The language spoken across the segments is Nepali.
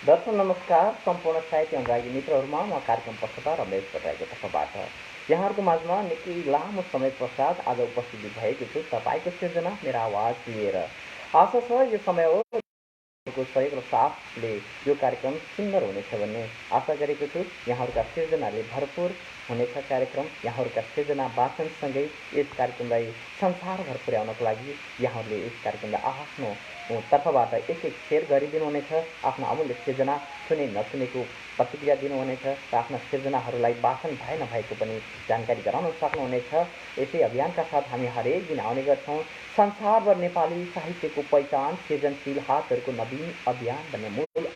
दर्शक नमस्कार सम्पूर्ण साहित्य अनुरागी मित्रहरूमा म कार्यक्रम प्रस्तुता रमेश भट्टराईको तर्फबाट यहाँहरूको माझमा निकै लामो समय पश्चात आज उपस्थित भएको छु तपाईँको सिर्जना मेरा आवाज लिएर। आशा छ यो समय हो को सहयोग र साथले यो कार्यक्रम सुन्दर हुनेछ भन्ने आशा गरेको छु। यहाँहरूका सिर्जनाले भरपुर हुनेछ कार्यक्रम। यहाँहरूका सिर्जना वाचनसँगै यस कार्यक्रमलाई संसारभर पुर्याउनको लागि यहाँहरूले यस कार्यक्रमलाई आफ्नो तर्फबाट एक सेयर गरिदिनुहुनेछ। आफ्नो अमूल्य सिर्जना सुने नसुनेको प्रतिक्रिया दिनुहुनेछ र आफ्ना सिर्जनाहरूलाई वाचन भए नभएको पनि जानकारी गराउन सक्नुहुनेछ। यसै अभियानका साथ हामी हरेक दिन आउने गर्छौँ। संसारभर नेपाली साहित्यको पहिचान सृजनशील हातहरूको नवीन अभियान भन्ने मूल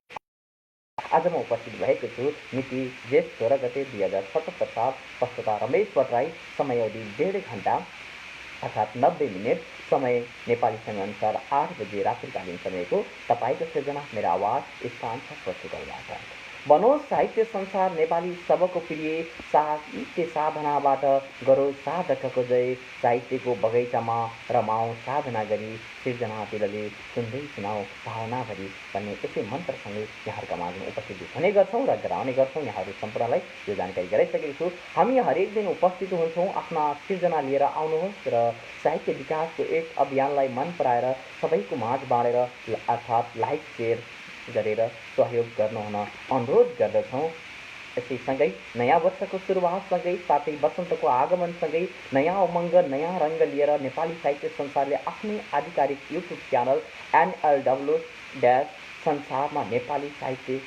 आज म उपस्थित भएको छु। मिति जेठ 16 गते 2077 साल। प्रस्तुता रमेश भट्टराई। समय अवधि 1.5 घण्टा अर्थात् 90 मिनट। समय नेपाली समयअनुसार 8 बजे रात्रिकालीन समयको। तपाईँको सिर्जना मेरो आवाज स्थान छ पोर्चुगलबाट। बनोस् साहित्य संसार नेपाली सबको प्रिय साहित्य साधनाबाट गरो साधकको जय। साहित्यको बगैँचामा रमाउँ साधना गरी सिर्जना दिलले सुन्दै सुनाऊ भावनाभरि भन्ने यसै मन्त्रसँगै यहाँहरूका माझमा उपस्थित हुने गर्छौँ र गराउने गर्छौँ। यहाँहरू सम्पूर्णलाई यो जानकारी गराइसकेको छु। हामी हरेक दिन उपस्थित हुन्छौँ। आफ्ना सिर्जना लिएर आउनुहोस् र साहित्य विकासको एक अभियानलाई मन पराएर सबैको माझ बाँडेर अर्थात् लाइक सेयर गरेर सहयोग गर्नुहुन अनुरोध गर्दछौँ। यसैसँगै नयाँ वर्षको सुरुवातसँगै साथै वसन्तको आगमनसँगै नयाँ उमङ्ग नयाँ रङ्ग लिएर नेपाली साहित्य संसारले आफ्नै आधिकारिक युट्युब च्यानल NLW संसारमा नेपाली साहित्य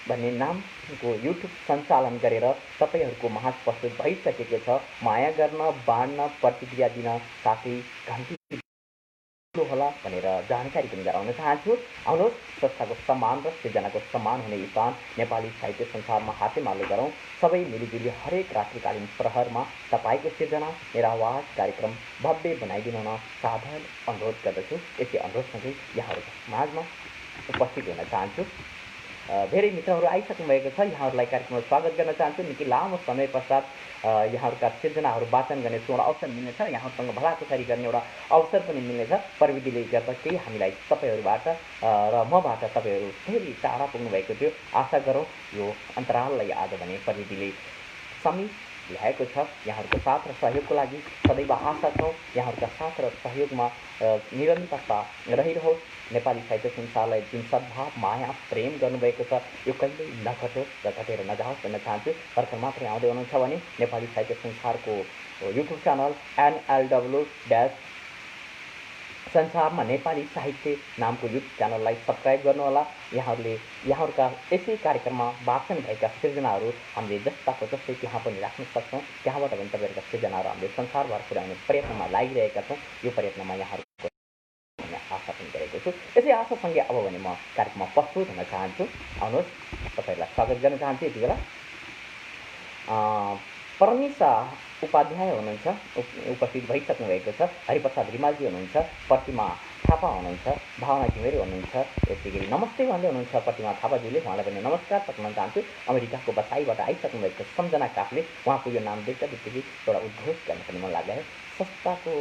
भन्ने नामको युट्युब सञ्चालन गरेर तपाईँहरूको माझ प्रस्तुत भइसकेको छ। माया गर्न बाँड्न प्रतिक्रिया दिन साथै घन्टी होला भनेर जानकारी पनि गराउन चाहन्छु। आउनुहोस् संस्थाको सम्मान र सृजनाको सम्मान हुने स्थान नेपाली साहित्य संसारमा हातेमालो गरौँ। सबै मिलिजुली हरेक रात्रिकालीन प्रहरमा तपाईँको सिर्जना मेरो आवाज कार्यक्रम भव्य बनाइदिनु हुन सादर अनुरोध गर्दछु। यसै अनुरोधसँगै यहाँहरूको माझमा उपस्थित हुन चाहन्छु। धेरै मित्रहरू आइसक्नु भएको छ। यहाँहरूलाई कार्यक्रममा स्वागत गर्न चाहन्छु। निकै लामो समय पश्चात यहाँहरूका सिर्जनाहरू वाचन गर्ने एउटा अवसर मिल्नेछ। यहाँहरूसँग भलाकुसारी गर्ने एउटा अवसर पनि मिल्नेछ। प्रविधिले गर्दा केही हामीलाई तपाईँहरूबाट र मबाट तपाईँहरू धेरै टाढा पुग्नु भएको थियो। आशा गरौँ यो अन्तराललाई आज भने प्रविधिले समीप ल्याएको छ। यहाँहरूको साथ र सहयोगको लागि सदैव आशा छौँ। यहाँहरूका साथ र सहयोगमा निरन्तरता रहिरहोस्। नेपाली साहित्य संसारलाई जुन सद्भाव माया प्रेम गर्नुभएको छ यो कहिल्यै नघटोस् र घटेर नजाओस् भन्न चाहन्छु। भर्खर मात्रै आउँदै हुनुहुन्छ भने नेपाली साहित्य संसारको युट्युब च्यानल NLW संसारमा नेपाली साहित्य नामको युट्युब च्यानललाई सब्सक्राइब गर्नुहोला। यहाँहरूले यहाँहरूका यसै कार्यक्रममा वाचन भएका सिर्जनाहरू हामीले जस्ताको जस्तै त्यहाँ पनि राख्न सक्छौँ। त्यहाँबाट पनि तपाईँहरूका सिर्जनाहरू हामीले संसारभर पुर्याउने प्रयत्नमा लागिरहेका छौँ। यो प्रयत्नमा यहाँहरूको आशा पनि गरेको छु। यसै आशासँगै अब भने म कार्यक्रममा प्रस्तुत हुन चाहन्छु। आउनुहोस् तपाईँहरूलाई स्वागत गर्न चाहन्छु। यति बेला परनिसा उपाध्याय हुनुहुन्छ, उपस्थित भइसक्नु भएको छ। हरिप्रसाद रिमालजी हुनुहुन्छ, प्रतिमा थापा हुनुहुन्छ, भावना घिमिरे हुनुहुन्छ। यसै गरी नमस्ते भन्दै हुनुहुन्छ प्रतिमा थापाज्यूले। उहाँलाई पनि नमस्कार पठाउन चाहन्छु। अमेरिकाको बसाइबाट आइसक्नु भएको सम्झना काफले। उहाँको यो नाम देख्दा बित्तिकै एउटा उद्घोष गर्न पनि मन लाग्यो। संस्थाको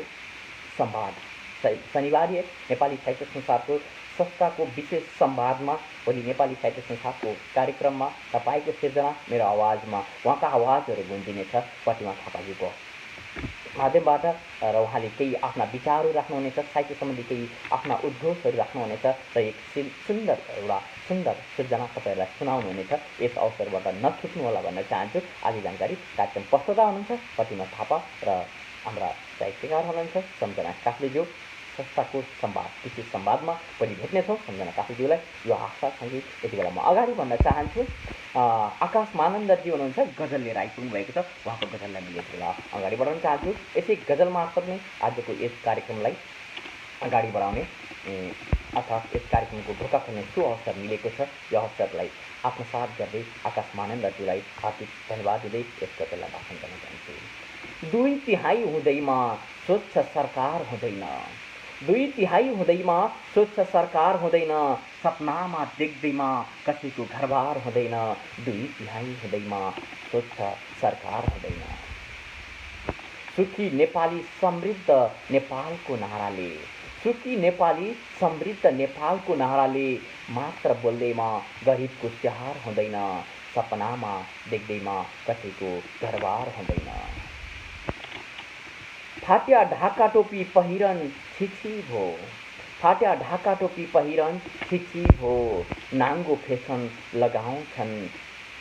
संवाद शनिबार नेपाली साहित्य संसारको संस्थाको विशेष संवादमा भोलि नेपाली साहित्य संसारको कार्यक्रममा तपाईँको सिर्जना मेरो आवाजमा उहाँका आवाजहरू गुन्जिनेछ प्रतिमा थापाज्यूको माध्यमबाट र उहाँले केही आफ्ना विचारहरू राख्नुहुनेछ। साहित्य सम्बन्धी केही आफ्ना उद्घोषहरू राख्नुहुनेछ र एक सुन्दर सिर्जना तपाईँहरूलाई सुनाउनुहुनेछ। यस अवसरबाट नछुट्नु होला भन्न चाहन्छु। आदि जानकारी कार्यक्रम प्रस्तुता हुनुहुन्छ प्रतिमा थापा र हाम्रा साहित्यकार हुनुहुन्छ सम्झना काफ्लेज्यू। संस्थाको संवाद विशेष संवादमा पनि भेट्नेछौँ सम्झना काफ्लेज्यूलाई। यो आशासँगै यति बेला म अगाडि बढ्न चाहन्छु। आकाश मानन्दजी हुनुहुन्छ, गजल लिएर आइपुग्नु भएको छ। उहाँको गजललाई मैले यति बेला अगाडि बढाउन चाहन्छु। यसै गजल मार्फत नै आजको यस कार्यक्रमलाई अगाडि बढाउने अर्थात् यस कार्यक्रमको ढोका खोल्ने सो अवसर मिलेको छ। यो अवसरलाई आत्मसात गर्दै आकाश मानन्दजीलाई हार्दिक धन्यवाद दिँदै यस गजललाई भाषण गर्न चाहन्छु। 2/3 हुँदैमा स्वच्छ सरकार हुँदैन, 2/3 हुँदैमा स्वच्छ सरकार हुँदैन, सपनामा देख्दैमा कसैको घरबार हुँदैन, 2/3 हुँदैमा स्वच्छ सरकार हुँदैन। सुखी नेपाली समृद्ध नेपालको नाराले, सुखी नेपाली समृद्ध नेपालको नाराले मात्र बोल्दैमा गरिबको स्याहार हुँदैन, सपनामा देख्दैमा कतिको घरबार हुँदैन। फाट्या ढाका टोपी पहिरन छिछि भो, फाट्या ढाका टोपी पहिरन छिछि भो, नाङ्गो फेसन लगाउँछन्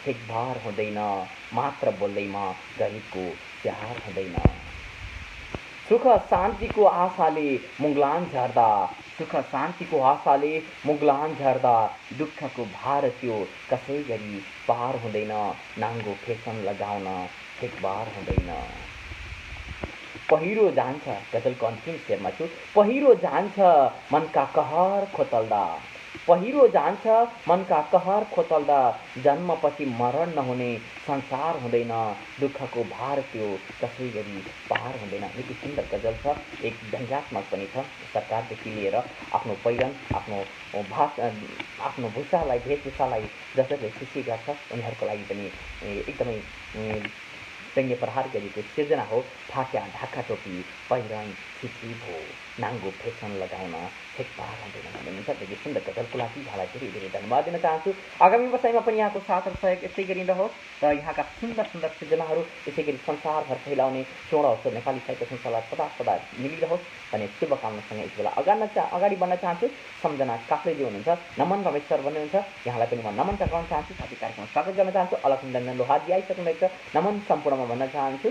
ठेकबार हुँदैन, मात्र बोल्दैमा गरिबको स्याहार हुँदैन। सुख शान्तिको आशाले मुगलान झर्दा, सुख शान्तिको आशाले मुगलान झर्दा, दुःखको भार त्यो कसै गरी पार हुँदैन, नाङ्गो फेसन लगाउन ठेकबार हुँदैन। पहिरो जान्छ, गजलको अन्तिम शेरमा छु, पहिरो जान्छ मनका कहर खोतल्दा, पहिरो जान्छ मनका कहर खोतल्दा, जन्मपछि मरण नहुने संसार हुँदैन, दुःखको भार त्यो कसै गरी पार हुँदैन। निकै सुन्दर गजल छ, एक व्यङ्ग्यात्मक पनि छ। सरकारदेखि लिएर आफ्नो पहिरन, आफ्नो भूषालाई, वेशभूषालाई जसरी खुसी गर्छ उनीहरूको लागि पनि एकदमै व्यङ्ग्य प्रहार गरेको सिर्जना हो। फाट्या ढाका टोपी पहिरन छिछि भो, नाङ्गो फेसन लगाउन ठेकबार हुँदैन भन्नुहुन्छ। निकै सुन्दर गजलको लागि यहाँलाई धेरै धेरै धन्यवाद दिन चाहन्छु। आगामी व्यवसायमा पनि यहाँको साथ र सहयोग यस्तै गरी रहोस् र यहाँका सुन्दर सुन्दर सिर्जनाहरू यसै गरी संसारभर फैलाउने स्वर्ण अवसर नेपाली साहित्य संस्थालाई सदा सदा मिलिरहोस् भन्ने शुभकामनासँग यति बेला अगाडि बढ्न चाहन्छु। सम्झना काफ्लेजी हुनुहुन्छ, नमन रमेश्वर भन्ने हुन्छ, यहाँलाई पनि म नमन टक्राउन चाहन्छु, साथै कार्यक्रममा स्वागत गर्न चाहन्छु। अलखनिरञ्जन लोहारजी आइसक्नुभएको छ, नमन सम्पूर्णमा भन्न चाहन्छु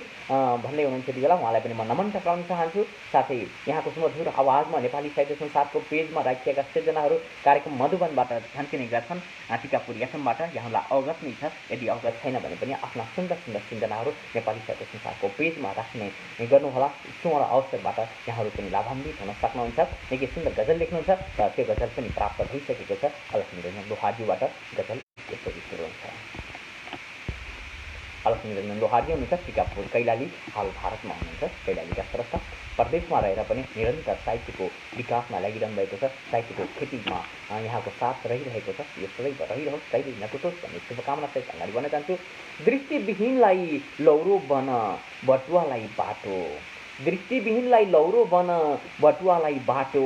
भन्दै हुनुहुन्छ यति बेला, उहाँलाई पनि म नमन टक्राउन चाहन्छु। साथै यहाँको सुमधुर आवाजमा नेपाली साहित्य संसारको पेजमा राखिएका सिर्जनाहरू कार्यक्रम मधुबनबाट झन्किने गर्छन्, टिकापुर एफएमबाट यहाँलाई अवगत नै छ। यदि अवगत छैन भने पनि आफ्ना सुन्दर सुन्दर सिर्जनाहरू नेपाली साहित्य संसारको पेजमा राख्ने गर्नुहोला। स्वर्ण अवसरबाट यहाँहरू पनि लाभान्वित हुन सक्नुहुन्छ। निकै सुन्दर गजल लेख्नुहुन्छ र त्यो गजल पनि प्राप्त भइसकेको छ। अलखनिरञ्जन लोहारज्यूबाट गजल यसरी सुरु हुन्छ। अलखनिरञ्जन लोहारजी हुनुहुन्छ, टिकापुर कैलाली, हाल भारतमा हुनुहुन्छ। कैलालीका स्रष्टा प्रदेशमा रहेर पनि निरन्तर साहित्यको विकासमा लागिरहनु भएको छ। साहित्यको खेतीमा यहाँको साथ रहिरहेको छ। यो सदैव रहिरहोस्, कहिल्यै नटुटोस् भन्ने शुभकामनासहित अगाडि बढ्न चाहन्छु। दृष्टिविहीनलाई लौरो बन बटुवालाई बाटो, दृष्टिविहीनलाई लौरो बन बटुवालाई बाटो,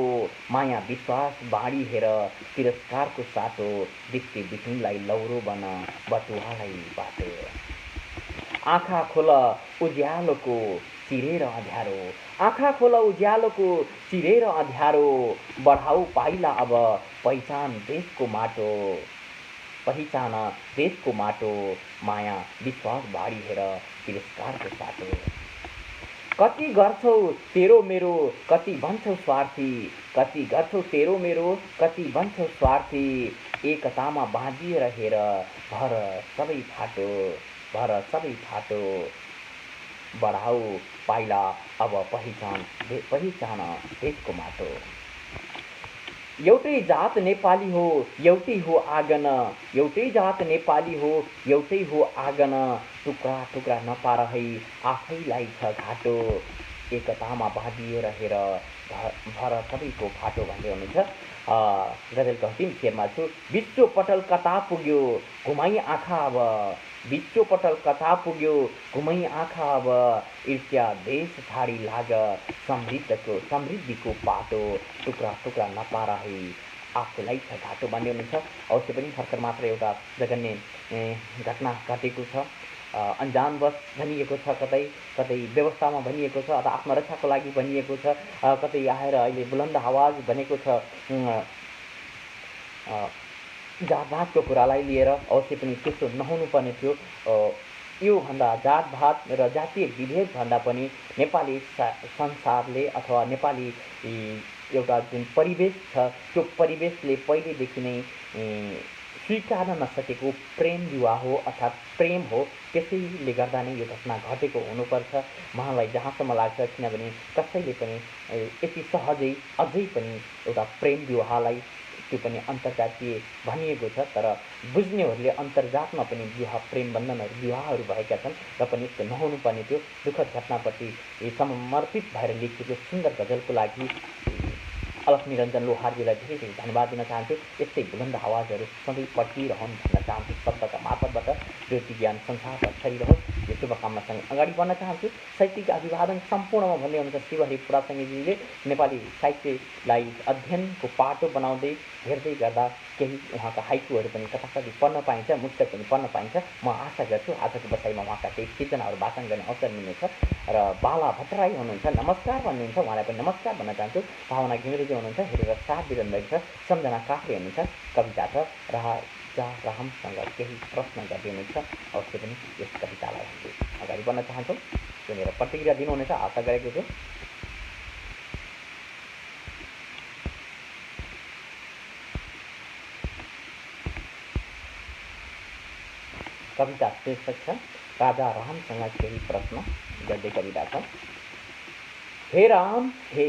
माया विश्वास बाँडी हेर तिरस्कारको साटो, दृष्टिविहीनलाई लौरो बन बटुवालाई बाटो। आँखा खोल उज्यालोको चिरेर अँध्यारो, आँखा खोल उज्यालोको चिरेर अँध्यारो, बढाऊ पाइला अब पहिचान देशको माटो, पहिचान देशको माटो, माया विश्वास बाँडी हेर तिरस्कारको साटो। कति गर्छौ तेरो मेरो कति भन्छौ स्वार्थी, कति गर्छौ तेरो मेरो कति भन्छौ स्वार्थी, एकतामा बाँधिएर हेर भर सबै फाटो, भर सबै फाटो, बढाऊ पाइला अब पहिचान देशको माटो। एउटै जात नेपाली हो एउटै हो आँगन, एउटै जात नेपाली हो एउटै हो आँगन, टुक्रा टुक्रा नपार है आफैलाई छ घाटो, एकतामा बाँधिएर हेर भर सबैको फाटो भन्दै हुनुहुन्छ। गजलको अन्तिम शेरमा छु। विश्व पटल कता पुग्यो घुमाई आँखा अब, विश्व पटल कता पुग्यो घुमाई आँखा अब, ईर्ष्या देश छाडी लाग समृद्धिको पाटो, टुक्रा टुक्रा नपार है आफूलाई छ घाटो भन्ने हुनुहुन्छ। अवश्य पनि भर्खर मात्र एउटा जघन्य घटना घटेको छ। अन्जानवश भनिएको छ, कतै कतै व्यवस्थामा भनिएको छ, अथवा आत्मरक्षाको लागि भनिएको छ, कतै आएर अहिले बुलन्द आवाज भनेको छ जातभातको कुरालाई लिएर। अवश्य पनि त्यस्तो नहुनुपर्ने थियो। योभन्दा जातभात र जातीय विभेदभन्दा पनि नेपाली संसारले अथवा नेपाली एउटा जुन परिवेश छ त्यो परिवेशले पहिलेदेखि नै स्वीकार्न नसकेको प्रेम विवाह हो, अर्थात् प्रेम हो। त्यसैले गर्दा नै यो घटना घटेको हुनुपर्छ मलाई जहाँसम्म लाग्छ। किनभने कसैले पनि यति सहजै अझै पनि एउटा प्रेम विवाहलाई, त्यो पनि अन्तर्जातीय भनिएको छ, तर बुझ्नेहरूले अन्तर्जातमा पनि विवाह प्रेम बन्धनहरू विवाहहरू भएका छन् र पनि यस्तो नहुनुपर्ने थियो। दुःखद घटनाप्रति समर्पित भएर लेखिएको सुन्दर गजलको लागि अलखनिरञ्जन लोहारजीलाई धेरै धेरै धन्यवाद दिन चाहन्छु। यस्तै बुलन्द आवाजहरू सधैँ पढिरहन् भन्न चाहन्छु। शब्दका मार्फतबाट ज्योति ज्ञान संसारमा छरिरहोस्। यो शुभकामनासँग अगाडि बढ्न चाहन्छु। साहित्यिक अभिवादन सम्पूर्णमा भन्ने हुनुहुन्छ शिवहरि पुरातङ्गीजीले नेपाली साहित्यलाई अध्ययनको पाटो बनाउँदै हेर्दै गर्दा केही उहाँका हाइकुहरू पनि कथाकथि पढ्न पाइन्छ, मुक्तक पनि पढ्न पाइन्छ। म आशा गर्छु आजको बसाइमा उहाँका केही सिर्जनाहरू वाचन गर्ने अवसर मिल्नेछ। र बाला भट्टराई हुनुहुन्छ, नमस्कार भन्नुहुन्छ, उहाँलाई पनि नमस्कार भन्न चाहन्छु। भावना घिमिरेजी हुनुहुन्छ, हेरेर साथ दिइरहनु भएको छ। सम्झना काफ्रे हुनुहुन्छ, कविता छ। राजा रामसँग केही प्रश्न गर्दै हुनुहुन्छ, अवश्य पनि यस कवितालाई हामीले अगाडि बढ्न चाहन्छौँ। सुनेर प्रतिक्रिया दिनुहुनेछ आशा गरेको छु। कविता शीर्षक छ राजा रामसँग केही प्रश्न। गद्य कविता छ। हे राम, हे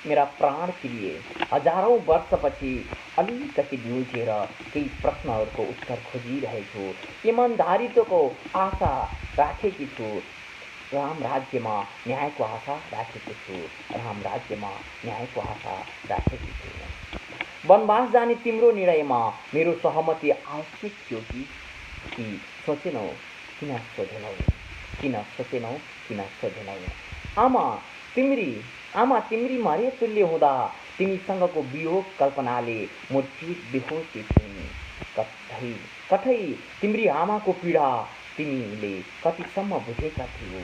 मेरा प्राण प्रिय, हजारौँ वर्षपछि अलिकति निल्झेर केही प्रश्नहरूको उत्तर खोजिरहेछु। इमान्दारिताको आशा राखेकी छु, राम राज्यमा न्यायको आशा राखेको छु, राम राज्यमा न्यायको आशा राखेकी छु। वनवास जाने तिम्रो निर्णयमा मेरो सहमति आवश्यक थियो कि सोचेनौ, किन सोधेनौ, किन सोचेनौ, किन सोधेनौ। आमा तिम्री मरे तुल्य हुँदा तिमीसँगको वियोग कल्पनाले मूर्छित बेहोसी थिइन्। कठै तिम्री आमाको पीडा तिमीले कतिसम्म बुझेका थियौ।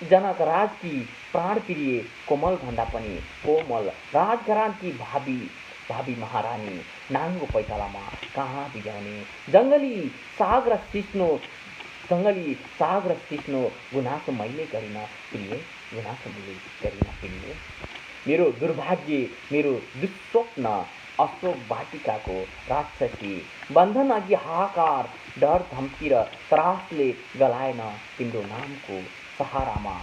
जनक राजकी प्राणप्रिय कोमल भन्दा पनि कोमल राजघरानकी भावी महारानी नाङ्गो पैतालामा कहाँ बिगाउने। जङ्गली साग र सिस्नो गुनासो मैले गरिन प्रिय, गुनासो मैले गरिन प्रिय। मेरो दुर्भाग्य, मेरो दुस्वप्न अशोक वाटिकाको राक्षसी बन्धन अघि हाहाकार, डर धम्की र त्रासले गलाएन तिम्रो नामको सहारामा।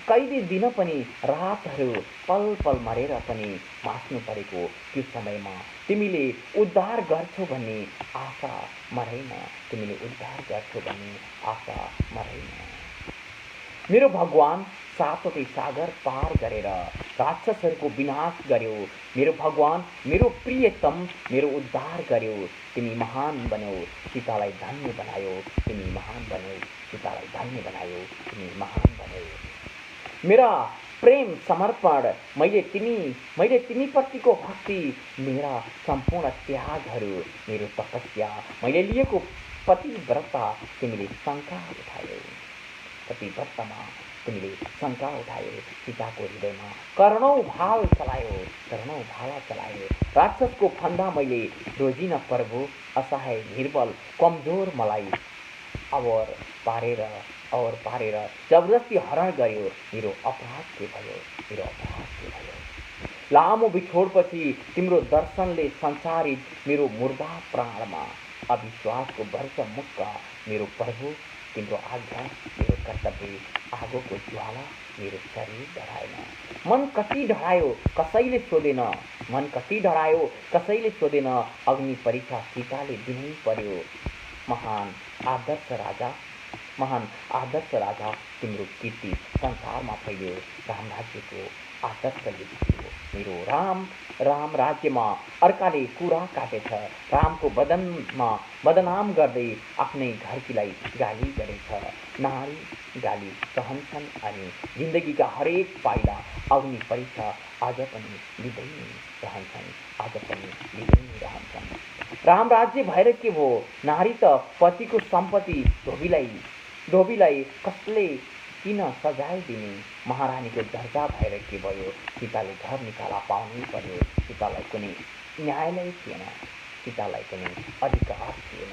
कैदी दिन पनि रातहरू पल पल मरेर पनि बाँच्नु परेको त्यो समयमा तिमीले उद्धार गर्छौ भन्ने आशा मरेन, तिमीले उद्धार गर्छौ भन्ने आशा मरेन। मेरो भगवान सातवटै सागर पार गरेर राक्षसहरूको विनाश गर्यो। मेरो भगवान, मेरो प्रियतम, मेरो उद्धार गर्यो। तिमी महान बन्यौ, सीतालाई धन्य बनायो। तिमी महान बन्यौ, सीतालाई धन्य बनायो। तिमी महान बन्यौ। मेरा प्रेम समर्पण, मैले तिमीप्रतिको भक्ति, मेरा सम्पूर्ण त्यागहरू, मेरो तपस्या, मैले लिएको पतिव्रता तिमीले शङ्का उठायौ। पतिव्रतामा तिमीले शङ्का उठायो। सीताको हृदयमा करोडौँ भाला चलायो। राक्षसको फन्दा मैले रोजिन प्रभु, असहाय निर्बल कमजोर मलाई अवर पारेर जबरजस्ती हरण गर्यो। मेरो अपराध के भयो। लामो बिछोडपछि तिम्रो दर्शनले सञ्चारित मेरो मुर्दा प्राणमा अविश्वासको वर्ष मुक्का। मेरो प्रभु, तिम्रो आज्ञा, मेरो कर्तव्य, आगोको ज्वाला मेरो शरीर डढाएन। मन कति ढडायो कसैले सोधेन। अग्नि परीक्षा सीताले दिनै पर्यो। महान आदर्श राजा तिम्रो कीर्ति संसारमा फैल्यो। राम राज्यको आदर्श लेखियो। मेरो राम राज्यमा अर्काले कुरा काटेछ। रामको बदनाम गर्दै आफ्नै घरकीलाई गाली गरेछ। नारी गाली सहन्छन् अनि जिन्दगीका हरेक पाइला अग्नि परीक्षा आज पनि लिँदै रहन्छन्। राम राज्य भएर के भो, नारी त पतिको सम्पत्ति धोबीलाई कसले किन सजाय दिने। महारानीको दर्जा भएर के भयो, सीताले घर निकाला पाउनै पर्यो। सीतालाई कुनै न्यायालय थिएन, सीतालाई कुनै अधिकार थिएन।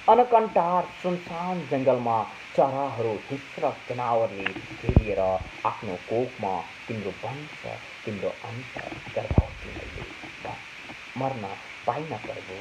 अनकन्टार सुनसान जङ्गलमा चराहरू हिंस्र जनावरले घेरिएर आफ्नो कोखमा तिम्रो वंश, तिम्रो अंश गर्भावती मैले मर्न पाइन प्रभु।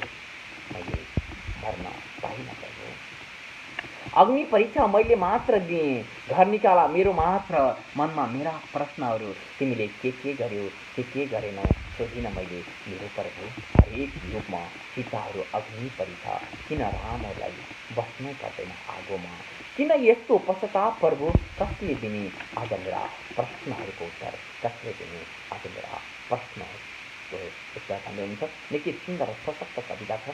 अग्नि परीक्षा मैले मात्र दिएँ, घर निकाला मेरो मात्र। मनमा मेरा प्रश्नहरू तिमीले के गर्यो, के गरेनौ सोधिन मैले मेरो प्रभु। हरेक युगमा सीताहरू अग्नि परीक्षा, किन रामलाई बस्नु पर्दैन आगोमा। किन यस्तो पश्चाताप प्रभु, कसले दिने आज मेरा प्रश्नहरूको उत्तर, कसले दिने आज मेरा प्रश्नहरूको मुक्त भन्ने हुन्छ। निकै सुन्दर सशक्त कविता छ।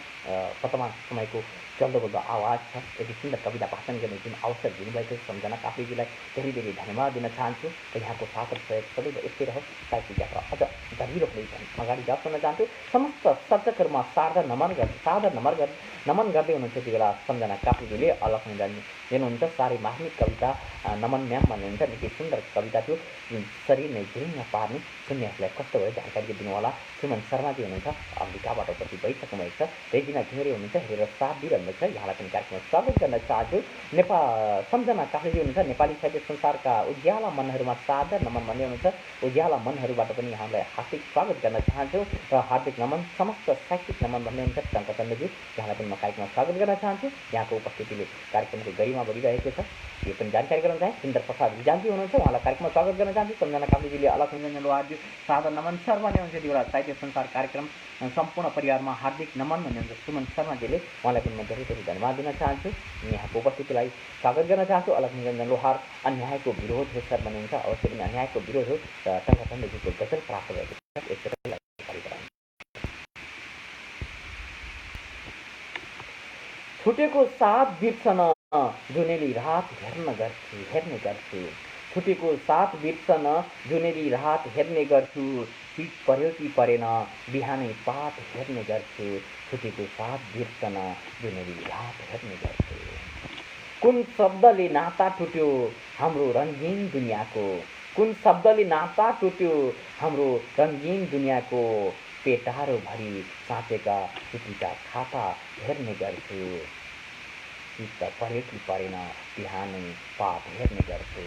वर्तमान समयको चल्दो बोल्दो आवाज छ। यति सुन्दर कविता वाचन गर्ने जुन अवसर दिनुभएको छ सम्झना काफ्लेजीलाई धेरै धेरै धन्यवाद दिन चाहन्छु र यहाँको साथ र सहयोग सदैव यस्तै रहोस्। साहित्यिक यात्रा अझ दरिलो हुँदै अगाडि जाओस् भन्न चाहन्छु। समस्त सर्जकहरूमा नमन गर्दै हुनुहुन्छ यति बेला सम्झना काफ्लेजीले अलख दिनुहुन्छ। साह्रै मार्मिक कविता नमन म्याम भन्नुहुन्छ। निकै सुन्दर कविता थियो, शरीर नै झिरिङ्ग पार्ने, सुन्नेहरूलाई कस्तो भयो जानकारी दिनुहोला। सुमन शर्माजी हुनुहुन्छ, अम्बिकाबाट उपस्थित भइसक्नु भएको छ। रेजिना घिमिरे हुनुहुन्छ, हेरेर साथ दिइरहनु भएको छ। यहाँलाई पनि कार्यक्रममा स्वागत गर्न चाहन्छु। सम्झना काफ्लेजी हुनुहुन्छ, नेपाली साहित्य संसारका उज्याला मनहरूमा सादर नमन भन्ने हुनुहुन्छ। उज्याला मनहरूबाट पनि यहाँलाई हार्दिक स्वागत गर्न चाहन्छु र हार्दिक नमन, समस्त साहित्यिक नमन भन्ने हुन्छ। टङ्कचन्द्रजी, यहाँलाई पनि म कार्यक्रममा स्वागत गर्न चाहन्छु। यहाँको उपस्थितिले कार्यक्रमको गरिमा बढिरहेको छ, यो पनि जानकारी गराउन चाहे। सुन्दर प्रसाद रिजालजी हुनुहुन्छ, उहाँलाई कार्यक्रममा स्वागत गर्न चाहन्छु। सम्झना काफ्लेजीले अलख लोहारजी सादर नमन सर भन्ने हुन्छ। यति बेला साहित्य संसार कार्यक्रम सम्पूर्ण परिवारमा हार्दिक नमन भन्ने हुन्छ। सुमन शर्माजीले, उहाँलाई पनि म धेरै धेरै धन्यवाद दिन चाहन्छु। यहाँको उपस्थितिलाई स्वागत गर्न चाहन्छु। अलख निरञ्जन लोहार, अन्यायको विरोध हो सर भन्ने हुन्छ। अवश्य पनि अन्यायको विरोध हो र टङ्कचन्द्रजीको गजल प्राप्त भएको छ। छुटेको साथ बिर्सन जुनेली रात हेर्ने गर्छु। छुटेको साथ बिर्सन जुनेली रात हेर्ने गर्छु। शीत पर्यो कि परेन बिहानै पात हेर्ने गर्छु। छुटेको साथ बिर्सन जुनेली रात हेर्ने गर्छु। कुन शब्दले नाता टुट्यो हाम्रो रङ्गीन दुनियाँको? कुन शब्दले नाता टुट्यो हाम्रो रङ्गीन दुनियाँको? पेटारो भरि साँचेका चिठीका खाता हेर्ने गर्छु। शीत पर्यो कि परेन बिहानै पात हेर्ने गर्छु।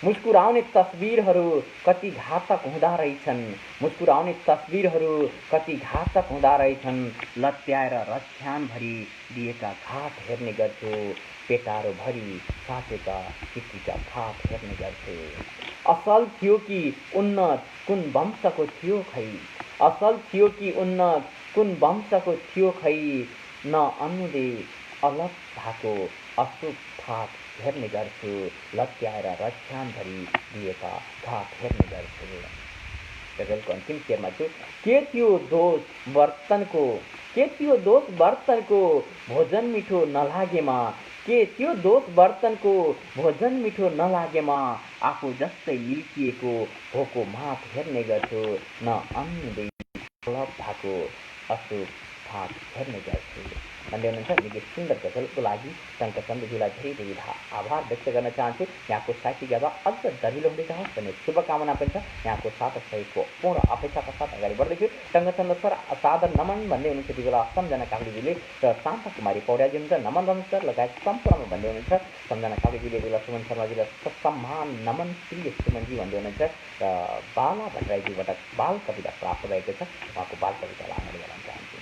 मुस्कुराउने तस्बिरहरू कति घातक हुँदा रहेछन्। मुस्कुराउने तस्बिरहरू कति घातक हुँदा रहेछन्। लत्याएर रछ्यानभरि दिएका घाट हेर्ने गर्छु। पेटारो भरि साँचेका चिठीका खात हेर्ने गर्छु। असल थियो कि उन्नत कुन वंशको थियो खै? असल थियो कि उन्नत कुन वंशको थियो खै? न अन्नुले अलग भएको अशुभ थाट हेर्ने गर्छु। लत्याएर रछ्यानभरि दिएका घाट हेर्ने गर्छु। गजलको अन्तिम शेरमा छु। के थियो दोष बर्तनको भोजन मिठो नलागेमा? के थियो दोष बर्तनको भोजन मिठो नलागेमा? आफू जस्तै लिकिएको भोको मात हेर्ने गर्छु। न अन्नुले अलग भएको अशुभ थाट हेर्ने गर्छु भन्दै हुनुहुन्छ। निकै सुन्दर गजलको लागि टङ्कचन्द्रजीलाई धेरै धेरै आभार व्यक्त गर्न चाहन्छु। यहाँको साहित्यिक यात्रा अझ दरिलो हुँदै जाओस् भन्ने शुभकामना पनि छ। यहाँको साथ सहयोगको पूर्ण अपेक्षाका साथ अगाडि बढ्दैछु। टङ्कचन्द्र सर सादर नमन भन्दै हुनुहुन्छ। यति बेला सम्झना काफ्लेजीले र शान्ता कुमारी पौड्यालजी हुनुहुन्छ, नमन रमन सर लगायत सम्पूर्णमा भन्दै हुनुहुन्छ। सम्झना काफ्लेजीले बेला सुमन शर्माजीलाई सम्मान नमन प्रिय सुमनजी भन्दै हुनुहुन्छ र बाला भट्टराईजीबाट बाल कविता प्राप्त भएको छ। उहाँको बाल कवितालाई अगाडि बढाउन चाहन्छु।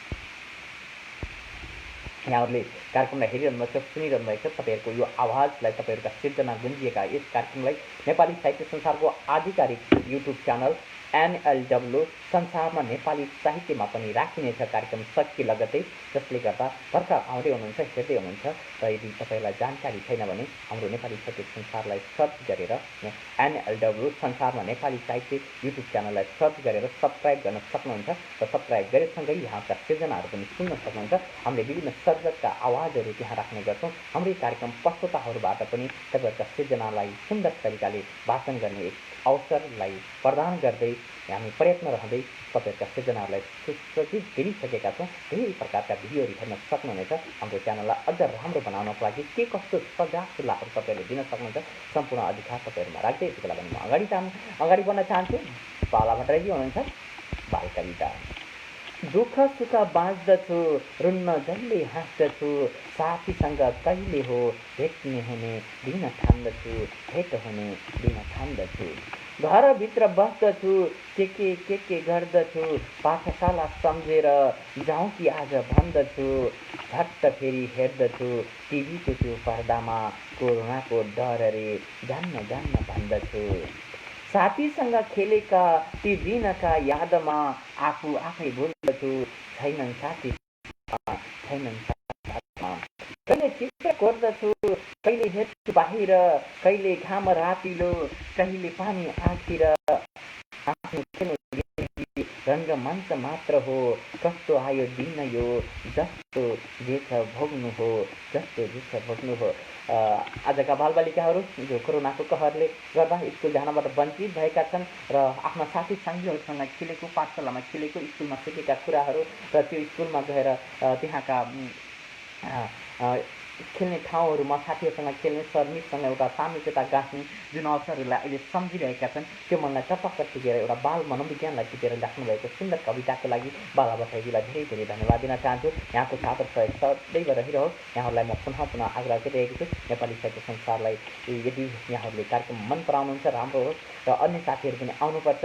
यहाँहरूले कार्यक्रमलाई हेरिरहनु भएको छ, सुनिरहनु भएको छ। तपाईँहरूको यो आवाजलाई, तपाईँहरूका सिर्जना गुन्जिएका यस कार्यक्रमलाई नेपाली साहित्य संसारको आधिकारिक युट्युब च्यानल NLW संसारमा नेपाली साहित्यमा पनि राखिनेछ कार्यक्रम सकिए लगतै, जसले गर्दा भर्खर आउँदै हुनुहुन्छ, हेर्दै हुनुहुन्छ र यदि तपाईँलाई जानकारी छैन भने हाम्रो नेपाली साहित्य संसारलाई सर्च गरेर NLW संसारमा नेपाली साहित्य युट्युब च्यानललाई सर्च गरेर सब्सक्राइब गर्न सक्नुहुन्छ र सब्सक्राइब गरेसँगै यहाँका सिर्जनाहरू पनि सुन्न सक्नुहुन्छ। हामीले विभिन्न सर्जकका आवाजहरू त्यहाँ राख्ने गर्छौँ। हाम्रै कार्यक्रम प्रस्तुताहरूबाट पनि तपाईँहरूका सिर्जनालाई सुन्दर तरिकाले वाचन गर्ने एक अवसरलाई प्रदान गर्दै हामी प्रयत्न रहँदै तपाईँहरूका सिर्जनाहरूलाई सुसज्जित दिइसकेका छौँ। धेरै प्रकारका भिडियोहरू हेर्न सक्नुहुनेछ। हाम्रो च्यानललाई अझ राम्रो बनाउनको लागि के कस्तो सल्लाह सुझावहरू तपाईँहरूले दिन सक्नुहुन्छ, सम्पूर्ण अधिकार तपाईँहरूमा राख्दै यति बेला पनि म अगाडि बढ्न चाहन्छु। बाला भट्टराईजी हुनुहुन्छ, बाल कविता। दुःख सुख बाँच्दछु, रुन्न जहिले हाँस्दछु, साथीसँग कहिले हो भेट्ने हुने दिन ठान्दछु, भेट हुने दिन ठान्दछु। घरभित्र बस्दछु, के गर्दछु, पाठशाला सम्झेर जाउँ कि आज भन्दछु, झट्ट फेरि हेर्दछु टिभीको त्यो पर्दामा कोरोनाको डरले जान्न भन्दछु। साथीसँग खेलेका ती दिनका यादमा आफू आफै भुल्दछु, छैनन् साथी कहिले चित्र कोर्दछु, कहिले हेर्छु बाहिर, कहिले घाम रातिलो, कहिले पानी आखिर, आफ्नो रङ्गमञ्च मात्र हो, कस्तो आयो दिन यो, जस्तो जे छ भोग्नु हो, जस्तो जे छ भोग्नु हो। आजका बालबालिकाहरू जो कोरोनाको कहरले गर्दा स्कुल जानबाट वञ्चित भएका छन् र आफ्ना साथी सङ्गीहरूसँग खेलेको, पाठशालामा खेलेको, स्कुलमा सिकेका कुराहरू र त्यो स्कुलमा गएर त्यहाँका खेल्ने ठाउँहरूमा साथीहरूसँग खेल्ने, सरमिससँग एउटा सामिप्यता गाँच्ने जुन अवसरहरूलाई अहिले सम्झिरहेका छन्, त्यो मनलाई टपक्क टिकेर एउटा बाल मनोविज्ञानलाई टिपेर राख्नुभएको सुन्दर कविताको लागि बाला भट्टराईजीलाई धेरै धेरै धन्यवाद दिन चाहन्छु। यहाँको साथ र सहयोग सदैव रहिरहोस्। यहाँहरूलाई म पुनः आग्रह गरिरहेको छु, नेपाली साहित्य संसारलाई यदि यहाँहरूले कार्यक्रम मन पराउनुहुन्छ राम्रो होस् र अन्य साथीहरू पनि आउनुपर्छ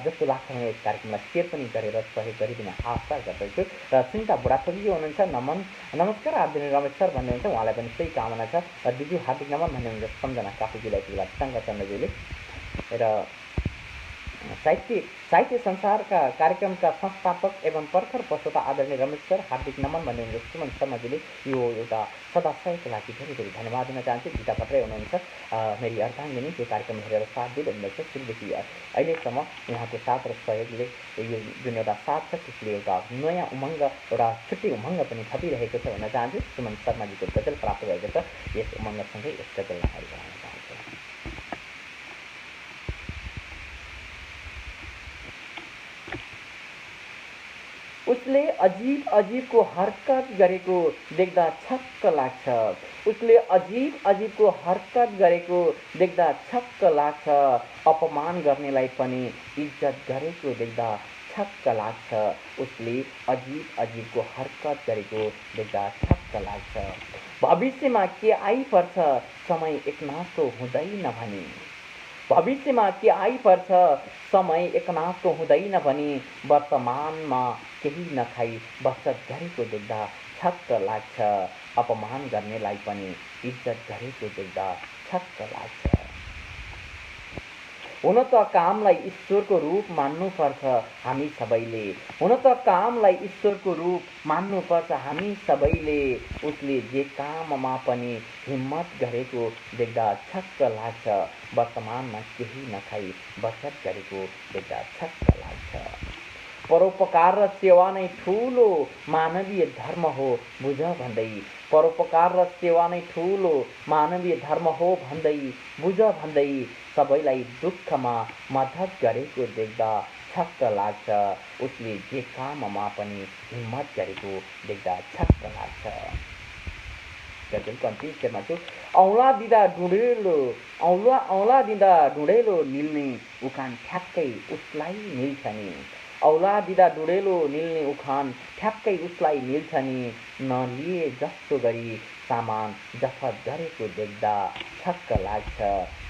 जस्तो लाग्छ भने यस कार्यक्रमलाई सेयर पनि गरेर सहयोग गरिदिने आशा गर्दछु। र सुनिता बुढाथोकीजी हुनुहुन्छ, नमस्कार आदरणीय रमेश सर भन्नुहुन्छ, उहाँलाई पनि सही कामना छ। र दिजु हार्दिक नमन भन्ने हुन्छ सम्झना काफीजीलाई यति बेला शङ्करचन्द्रजीले। र साहित्य संसारका कार्यक्रमका संस्थापक एवं पर्खर पशुता आदरणीय रमेश सर हार्दिक नमन भन्ने हुन्छ सुमन शर्माजीले यो एउटा सदाशयको लागि धेरै धेरै धन्यवाद दिन चाहन्छु। गीता भट्टराई हुनुहुन्छ, मेरी अर्धाङ्गिनी, यो कार्यक्रम हेरेर साथ दिइरहनुहुन्छ सुरुदेखि अहिलेसम्म। यहाँको साथ र सहयोगले यो जुन एउटा साथ छ त्यसले एउटा नयाँ उमङ्ग, एउटा छुट्टै उमङ्ग पनि थपिरहेको छ भन्न चाहन्छु। सुमन शर्माजीको गजल प्राप्त भएको छ, यस उमङ्गसँगै यस गजललाई अगाडि बढाउन चाहन्छु। उसले अजीब अजीबको हरकत गरेको देख्दा छक्क लाग्छ, उसले अजीब अजीबको हरकत गरेको देख्दा छक्क लाग्छ, अपमान गर्नेलाई पनि इज्जत गरेको देख्दा छक्क लाग्छ, उसले अजीब अजीबको हरकत गरेको देख्दा छक्क लाग्छ। भविष्यमा के आइपर्छ समय एकनासको हुँदैन भनी, भविष्यमा के आइपर्छ समय एकनासको हुँदैन भनी, वर्तमानमा केही नखाई बचत गरेको देख्दा छक्क लाग्छ, अपमान गर्नेलाई पनि इज्जत गरेको देख्दा छक्क लाग्छ। हुन त कामलाई ईश्वरको रूप मान्नुपर्छ हामी सबैले, हुन त कामलाई ईश्वरको रूप मान्नुपर्छ हामी सबैले, उसले जे काममा पनि हिम्मत गरेको देख्दा छक्क लाग्छ, वर्तमानमा केही नखाई बचत गरेको देख्दा छक्क लाग्छ। परोपकार र सेवा नै ठुलो मानवीय धर्म हो बुझ भन्दै, परोपकार र सेवा नै ठुलो मानवीय धर्म हो भन्दै, बुझ भन्दै, सबैलाई दुःखमा मद्दत गरेको देख्दा छक्क लाग्छ, उसले जे काममा पनि हिम्मत गरेको देख्दा छक्क लाग्छ। गजलको अन्तिम शेरमा छु, औँला दिँदा ढुँडेलो निल्ने उखान ठ्याक्कै उसलाई मिल्छ नि, औँला दिँदा ढुँडेलो निल्ने उखान ठ्याक्कै उसलाई मिल्छ नि, नलिए जस्तो गरी सामान जफत गरेको देख्दा छक्क लाग्छ,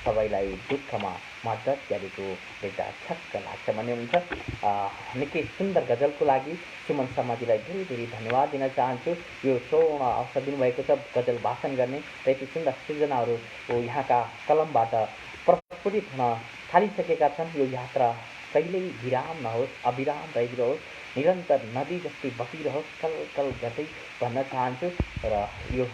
सबैलाई दुःखमा मद्दत गरेको देख्दा छक्क लाग्छ भन्ने हुन्छ। निकै सुन्दर गजलको लागि सुमन शर्माजीलाई धेरै धेरै धन्यवाद दिन चाहन्छु। यो स्वर्ण अवसर दिनुभएको छ गजल भाषण गर्ने र यति सुन्दर सृजनाहरू यहाँका कलमबाट प्रस्फुटित हुन थालिसकेका छन्। यो यात्रा कहिल्यै विराम नहोस्, अविराम रहिरहोस्, निरन्तर नदी जस्तै बगिरहोस्, कल कल गर्दै भन्न चाहन्छु। र यो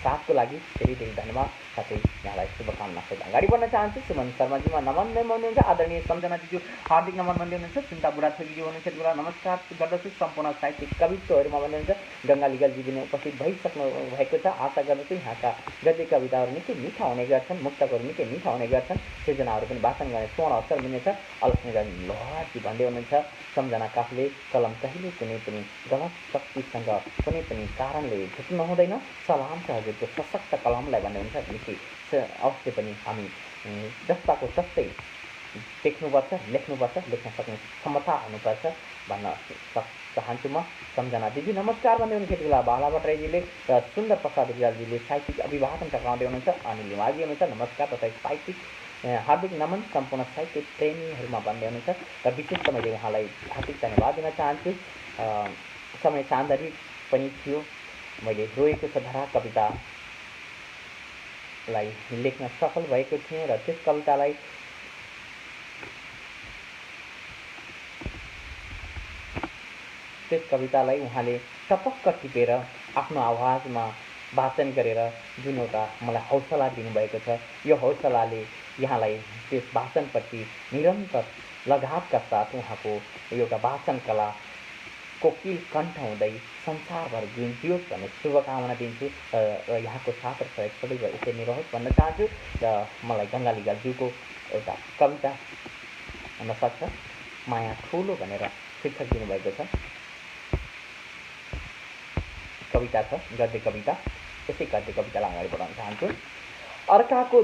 साथको लागि धेरै धेरै धन्यवाद, साथै यहाँलाई शुभकामना सहित अगाडि बढ्न चाहन्छु। सुमन शर्माजीमा नमन हुनुहुन्छ, आदरणीय सम्झनाजीज्यू हार्दिक नमन भन्दै हुनुहुन्छ, सुनिता बुढाथोकीजी हुनुहुन्छ, बुढा नमस्कार गर्दछु, सम्पूर्ण साहित्यिक कवित्वहरूमा भन्नुहुन्छ, गङ्गा लिगलजी पनि उपस्थित भइसक्नु भएको छ। आशा गर्दछु यहाँका गद्य कविताहरू निकै मिठा हुने गर्छन्, मुक्तकहरू निकै मिठा हुने गर्छन्, सृजनाहरू पनि वाचन गर्ने स्वर्ण अवसर मिल्नेछ। अलक्ष्मीगण लोहारजी भन्दै हुनुहुन्छ, सम्झना काफले कलम कहिले कुनै पनि गलत शक्तिसँग कुनै पनि कारणले झुक्नु हुँदैन, सलाम छ हजुरको सशक्त कलमलाई भन्ने हुन्छ। निकै अवश्य पनि हामी जस्ताको तस्तै देख्नुपर्छ, लेख्नुपर्छ, लेख्न सक्ने क्षमता हुनुपर्छ भन्न चाहन्छु म। सम्झना दिदी नमस्कार भन्दै हुनुहुन्छ यति बेला बाला भट्टराईजीले, र सुन्दर प्रसाद रिजालजीले साहित्यिक अभिवादन टकाउँदै हुनुहुन्छ, अनिल निवाजी हुनुहुन्छ नमस्कार तथा साहित्यिक हार्दिक नमन सम्पूर्ण साहित्य प्रेमीहरूमा भन्दै हुनुहुन्छ, र विशेष त मैले उहाँलाई हार्दिक धन्यवाद दिन चाहन्छु। समय सान्दर्भिक पनि थियो, मैले रोएको छ धरा कवितालाई लेख्न सफल भएको थिएँ र त्यस कवितालाई उहाँले टपक्क टिपेर आफ्नो आवाजमा वाचन गरेर जुन एउटा मलाई हौसला दिनुभएको छ, यो हौसलाले यहाँलाई त्यस वाचनप्रति निरन्तर लगावका साथ उहाँको एउटा वाचन कला कोकिल कण्ठ हुँदै संसारभर गुन्जियोस् भन्ने शुभकामना दिन्छु र यहाँको साथ र सहयोग सदैव यसै नै रहोस् भन्न चाहन्छु। र मलाई गङ्गाली गार्ज्यूको एउटा कविता हुन सक्छ, माया ठुलो भनेर शीर्षक दिनुभएको छ। कविता छ, गद्य कविता। यसै गद्य कवितालाई अगाडि बढाउन चाहन्छु। अर्काको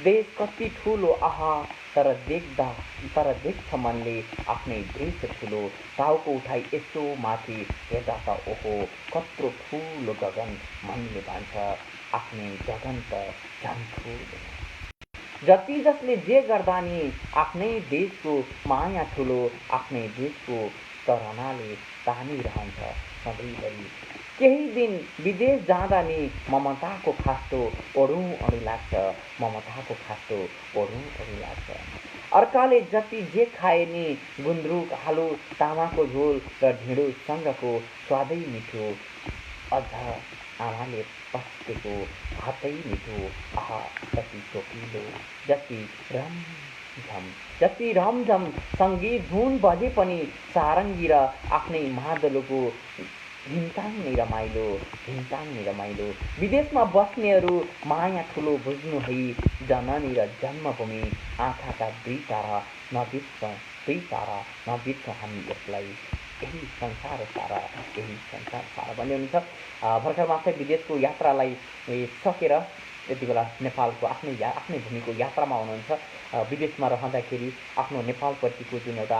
देश कति ठुलो आहा, तर देख्छ मनले आफ्नै देश ठुलो। टाउको उठाई यसो माथि हेर्दा त ओहो कत्रो ठुलो गगन, मनले भन्छ आफ्नै गगन त झन् ठुलो। जति जसले जे गर्दा नि आफ्नै देशको माया ठुलो, आफ्नै देशको करनाले तानिरहन्छ सधैँभरि। केही दिन विदेश जाँदा नि ममताको खास्तो ओढौँ ओढी लाग्छ, ममताको खास्तो ओढौँ ओढी लाग्छ। अर्काले जति जे खाए नि गुन्द्रुक आलु तामाको झोल र ढिँडोसँगको स्वादै मिठो, अझ आमाले पस्केको भातै मिठो, आहा कति चोकिलो। जति रमझम सङ्गीत धुन बजे पनि सारङ्गी र आफ्नै मादलोको धिमताङ नै रमाइलो। विदेशमा बस्नेहरू माया ठुलो बुझ्नु है, जननी र जन्मभूमि आँखाका दुई तारा नबिर्छ हामी यसलाई, यही संसार सारा भन्ने हुन्छ। भर्खर मात्रै विदेशको यात्रालाई सकेर यति बेला नेपालको आफ्नै भूमिको यात्रामा हुनुहुन्छ। विदेशमा रहँदाखेरि आफ्नो नेपालप्रतिको जुन एउटा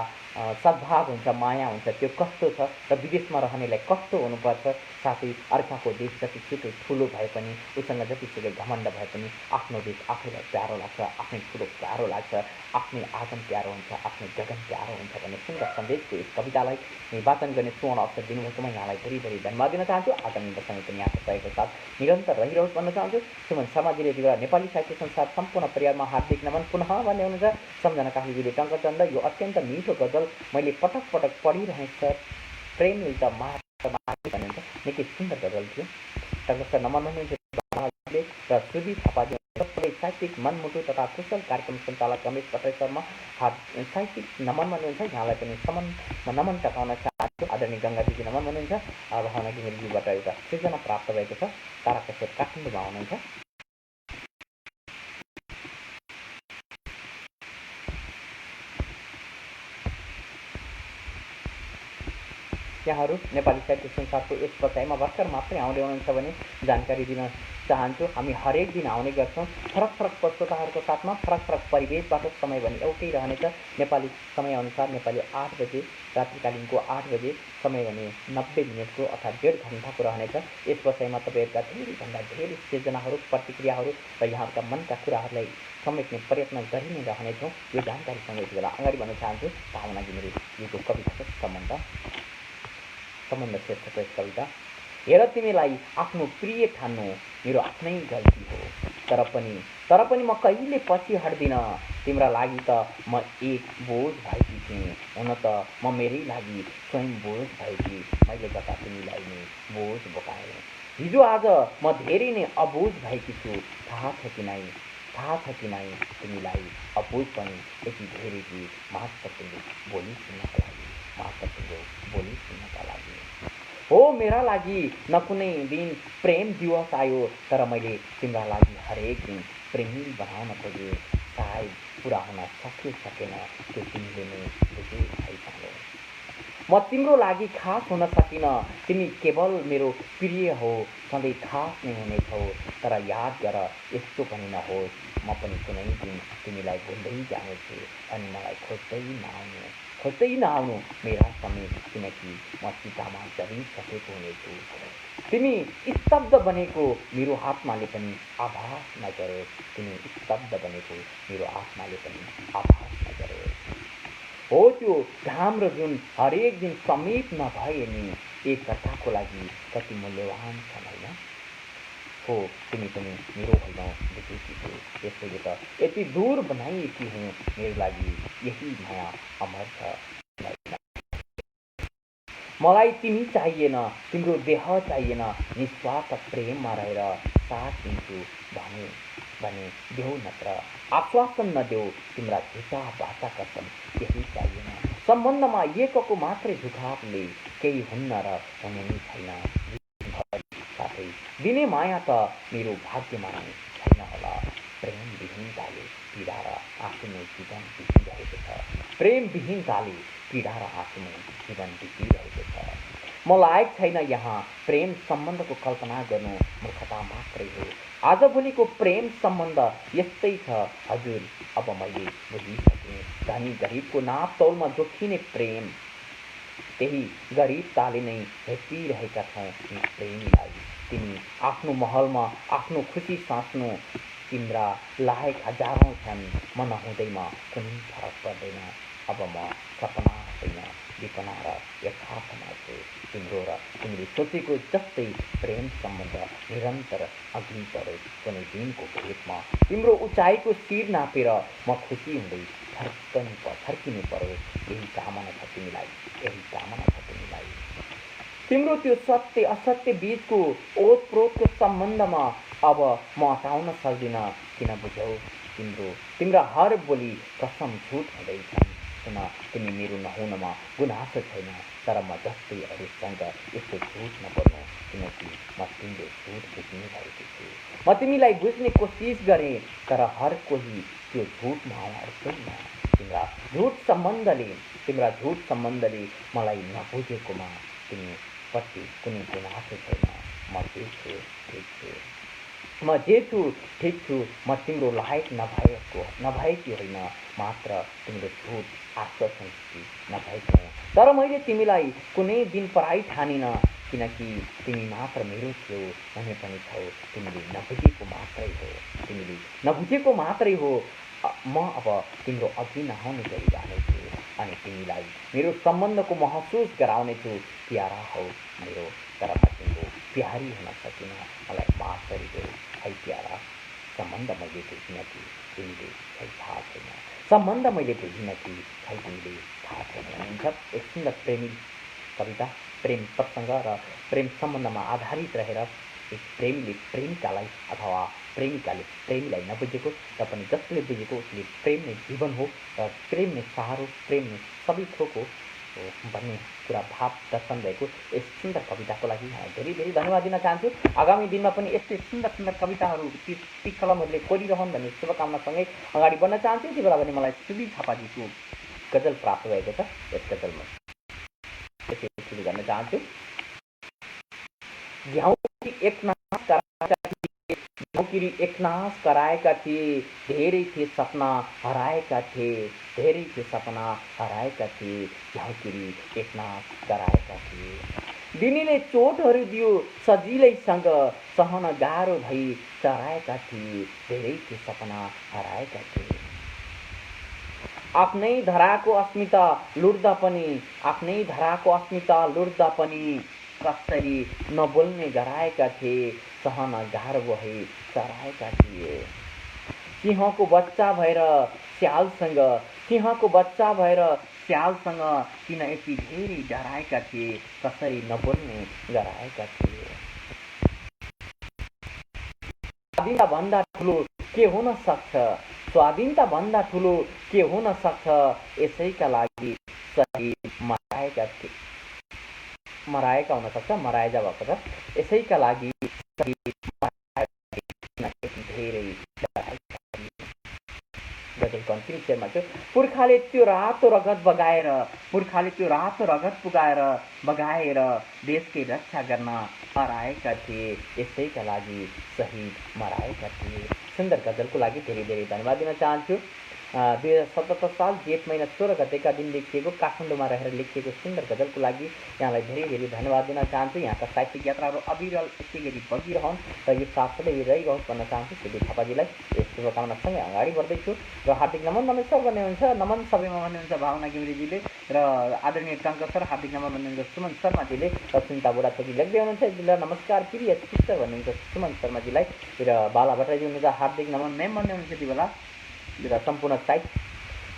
सद्भाव हुन्छ, माया हुन्छ, त्यो कस्तो छ र विदेशमा रहनेलाई कस्तो हुनुपर्छ। साथै अर्काको देश जति छिटो ठुलो भए पनि, उसँग जतिसुकै घमण्ड भए पनि आफ्नो देश आफैलाई प्यारो लाग्छ, आफ्नै ठुलो प्यारो लाग्छ, आफ्नै आँगन प्यारो हुन्छ, आफ्नै गगन प्यारो हुन्छ भन्ने सुन्दर सन्देशको यस कवितालाई वाचन गर्ने स्वर्ण अवसर दिनुभएकोमा यहाँलाई धेरै धेरै धन्यवाद दिन चाहन्छु। आगामी वर्षमा पनि यहाँको सहयोगको साथ निरन्तर रहिरहोस् भन्न चाहन्छु। सुमन शर्माजीले यति बेला नेपाली साहित्य संसार सम्पूर्ण परिवारमा हार्दिक नमन पुनः भन्ने हुनुहुन्छ। सम्झना काफी वीडियो टङ्कचन्द, यो अत्यन्त मिठो गजल मैले पटक पटक पढिरहेछ, प्रेम मिल्छ भन्नुहुन्छ। निकै सुन्दर गजल थियो। टङ्कसर नमन भन्नुहुन्छ र श्रुति थापाजी साहित्यिक मनमुटु तथा कुशल कार्यक्रम सञ्चालक रमेश भट्टराई शर्मा साहित्यिक नमन भन्नुहुन्छ। यहाँलाई पनि नमन टकाउन चाहन्छु। आदरणीय गङ्गाजीजी नमन भन्नुहुन्छ। भावना घिमिरेजीबाट एउटा सृजना प्राप्त भएको छ। ताराकश्यप काठमाडौँमा हुनुहुन्छ। यहाँहरू नेपाली साहित्य संसारको यस बसाइमा भर्खर मात्रै आउँदै हुनुहुन्छ भने जानकारी दिन चाहन्छु। हामी हरेक दिन आउने गर्छौँ, फरक फरक श्रोताहरूको साथमा, फरक फरक परिवेशबाट। समय भने एउटै रहनेछ, नेपाली समयअनुसार नेपाली 8 बजे, रात्रिकालीनको 8 बजे, समय भने 90 मिनटको अर्थात् 1.5 घन्टाको रहनेछ। यस बसाइमा तपाईँहरूका धेरैभन्दा धेरै सृजनाहरू, प्रतिक्रियाहरू र यहाँहरूका मनका कुराहरूलाई समेट्ने प्रयत्न गरि नै रहनेछौँ। यो जानकारीसँग यति बेला अगाडि बढ्न चाहन्छु। भावना घिमिरेजीको कविताको सम्बन्ध शीर्षकको यस कविता। हेर तिमीलाई आफ्नो प्रिय ठान्नु मेरो आफ्नै गल्ती हो, तर पनि म कहिले पछि हट्दिनँ। तिम्रा लागि त म एक बोझ भएकी थिएँ, हुन त म मेरै लागि स्वयं बोझ भएकी। मैले गर्दा तिमीलाई नै बोझ बोकाएँ। हिजो आज म धेरै नै अबोझ भएकी छु। थाहा छ कि नै तिमीलाई अबोझ पनि यति धेरै कि मात्र तिम्रो बोली सुन्नका लागि हो। मेरा लागि न कुनै दिन प्रेम दिवस आयो, तर मैले तिम्रा लागि हरेक दिन प्रेमी बनाउन खोजेँ। सायद पुरा हुन सकेन, त्यो तिमीले नै बुझे भाइसानो। म तिम्रो लागि खास हुन सकिनँ, तिमी केवल मेरो प्रिय हो, सधैँ खास नै हुनेछौ। तर याद गर यस्तो पनि नहोस्, म पनि कुनै दिन तिमीलाई भुल्दै जानेछु अनि मलाई खोज्दै नआउनु मेरा समेत, किनकि म चितामा जलिसकेको हुनेछु। तिमी स्तब्ध बनेको मेरो आत्माले पनि आभास नगरोस्, हो त्यो घाम र जुन हरेक दिन समीप नभए नि एक अर्काको लागि कति मूल्यवान छन् होइन। हो तिमी पनि मेरो होइन बुझेकी थिए, यसैले त यति दूर बनाइएकी हुँ मेरो लागि, यही माया अमर छ। मलाई तिमी चाहिएन, तिम्रो देह चाहिएन, निस्वार्थ प्रेममा रहेर साथ दिन्छु भने भने देऊ नत्र आश्वासन नदेऊ तिम्रा झुटा बाचा कसम केही चाहिएन सम्बन्धमा एकको मात्रै झुकावले केही हुन्न र हुने नै छैन साथै दिने माया त मेरो भाग्यमा नै छैन होला प्रेम विहीनताले पीडा र आँसुमै जीवन बितिरहेको छ प्रेम विहीनताले पीडा र आँसुमै जीवन बितिरहेको छ म लायक छैन यहाँ प्रेम सम्बन्धको कल्पना गर्नु मूर्खता मात्रै हो आजभोलिको प्रेम सम्बन्ध यस्तै छ हजुर अब मैले बुझिसकेँ धनी गरिबको नापतौलमा जोखिने प्रेम त्यही गरिबताले नै हेपिरहेका छौँ यी प्रेमीलाई तिमी आफ्नो महलमा आफ्नो खुसी साँच्नु तिम्रा लायक हजारौँ छन् म नहुँदैमा कुनै फरक पर्दैन अब म सपना होइन विपना र यथार्थमा छु तिम्रो र तिमीले सोचेको जस्तै प्रेम सम्बन्ध निरन्तर अघि बढोस् कुनै दिनको भेटमा तिम्रो उचाइको शिर नापेर म खुसी हुँदै छर्किनु परोस् यही कामना छ तिमीलाई यही कामना छ तिमीलाई तिम्रो त्यो सत्य असत्य बीचको ओतप्रोतको सम्बन्धमा अब म हटाउन सक्दिनँ किन बुझौ तिम्रा हर बोली कसम झुट हुँदैछन् सुन तिमी मेरो नहुनमा गुनासो छैन तर म जस्तै अरूसँग यस्तो झुट नबोल्नु किनकि म तिम्रो झुट बुझ्ने भएको छु म तिमीलाई बुझ्ने कोसिस गरेँ तर हर कोही त्यो झुटमा अड्दैन तिम्रा झुट सम्बन्धले मलाई नबुझेकोमा तिमी प्रति कुनै गुनासो छैन म जे छु ठिक छु म तिम्रो लायक नभएकी होइन मात्र तिम्रो झुट आश्वासन नभएको हो तर मैले तिमीलाई कुनै दिन पराई ठानिनँ किनकि तिमी मात्र मेरो छेउ हुने पनि छौ तिमीले नबुझेको मात्रै हो म अब तिम्रो अघि नआउने गरी जानेछु अनि तिमीलाई मेरो सम्बन्धको महसुस गराउनेछु प्यारा हौ मेरो तर म तिम्रो प्यारी हुन सकिनँ मलाई माफ गरिदेऊ है प्यारा सम्बन्ध मैले बुझिनँ कि तिमीले थाहा छैन सम्बन्ध मैले बुझिनँ कि तिमीले थाहा छैन भनिन्छ एक सुन्दर प्रेमी कविता प्रेम प्रसङ्ग र प्रेम सम्बन्धमा आधारित रहेर एक प्रेमीले प्रेमिकालाई अथवा प्रेमिकाले प्रेमीलाई नबुझेको र पनि जसले बुझेको उसले प्रेम नै जीवन हो र प्रेम नै सहारो प्रेम नै सबै थोक हो भन्ने कुरा भाव दर्शन भएको यस सुन्दर कविताको लागि धेरै धेरै धन्यवाद दिन चाहन्छु आगामी दिनमा पनि यस्तै सुन्दर सुन्दर कविताहरू ती कलमहरूले कोरिरहन् भन्ने शुभकामनासँगै अगाडि बढ्न चाहन्छु त्यति बेला पनि मलाई सुबीर थापाजीको गजल प्राप्त भएको छ यस गजलमा सुरु गर्न चाहन्छु घाउकिरी एकनाश कराएका थिए धेरै थिए सपना हराएका थिए घाउकिरी एकनाश कराएका थिए दिनीले चोटहरू दियो सजिलैसँग सहन गाह्रो भई चराएका थिए धेरै थिए सपना हराएका थिए आफ्नै धराको अस्मिता लुट्दा पनि कसरी नबोल्ने गराएका थिए सहन गाह्रो भई चराएका थिए सिंहको बच्चा भएर स्यालसँग किन यति धेरै डराएका थिए कसरी नबोल्ने गराएका थिए स्वाधीनता भन्दा ठुलो के हुन सक्छ यसैका लागि शहीद मराएका हुन सक्छ मराएजा भएको छ यसैका लागि धेरै गजलको अन्तिम शेरमा थियो पुर्खाले त्यो रातो रगत बगाएर देशकै रक्षा गर्न हराएका थिए यसैका लागि शहीद मराएका थिए सुन्दर गजलको लागि धेरै धेरै धन्यवाद दिन चाहन्छु 2077 साल जेठ महिना 16 गतेका दिन लेखिएको काठमाडौँमा रहेर लेखिएको सुन्दर गजलको लागि यहाँलाई धेरै धेरै धन्यवाद दिन चाहन्छु यहाँका साहित्यिक यात्राहरू अविरल यसै गरी बगिरहन् र यो साथ सधैँ रहिरहोस् भन्न चाहन्छु सुबीर थापाजीलाई यस शुभकामनासँगै अगाडि बढ्दैछु र हार्दिक नमन नमस्कार भन्ने हुन्छ नमन सबैमा भन्नुहुन्छ भावना घिमिरेजीले र आदरणीय टङ्क सर हार्दिक नमन भन्नुहुन्छ सुमन शर्माजीले र सुनिता बुढाथोकी लेख्दै हुनुहुन्छ जिल्ला नमस्कार प्रिय शिक्षक भन्नुहुन्छ सुमन शर्माजीलाई र बाला भट्टराजी हुनुहुन्छ हार्दिक नमन म्याम भन्ने हुनुहुन्छ त्यति बेला र सम्पूर्ण साहित्य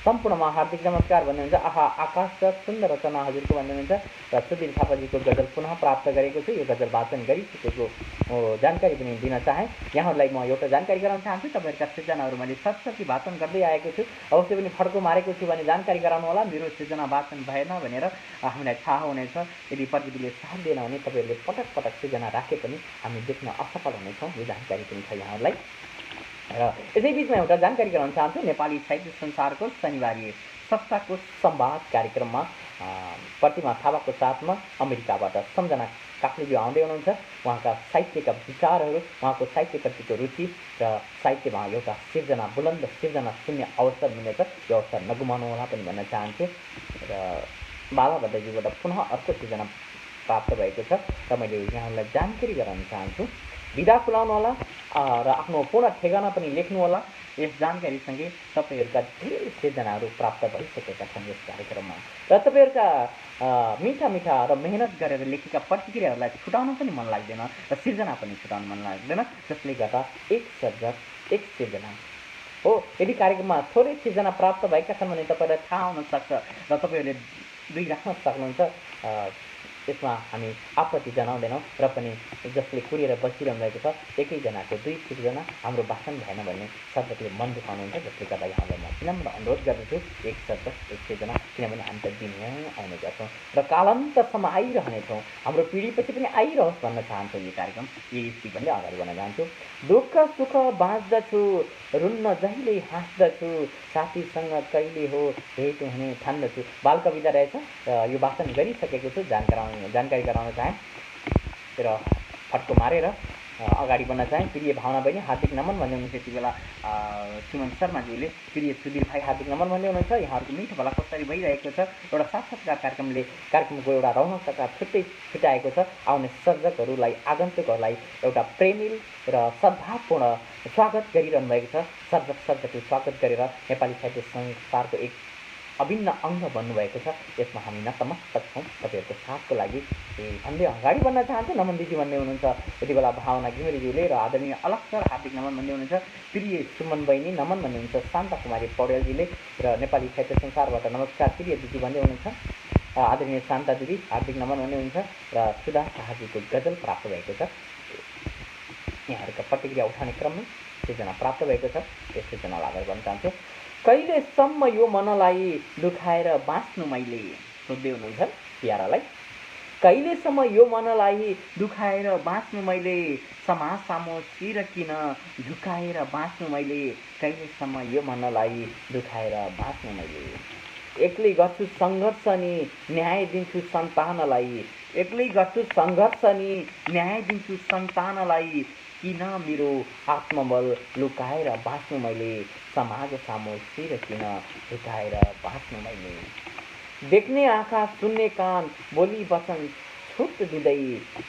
सम्पूर्णमा हार्दिक नमस्कार भन्ने हुन्छ। आहा आकाश र सुन्दर रचना हजुरको भन्ने हुन्छ र सुधीर थापाजीको गजल पुनः प्राप्त गरेको छु। यो गजल वाचन गरिसकेको जानकारी पनि दिन चाहे। यहाँहरूलाई म एउटा जानकारी गराउन चाहन्छु। तपाईँहरूका सृजनाहरू मैले सतसकी वाचन गर्दै आएको छु। अवश्य पनि फड्को मारेको छु भने जानकारी गराउनु होला। मेरो सृजना वाचन भएन भनेर हामीलाई थाहा हुनेछ। यदि प्रविधिले साथ दिएन भने तपाईँहरूले पटक पटक सृजना राखे पनि हामी देख्न असफल हुनेछौँ। यो जानकारी पनि छ यहाँहरूलाई। र यसै बिचमा एउटा जानकारी गराउन चाहन्छु। नेपाली साहित्य संसारको शनिबारी सप्ताहको संवाद कार्यक्रममा प्रतिमा थापाको साथमा अमेरिकाबाट सम्झना काफ्लेज्यू आउँदै हुनुहुन्छ। उहाँका साहित्यका विचारहरू, उहाँको साहित्यप्रतिको रुचि र साहित्यमा एउटा सिर्जना, बुलन्द सिर्जना सुन्ने अवसर मिलेछ। यो अवसर नगुमाउनुहोला पनि भन्न चाहन्छु। र बाला भद्रजीबाट पुनः अर्को सिर्जना प्राप्त भएको छ र मैले यहाँहरूलाई जानकारी गराउन चाहन्छु। विधा खुलाउनु होला र आफ्नो पूर्ण ठेगाना पनि लेख्नु होला। यस जानकारीसँगै तपाईँहरूका धेरै सिर्जनाहरू प्राप्त भइसकेका छन् यस कार्यक्रममा र तपाईँहरूका मिठा मिठा र मेहनत गरेर लेखेका प्रतिक्रियाहरूलाई छुटाउन पनि मन लाग्दैन र सिर्जना पनि छुटाउन मन लाग्दैन। जसले गर्दा एक सर्जक एक सिर्जना हो। यदि कार्यक्रममा थोरै सिर्जना प्राप्त भएका छन् भने तपाईँलाई थाहा हुनसक्छ र तपाईँहरूले दुई राख्न सक्नुहुन्छ। यसमा हामी आपत्ति जनाउँदैनौँ र पनि जसले कुरेर बसिरहनु भएको छ एकैजनाको दुई सिर्जना हाम्रो भाषण भएन भन्ने सर्जकले मन दुखाउनुहुन्छ। जसले गर्दा यहाँलाई म विनम्र अनुरोध गर्दछु एक सर्जक एक सिर्जना, किनभने हामी त दिनै आउने गर्छौँ र कालान्तसम्म आइरहनेछौँ। हाम्रो पिँढीपछि पनि आइरहोस् भन्न चाहन्छौँ। यो कार्यक्रम यही भन्दै अगाडि बढ्न चाहन्छु। दुःख सुख बाँच्दछु, रुन्न जहिले हाँस्दछु, साथीसँग कहिले हो भेट हुने ठान्दछु। बाल कविता रहेछ र यो वाचन गरिसकेको छु। जानकारी गराउन चाहेँ र फट्को मारेर अगाडि बढ्न चाहेँ। प्रिय भावना बहिनी हार्दिक नमन भन्दै हुनुहुन्छ। यति बेला सुमन शर्माज्यूले प्रिय सुधीर भाइ हार्दिक नमन भन्दै हुनुहुन्छ। यहाँहरूको मिठो भला कसरी भइरहेको छ। एउटा साक्षात्कार कार्यक्रमको एउटा रौनकता छुट्याएको छ। आउने सर्जकहरूलाई, आगन्तुकहरूलाई एउटा प्रेमिल र सद्भावपूर्ण स्वागत गरिरहनु भएको छ। सर्जकले स्वागत गरेर नेपाली साहित्य संसारको एक अभिन्न अङ्ग बन्नुभएको छ। यसमा हामी नतमस्तक छौँ। तपाईँहरूको साथको लागि भन्दै अगाडि बढ्न चाहन्छु। नमन दिदी भन्दै हुनुहुन्छ। यति बेला भावना घिमिरेज्यूले र आदरणीय अलग सर हार्दिक नमन भन्दै हुनुहुन्छ। प्रिय सुमन बहिनी नमन भन्दै हुनुहुन्छ। शान्ता कुमारी पौडेलजीले र नेपाली साहित्य संसारबाट नमस्कार प्रिय दिदी भन्दै हुनुहुन्छ। आदरणीय शान्ता दिदी हार्दिक नमन भन्दै हुनुहुन्छ र सुधा शाहजीको गजल प्राप्त भएको छ। यहाँहरूका प्रतिक्रिया उठाउने क्रममै सूचना प्राप्त भएको छ। यस सूचनालाई अगाडि बढ्न चाहन्छु। कहिलेसम्म यो मनलाई दुखाएर बाँच्नु मैले, सोध्दै हुनुहुन्छ प्यारालाई। कहिलेसम्म यो मनलाई दुखाएर बाँच्नु मैले, समाज सामु शिर किन झुकाएर बाँच्नु मैले, कहिलेसम्म यो मनलाई दुखाएर बाँच्नु मैले। एक्लै गर्छु सङ्घर्ष नि न्याय दिन्छु सन्तानलाई, एक्लै गर्छु सङ्घर्ष नि न्याय दिन्छु सन्तानलाई, किन मेरो आत्मबल लुकाएर बाँच्नु मैले, समाज सामु शिर किन झुकाएर बाँच्नु मैले। देख्ने आँखा सुन्ने कान बोली वचन छुट दिँदै,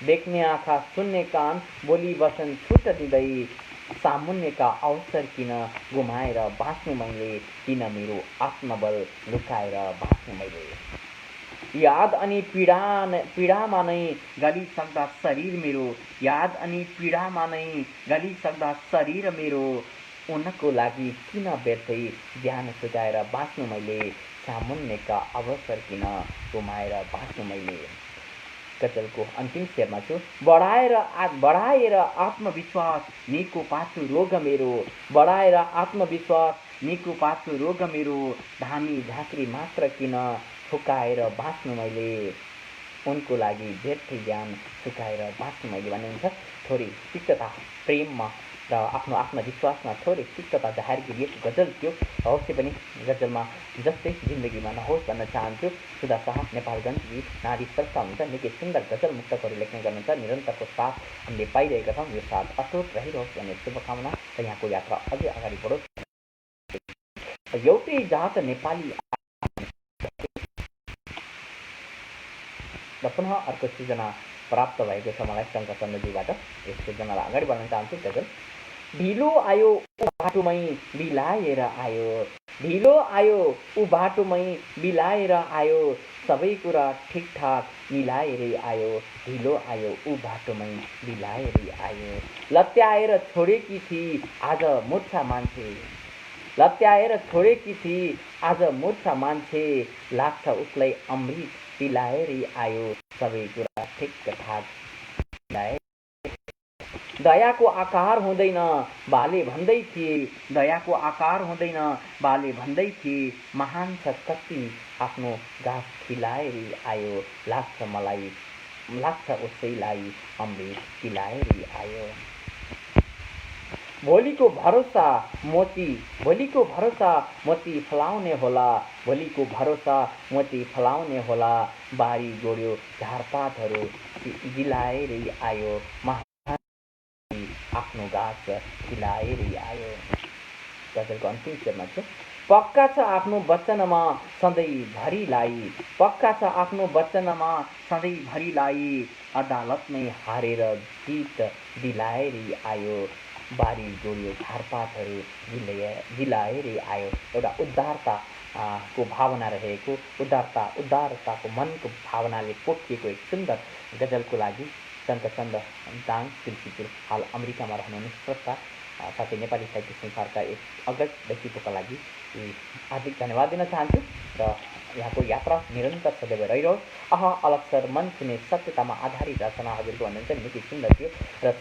देख्ने आँखा सुन्ने कान बोली वचन छुट दिँदै, सामुन्यका अवसर किन गुमाएर बाँच्नु मैले, किन मेरो आत्मबल लुकाएर बाँच्नु मैले। याद अनि पीडामा नै गलिसक्दा शरीर मेरो, याद अनि पीडामा नै गलिसक्दा शरीर मेरो, उनको लागि किन व्यर्थै ज्ञान सुझाएर बाँच्नु मैले, सामुन्यका अवसर किन गुमाएर बाँच्नु मैले। गजलको अन्तिम शेरमा छु। बढाएर आत्मविश्वास निको पाछु रोग मेरो, बढाएर आत्मविश्वास निको पाछु रोग मेरो, धामी झाँक्री मात्र किन फुकाएर बाँच्नु मैले, उनको लागि व्यर्थै ज्ञान सुकाएर बाँच्नु मैले भन्नुहुन्छ। थोरै तिक्तता प्रेममा र आफ्नो आत्मविश्वासमा थोरै तिक्तता जाहेर गरिएको गजल थियो। अवश्य पनि गजलमा जस्तै जिन्दगीमा नहोस् भन्न चाहन्छु। सुधा शाह नेपालगञ्ज गीत नारी संस्था हुन्छ। निकै सुन्दर गजल मुक्तकहरू लेख्ने गर्नुहुन्छ। निरन्तरको साथ हामीले पाइरहेका छौँ। यो साथ अटुट रहिरहोस् भन्ने शुभकामना र यहाँको यात्रा अझै अगाडि बढोस्। एउटै जात नेपाली र पुनः अर्को सृजना प्राप्त भएको छ मलाई शङ्कर चन्द्रजीबाट। यस सृजनालाई अगाडि बढाउन चाहन्छु। गजल ढिलो आयो ऊ बाटोमै बिलाएर आयो, ढिलो आयो ऊ बाटोमै बिलाएर आयो, सबै कुरा ठिकठाक मिलाएरै आयो, ढिलो आयो ऊ बाटोमै बिलाएरै आयो। लत्याएर छोडेकी थिई आज मुर्छा मान्छे, लत्याएर छोडेकी थिई आज मूर्छा मान्छे लाग्छ उसलाई अमृत पिलाएरै आयो सबै कुरा ठिकठाक मिलाए। दयाको आकार हुँदैन बाले भन्दै थिए, दयाको आकार हुँदैन बाले भन्दै थिए, महान छ कति आफ्नो गाँस खिलाएरै आयो लाग्छ उसैलाई अमृत पिलाएरै आयो। भोलिको भरोसा मोती फलाउने होला, भोलिको भरोसा मोती फलाउने होला, बारी जोड्यो झारपातहरू जिलाएरै आयो, आफ्नो गाँस खिलाएरै आयो। गजलको अन्तिम शेरमा छ, पक्का छ आफ्नो वचनमा सधैँभरिलाई, पक्का छ आफ्नो वचनमा सधैँभरिलाई, अदालतमै हारेर जित दिलाएरै आयो, बारी जोड्यो झारपातहरू जिलाएरै आयो। एउटा उदारता को भावना रहेको, उदारताको मनको भावनाले पोखिएको एक सुन्दर गजलको लागि चन्द्रचन्द दाङ तुलसीपुर हाल अमेरिकामा रहनुहुने स्रष्टा साथै नेपाली साहित्य संसारका एक अग्रज व्यक्तित्वका लागि हार्दिक धन्यवाद दिन चाहन्छु र यहाँको यात्रा निरन्तर सदैव रहिरहोस्। अलक्षर मन छुने सत्यतामा आधारित रचना हजुरको भन्नुहुन्छ निकै सुन्दर थियो र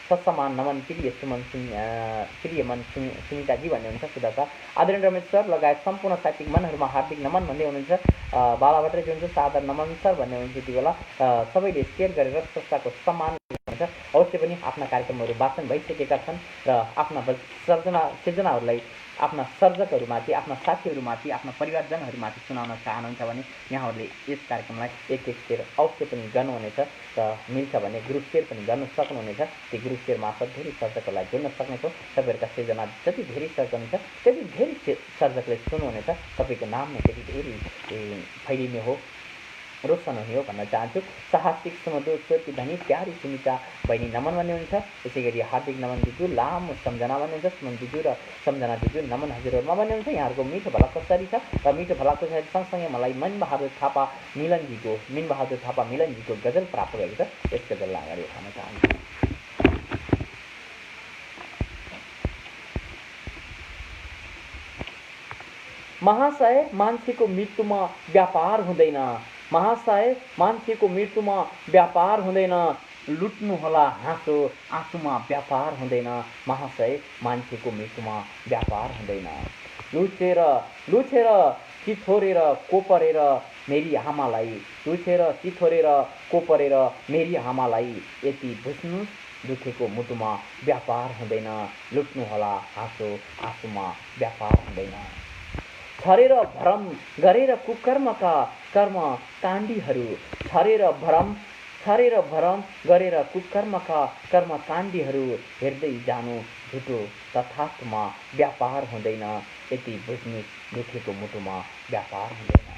ससमान नमन प्रिय मन सुनिताजी भन्ने हुनुहुन्छ सुधाका आदरणीय रमेश सर लगायत सम्पूर्ण साहित्यिक मनहरूमा हार्दिक नमन भन्दै हुनुहुन्छ। बाला भट्टराईजी हुनुहुन्छ सादर नमन सर भन्ने हुनुहुन्छ यति बेला सबैले सेयर गरेर संस्थाको सम्मान हुन्छ। अवश्य पनि आफ्ना कार्यक्रमहरू वाचन भइसकेका छन् र आफ्ना सिर्जनाहरूलाई आफ्ना सर्जकहरूमाथि, आफ्ना साथीहरूमाथि, आफ्ना परिवारजनहरूमाथि सुनाउन चाहनुहुन्छ भने यहाँहरूले यस कार्यक्रमलाई एक सेयर अवश्य पनि गर्नुहुनेछ र मिल्छ भने ग्रुप सेयर पनि गर्न सक्नुहुनेछ। त्यो ग्रुप सेयर मार्फत धेरै सर्जकहरूलाई जोड्न सक्नेछौँ। तपाईँहरूका सिर्जना जति धेरै सर्जनुहुन्छ त्यति धेरै सर्जकले सुन्नुहुनेछ। तपाईँको नाम नै त्यति धेरै फैलिने हो, रोशन हुने हो भन्न चाहन्छु। साहसिक सुमधुर स्वरकी धनी प्यारी सुमिता बहिनी नमन भन्ने हुन्छ। त्यसै गरी हार्दिक नमन दिजु, लामो सम्झना भन्नुहुन्छ। सुमन दिजु र सम्झना दिजु नमन हजुरहरूमा भन्ने हुन्छ। यहाँहरूको मिठो भला कसरी छ र मिठो भला कसरी सँगसँगै मलाई मिनबहादुर थापा मिलनजीको गजल प्राप्त भएको छ। यस गजललाई अगाडि उठाउन चाहन्छु। महाशय मान्छेको मृत्युमा व्यापार हुँदैन, महाशय मान्छेको मृत्युमा व्यापार हुँदैन, लुट्नु होला हाँसो आँसुमा व्यापार हुँदैन, महाशय मान्छेको मृत्युमा व्यापार हुँदैन। लुछेर चिथोरेर कोपरेर मेरी आमालाई, लुछेर चिथोरेर कोपरेर मेरी आमालाई, यति बुझ्नुहोस् दुखेको मुटुमा व्यापार हुँदैन, लुट्नु होला हाँसो आँसुमा व्यापार हुँदैन। छरेर भ्रम गरेर कुकर्मका कर्म काण्डीहरू, छरेर भ्रम गरेर कुकर्मका कर्म काण्डीहरू, हेर्दै जानु झुटो तथार्थमा व्यापार हुँदैन, यति बुझ्नु दुखेको मुटुमा व्यापार हुँदैन।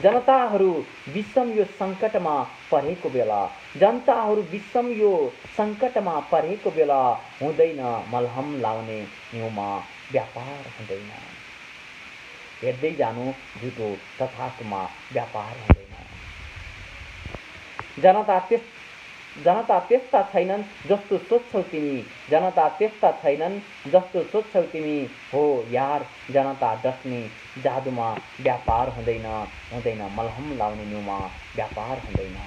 जनताहरू विषम यो सङ्कटमा परेको बेला, जनताहरू विषम यो सङ्कटमा परेको बेला, हुँदैन मलहम लाउने न्युमा व्यापार हुँदैन, हेर्दै जानु झुटो तथार्थमा व्यापार हुँदैन। जनता त्यस्ता छैनन् जस्तो सोच्छौ तिमी, जनता त्यस्ता छैनन् जस्तो सोच्छौ तिमी, हो यार जनता डस्ने जादुमा व्यापार हुँदैन, हुँदैन मलहम लाउने न्युमा व्यापार हुँदैन।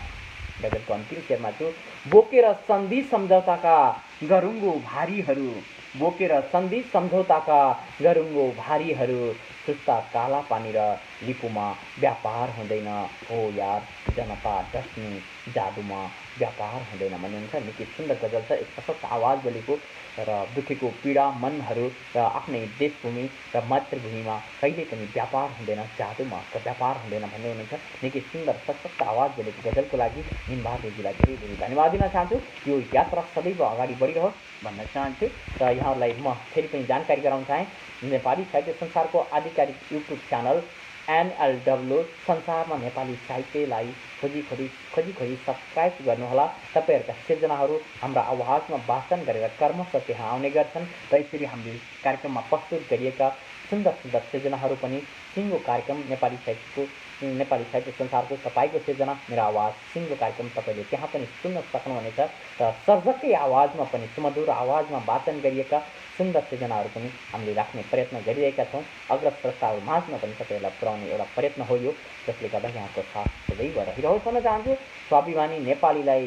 गजलको अन्तिम शेरमा छु, बोकेर सन्धि सम्झौताका गरुङ्गो भारीहरू, बोकेर सन्धि सम्झौताका गरुङ्गो भारीहरू, सुस्ता काला पानी र लिपुमा व्यापार हुँदैन, हो यार जनता डस्ने जादुमा व्यापार हुँदैन भन्नुहुन्छ। निकै सुन्दर गजल छ, एक सशक्त आवाज बोलेको र दुखेको पीडा मनहरू र आफ्नै देशभूमि र मातृभूमिमा कहिले पनि व्यापार हुँदैन, जादुमा व्यापार हुँदैन भन्ने हुनुहुन्छ। निकै सुन्दर सशक्त आवाज बोलेको गजलको लागि मिनबहादुरजीलाई धेरै धेरै धन्यवाद दिन चाहन्छु। यो यात्रा सदैव अगाडि बढिरहोस् भन्न चाहन्छु र यहाँहरूलाई म फेरि पनि जानकारी गराउन चाहेँ, नेपाली साहित्य संसारको आधिकारिक युट्युब च्यानल NLW संसारमा नेपाली साहित्यलाई खोजी सब्सक्राइब गर्नुहोला। तपाईँहरूका सिर्जनाहरू हाम्रा आवाजमा वाचन गरेर कर्मशः त्यहाँ आउने गर्छन् र यसरी हामीले कार्यक्रममा प्रस्तुत गरिएका सुन्दर सुन्दर सिर्जनाहरू पनि सिङ्गो कार्यक्रम नेपाली साहित्यको नेपाली साहित्य संसारको तपाईँको सिर्जना मेरो आवाज सिङ्गो कार्यक्रम तपाईँले त्यहाँ पनि सुन्न सक्नुहुनेछ र सर्जकै आवाजमा पनि सुमधुर आवाजमा वाचन गरिएका सुन्दर सिर्जनाहरू पनि हामीले राख्ने प्रयत्न गरिरहेका छौँ। अग्रस्रष्टाहरू माझमा पनि तपाईँहरूलाई पुर्याउने एउटा प्रयत्न हो यो, जसले गर्दा यहाँको साथ सदैव रहिरहोस् भन्न चाहन्छु। स्वाभिमानी नेपालीलाई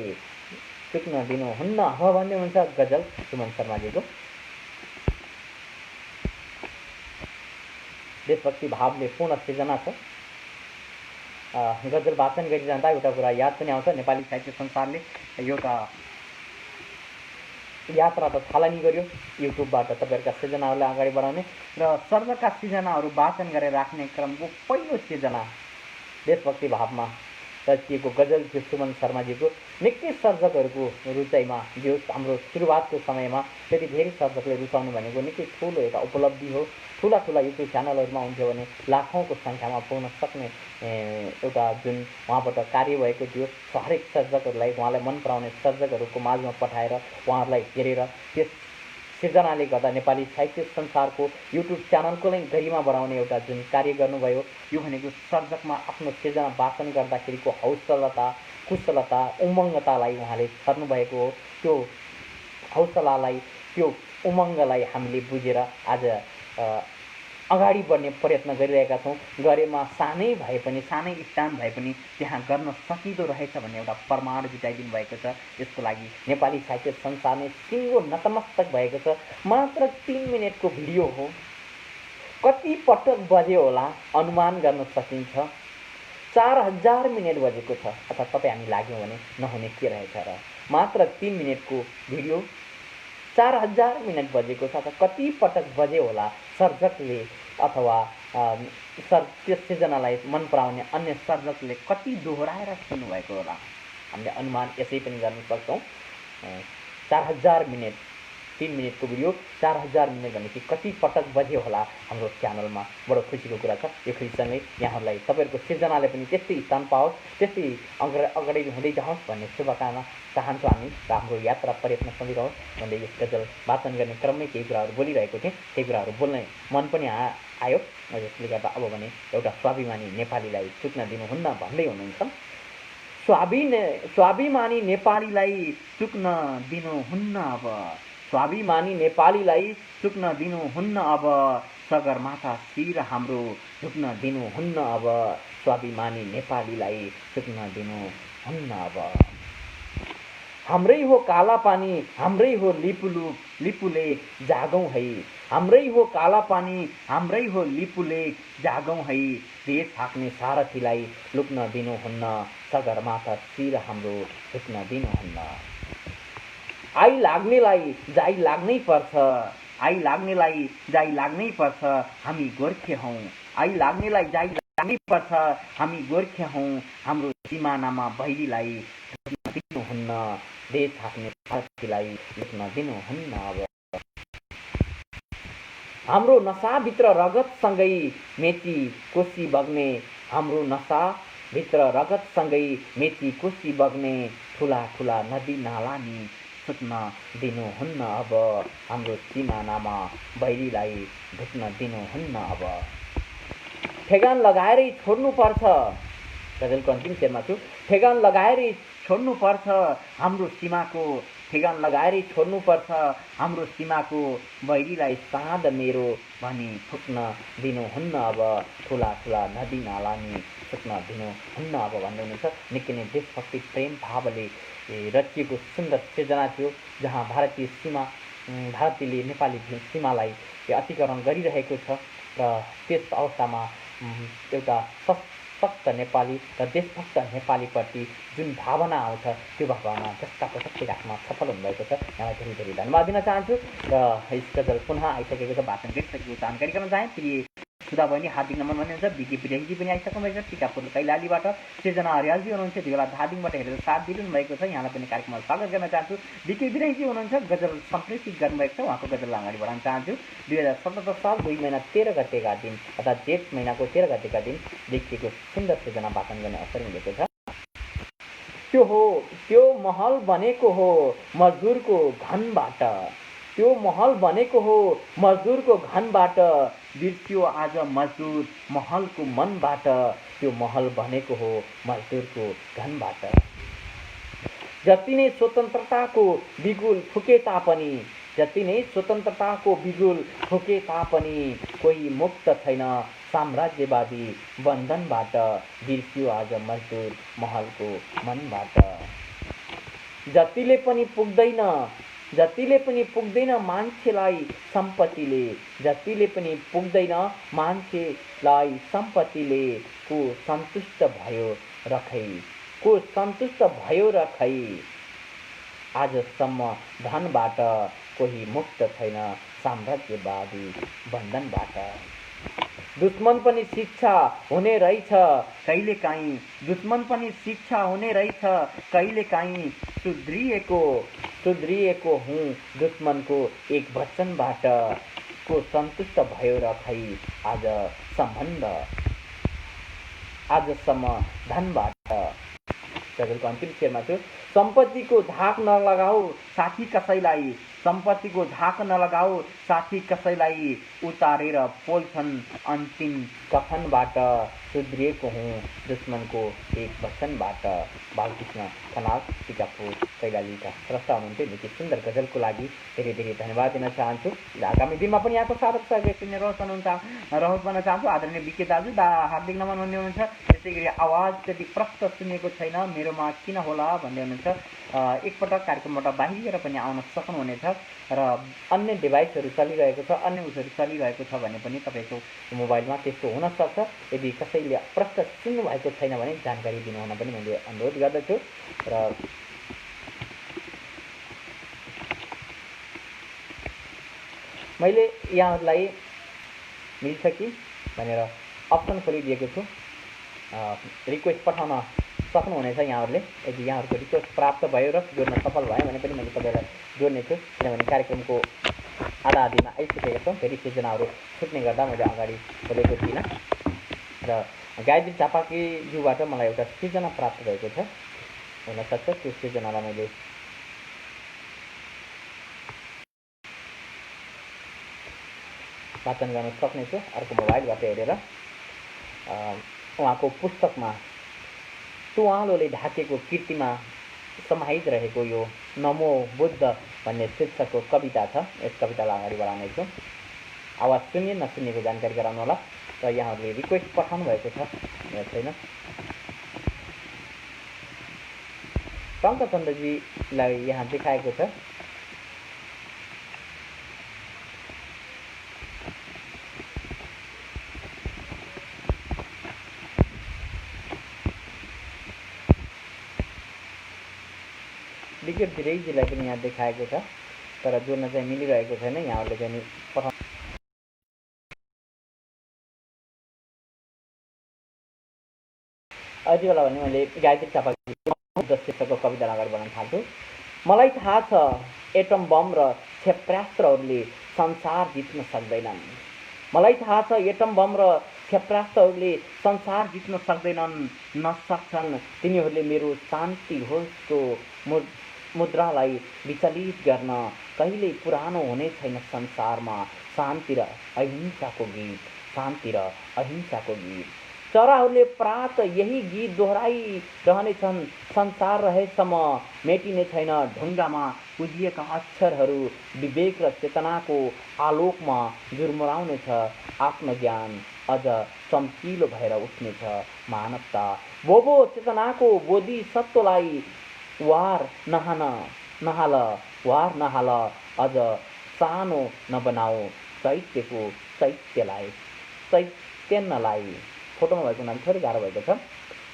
चुक्न दिनुहुन्न हो भन्ने हुन्छ गजल सुमन शर्माजीको। देशभक्ति भावले पूर्ण सिर्जना छ। गजल वाचन गरिरहँदा एउटा कुरा याद पनि आउँछ, नेपाली साहित्य संसारले एउटा यात्रा त थालनी गर्यो युट्युबबाट तपाईँहरूका सिर्जनाहरूलाई अगाडि बढाउने र सर्जका सिर्जनाहरू वाचन गरेर राख्ने क्रमको पहिलो सिर्जना देशभक्ति भावमा रचिएको गजल थियो सुमन शर्माजीको। निकै सर्जकहरूको रुचाइमा जो हाम्रो सुरुवातको समयमा त्यति धेरै सर्जकले रुचाउनु भनेको निकै ठुलो एउटा उपलब्धि हो। ठुला ठुला युट्युब च्यानलहरूमा हुन्थ्यो भने लाखौँको सङ्ख्यामा पुग्न सक्ने एउटा जुन उहाँबाट कार्य भएको थियो, हरेक सर्जकहरूलाई उहाँलाई मन पराउने सर्जकहरूको माझमा पठाएर उहाँहरूलाई हेरेर त्यस सिर्जनाले गर्दा नेपाली साहित्य संसारको युट्युब च्यानलकोलाई गरिमा बढाउने एउटा जुन कार्य गर्नुभयो, यो भनेको सर्जकमा आफ्नो सिर्जना वाचन गर्दाखेरिको हौसलता, कुशलता, उमङ्गतालाई उहाँले छर्नुभएको हो। त्यो हौसलालाई, त्यो उमङ्गलाई हामीले बुझेर आज अगाडि बढ्ने प्रयत्न गरिरहेका छौँ। गरेमा सानै भए पनि, सानै स्थान भए पनि त्यहाँ गर्न सकिँदो रहेछ भन्ने एउटा प्रमाण जुटाइदिनु भएको छ। यसको लागि नेपाली साहित्य संसारले सिङ्गो नतमस्तक भएको छ। मात्र 3 मिनटको भिडियो हो, कति पटक बज्यो होला अनुमान गर्न सकिन्छ। 4000 मिनट बजेको छ। अथवा तपाईँ हामी लाग्यौँ भने नहुने के रहेछ र। मात्र 3 मिनटको भिडियो 4000 मिनट बजेको छ। त कति पटक बज्यो होला सर्जकले अथवा त्यस सिर्जनालाई मन पराउने अन्य सर्जकले कति दोहोऱ्याएर सुन्नुभएको होला। हामीले अनुमान यसै पनि गर्न सक्छौँ। 4000 मिनट, 3 मिनटको भिडियो 4000 मिनट भनेपछि कति पटक बज्यो होला हाम्रो च्यानलमा। बडो खुसीको कुरा छ। यो खुसीसँगै यहाँहरूलाई तपाईँहरूको सिर्जनाले पनि त्यस्तै स्थान पाओस्, त्यस्तै अगाडि हुँदै जाओस् भन्ने शुभकामना चाहन्छौँ हामी र हाम्रो यात्रा प्रयत्न सकिरहोस् भन्दै यस गजल वाचन गर्ने क्रममै केही कुराहरू बोलिरहेको थिएँ। केही कुराहरू बोल्ने मन पनि आयो। जसले गर्दा अब भने एउटा स्वाभिमानी नेपालीलाई चुक्न दिनुहुन्न भन्दै हुनुहुन्छ। स्वाभिमानी नेपालीलाई चुक्न दिनुहुन्न अब, स्वाभिमानी नेपालीलाई चुक्न दिनुहुन्न अब, सगरमाथा शिर हाम्रो झुक्न दिनुहुन्न अब, स्वाभिमानी नेपालीलाई चुक्न दिनुहुन्न अब। हाम्रै हो काला पानी, हाम्रै हो लिपुले जागौँ है, हाम्रै हो काला पानी, हाम्रै हो लिपुले जागौँ है, देश हाँक्ने सारथीलाई लुक्न दिनुहुन्न, सगरमाथा शिर हाम्रो झुक्न दिनुहुन्न। आई लाग्नेलाई जाई लाग्नै पर्छ, आई लाग्नेलाई जाई लाग्नै पर्छ, हामी गोर्खे हौँ, आई लाग्नेलाई जाई लाग्नै पर्छ, हामी गोर्खे हौँ, हाम्रो सिमानामा भैरीलाई लुक्न दिनुहुन्न, देश हाँक्ने सारथीलाई लुक्न दिनुहुन्न अब। हाम्रो नसाभित्र रगतसँगै मेची कोसी बग्ने, हाम्रो नसाभित्र रगतसँगै मेची कोसी बग्ने, ठुला ठुला नदी नाला नि सुत्न दिनुहुन्न अब, हाम्रो सिमानामा भैरीलाई ढुक्न दिनुहुन्न अब। ठेगान लगाएरै छोड्नुपर्छ, गजलको अन्तिम शेरमा छु, ठेगान लगाएरै छोड्नुपर्छ हाम्रो सीमाको, ठेगान लगाएरै छोड्नुपर्छ हाम्रो सीमाको, भैरीलाई साँध मेरो भनी फुक्न दिनुहुन्न अब, ठुला ठुला नदी नाला नि सुत्न दिनुहुन्न अब भन्दै हुनुहुन्छ। निकै नै देशभक्ति प्रेम भावले रचिएको सुन्दर सिर्जना थियो, जहाँ भारतीयले नेपाली सीमालाई अतिक्रमण गरिरहेको छ र त्यस अवस्थामा एउटा सशक्त नेपाली र देशभक्त नेपालीप्रति जुन भावना आउँछ त्यो भावना जस्ता प्रत्यक्ष राख्न सफल हुनुभएको छ। यहाँलाई धेरै धेरै धन्यवाद दिन चाहन्छु र यस गजल पुनः आइसकेको छ, वाचन गरिसकेको जानकारी गर्न चाहे। प्रिय सुधा बहिनी हार्दिक नमन भन्नुहुन्छ। बिके पिराहीजी पनि आइसक्नु भएको छ। टिकापुर कैलालीबाट सृजना हरियालजी हुनुहुन्छ, त्यति बेला धादिङबाट हेरेर साथ दिनु भएको छ। यहाँलाई पनि कार्यक्रममा स्वागत गर्न चाहन्छु। बिके पिराहीजी हुनुहुन्छ, गजल सम्प्रेषित गर्नुभएको छ, उहाँको गजललाई अगाडि बढाउन चाहन्छु। 2017 साल 2 महिना 13 गतेका दिन अर्थात् जेठ महिनाको 13 गतेका दिन लेखिएको सुन्दर सृजना वाचन गर्ने अवसर मिलेको छ। त्यो महल बनेको हो मजदुरको घनबाट, त्यो महल बनेको हो मजदुरको घनबाट, बिर्सियो आज मजदुर महलको मनबाट, त्यो महल बनेको हो मजदुरको घनबाट। जति नै स्वतन्त्रताको बिगुल फुके तापनि, जति नै स्वतन्त्रताको बिगुल फुके तापनि कोही मुक्त छैन साम्राज्यवादी बन्धनबाट। बिर्सियो आज मजदुर महलको मनबाट। जतिले पनि पुग्दैन, जतिले पनि पुग्दैन मान्छेलाई सम्पत्तिले, जतिले पनि पुग्दैन मान्छेलाई सम्पत्तिले। को सन्तुष्ट भयो रखै, को सन्तुष्ट भयो रखै। आजसम्म धनबाट कोही मुक्त छैन साम्राज्यवादी बन्धनबाट। दुश्मन पनि शिक्षा हुने रहेछ कहिलेकाहीँ, दुश्मन पनि शिक्षा हुने रहेछ कहिलेकाहीँ। सुध्रिएको हुँ दुश्मनको एक वचनबाट। को सन्तुष्ट भयो र खै आज सम्बन्ध, आजसम्म धनबाट। गजलको अन्तिम शेरमा छु। सम्पत्तिको धाक नलगाऊ साथी कसैलाई, सम्पत्तिको धाक नलगाऊ साथी कसैलाई। उतारेर पोल्छन् अन्तिम कफनबाट। सुध्रिएको हुँ दुश्मनको एक वचनबाट। बालकृष्ण खनाल टिकापुर कैलालीका स्रष्टा हुनुहुन्थ्यो। निकै सुन्दर गजलको लागि धेरै धेरै धन्यवाद दिन चाहन्छु। आगामी दिनमा पनि यहाँको साधक सहयोगी रहोस् भन्न चाहन्छु। आदरणीय बिके दाजु हार्दिक नमन भन्दै हुनुहुन्छ। त्यसै गरी आवाज त्यति प्रष्ट सुनेको छैन मेरोमा किन होला भन्दै हुनुहुन्छ। एकपटक कार्यक्रमबाट बाहिर पनि आउन सक्नुहुनेछ र अन्य डिभाइसहरू चलिरहेको छ, अन्य उसहरू चलिरहेको छ भने पनि तपाईँको मोबाइलमा त्यस्तो हुनसक्छ। यदि कसैले प्रष्ट सुन्नुभएको छैन भने जानकारी दिनुहुन पनि मैले अनुरोध गर्दछु। र मैले यहाँहरूलाई मिल्छ कि भनेर अप्सन खोलिदिएको छु। रिक्वेस्ट पठाउन सक्नुहुनेछ यहाँहरूले। यदि यहाँहरूको रिक्वेस्ट प्राप्त भयो र जोड्न सफल भयो भने पनि मैले तपाईँलाई जोड्नेछु, किनभने कार्यक्रमको आधा आधीमा आइसकेका छौँ। फेरि सिर्जनाहरू छुट्ने गर्दा मैले अगाडि बोलेको थिइनँ र गायत्री झापाकीज्यूबाट मलाई एउटा सिर्जना प्राप्त भएको छ। हुनसक्छ त्यो सिर्जनालाई मैले वाचन गर्न सक्नेछु अर्को मोबाइलबाट हेरेर। उहाँको पुस्तकमा तुवालोले ढाकेको कीर्तिमा समाहित रहेको यो नमो बुद्ध भन्ने शीर्षकको कविता छ। यस कवितालाई अगाडि बढाउनेछु। आवाज सुनिए नसुनिएको जानकारी गराउनु होला। र यहाँहरूले रिक्वेस्ट पठाउनु भएको छ या छैन। टङ्कचन्द्रजीलाई यहाँ देखाएको छ। विज्ञप्ति धिरैजीलाई पनि यहाँ देखाएको छ, तर जोड्न चाहिँ मिलिरहेको छैन। यहाँहरूले चाहिँ पठाउनु अझै बेला भने मैले गायत्री झापाकी शीर्षकको कविता अगाडि बढाउन थाल्छु। मलाई थाहा छ एटम बम र क्षेपणास्त्रहरूले संसार जित्न सक्दैनन्। मलाई थाहा छ एटम बम र क्षेपणास्त्रहरूले संसार जित्न सक्दैनन्, नसक्छन्। तिनीहरूले मेरो शान्ति होसको मुद्रालाई विचलित गर्न। कहिल्यै पुरानो हुने छैन संसारमा शान्ति र अहिंसाको गीत, शान्ति र अहिंसाको गीत। चराहरूले प्रात यही गीत दोहोऱ्याइरहनेछन् संसार रहेसम्म। मेटिने छैन ढुङ्गामा उजिएका अक्षरहरू। विवेक र चेतनाको आलोकमा जुर्मुराउनेछ आत्मज्ञान। अझ चम्किलो भएर उठ्नेछ मानवता। बोबो चेतनाको बोधिसत्वलाई वार नहाल वार नहाल। अझ सानो नबनाऊ चैत्यलाई चैतन्यलाई। फोटोमा भएको नाम थोरै गाह्रो भएको छ।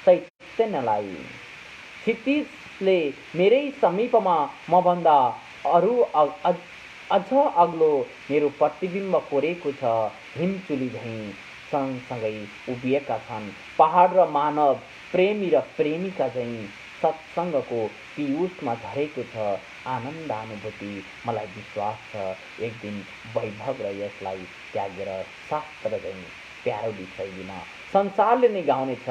चैतन्यलाई। क्षितिजले मेरै समीपमा मभन्दा अरू अझ अग्लो मेरो प्रतिबिम्ब कोरेको छ। हिमचुली झैँ सँगसँगै उभिएका छन् पहाड र मानव, प्रेमी र प्रेमिका झैँ सत्सङ्गको पियुषमा झरेको छ आनन्दानुभूति। मलाई विश्वास छ एक दिन वैभव र यसलाई त्यागेर शास्त्र झैँ प्यारो शैलीमा संसारले नै गाउनेछ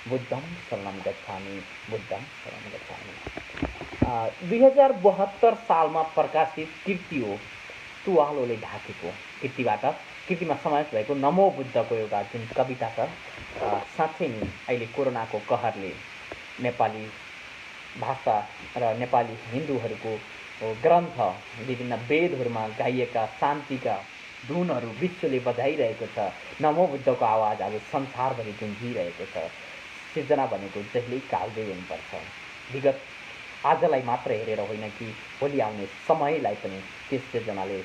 बुद्धम शरणम गच्छामि, बुद्धम शरणम गच्छामि। 2072 सालमा प्रकाशित कृति हो तुवालोले ढाकेको। कृतिबाट कृतिमा समावेश भएको नमो बुद्धको एउटा जुन कविता छ, साँच्चै नै अहिले कोरोनाको कहरले नेपाली भाषा र नेपाली हिन्दूहरूको ग्रन्थ, विभिन्न वेदहरूमा गाइएका शान्तिका धुनहरू विश्वले बजाइरहेको छ। नमो बुद्धको आवाज आज संसारभरि गुन्जिरहेको छ। सिर्जना भनेको जहिल्यै कालजयी हुनुपर्छ। विगत आजलाई मात्र हेरेर होइन कि भोलि आउने समयलाई पनि त्यस सिर्जनाले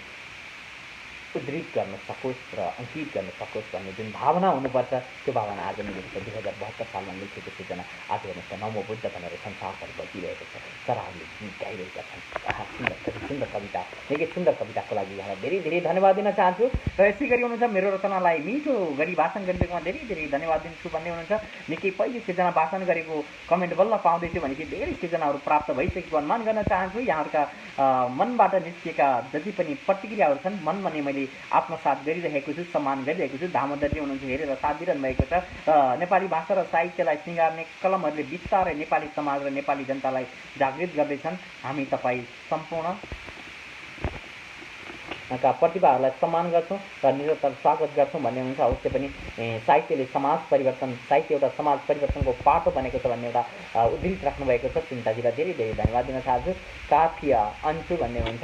उद्धृत गर्न सकोस् र अङ्कित गर्न सकोस् भन्ने जुन भावना हुनुपर्छ, त्यो भावना आज मिलेको छ। 2072 सालमा लेखेको सिर्जना आज हेर्नुहोस् त, नमो बुद्ध भनेर संसारभरि बजिरहेको छ। चराहरूले गीत गाइरहेका छन्। सुन्दर कविता, निकै सुन्दर कविताको लागि यहाँलाई धेरै धेरै धन्यवाद दिन चाहन्छु। र यसै गरी हुनुहुन्छ मेरो रचनालाई मिठो गरी वाचन गरिदिएकोमा धेरै धेरै धन्यवाद दिन्छु भन्ने हुनुहुन्छ। निकै पहिले सिर्जना वाचन गरेको कमेन्ट बल्ल पाउँदैछु भने कि धेरै सिर्जनाहरू प्राप्त भइसकेको अनुमान गर्न चाहन्छु। यहाँहरूका मनबाट निस्किएका जति पनि प्रतिक्रियाहरू छन्, मनमा नै मैले आत्मसात गरिरहेको छु, सम्मान गरिरहेको छु। दामोदरजी हुनुहुन्छ, हेरेर साथ दिइरहनु भएको छ। नेपाली भाषा र साहित्यलाई सिँगार्ने कलमहरूले बिस्तारै नेपाली समाज र नेपाली जनतालाई जागृत गर्दैछन्। हामी तपाईँ सम्पूर्णका प्रतिभाहरूलाई सम्मान गर्छौँ र निरन्तर स्वागत गर्छौँ भन्ने हुन्छ। अवश्य पनि साहित्यले समाज परिवर्तन, साहित्य एउटा समाज परिवर्तनको पाटो बनेको छ भन्ने एउटा उद्धृत राख्नुभएको छ। सुनिताजीलाई धेरै धेरै धन्यवाद दिन चाहन्छु। काफिया अन्चु भन्ने हुन्छ,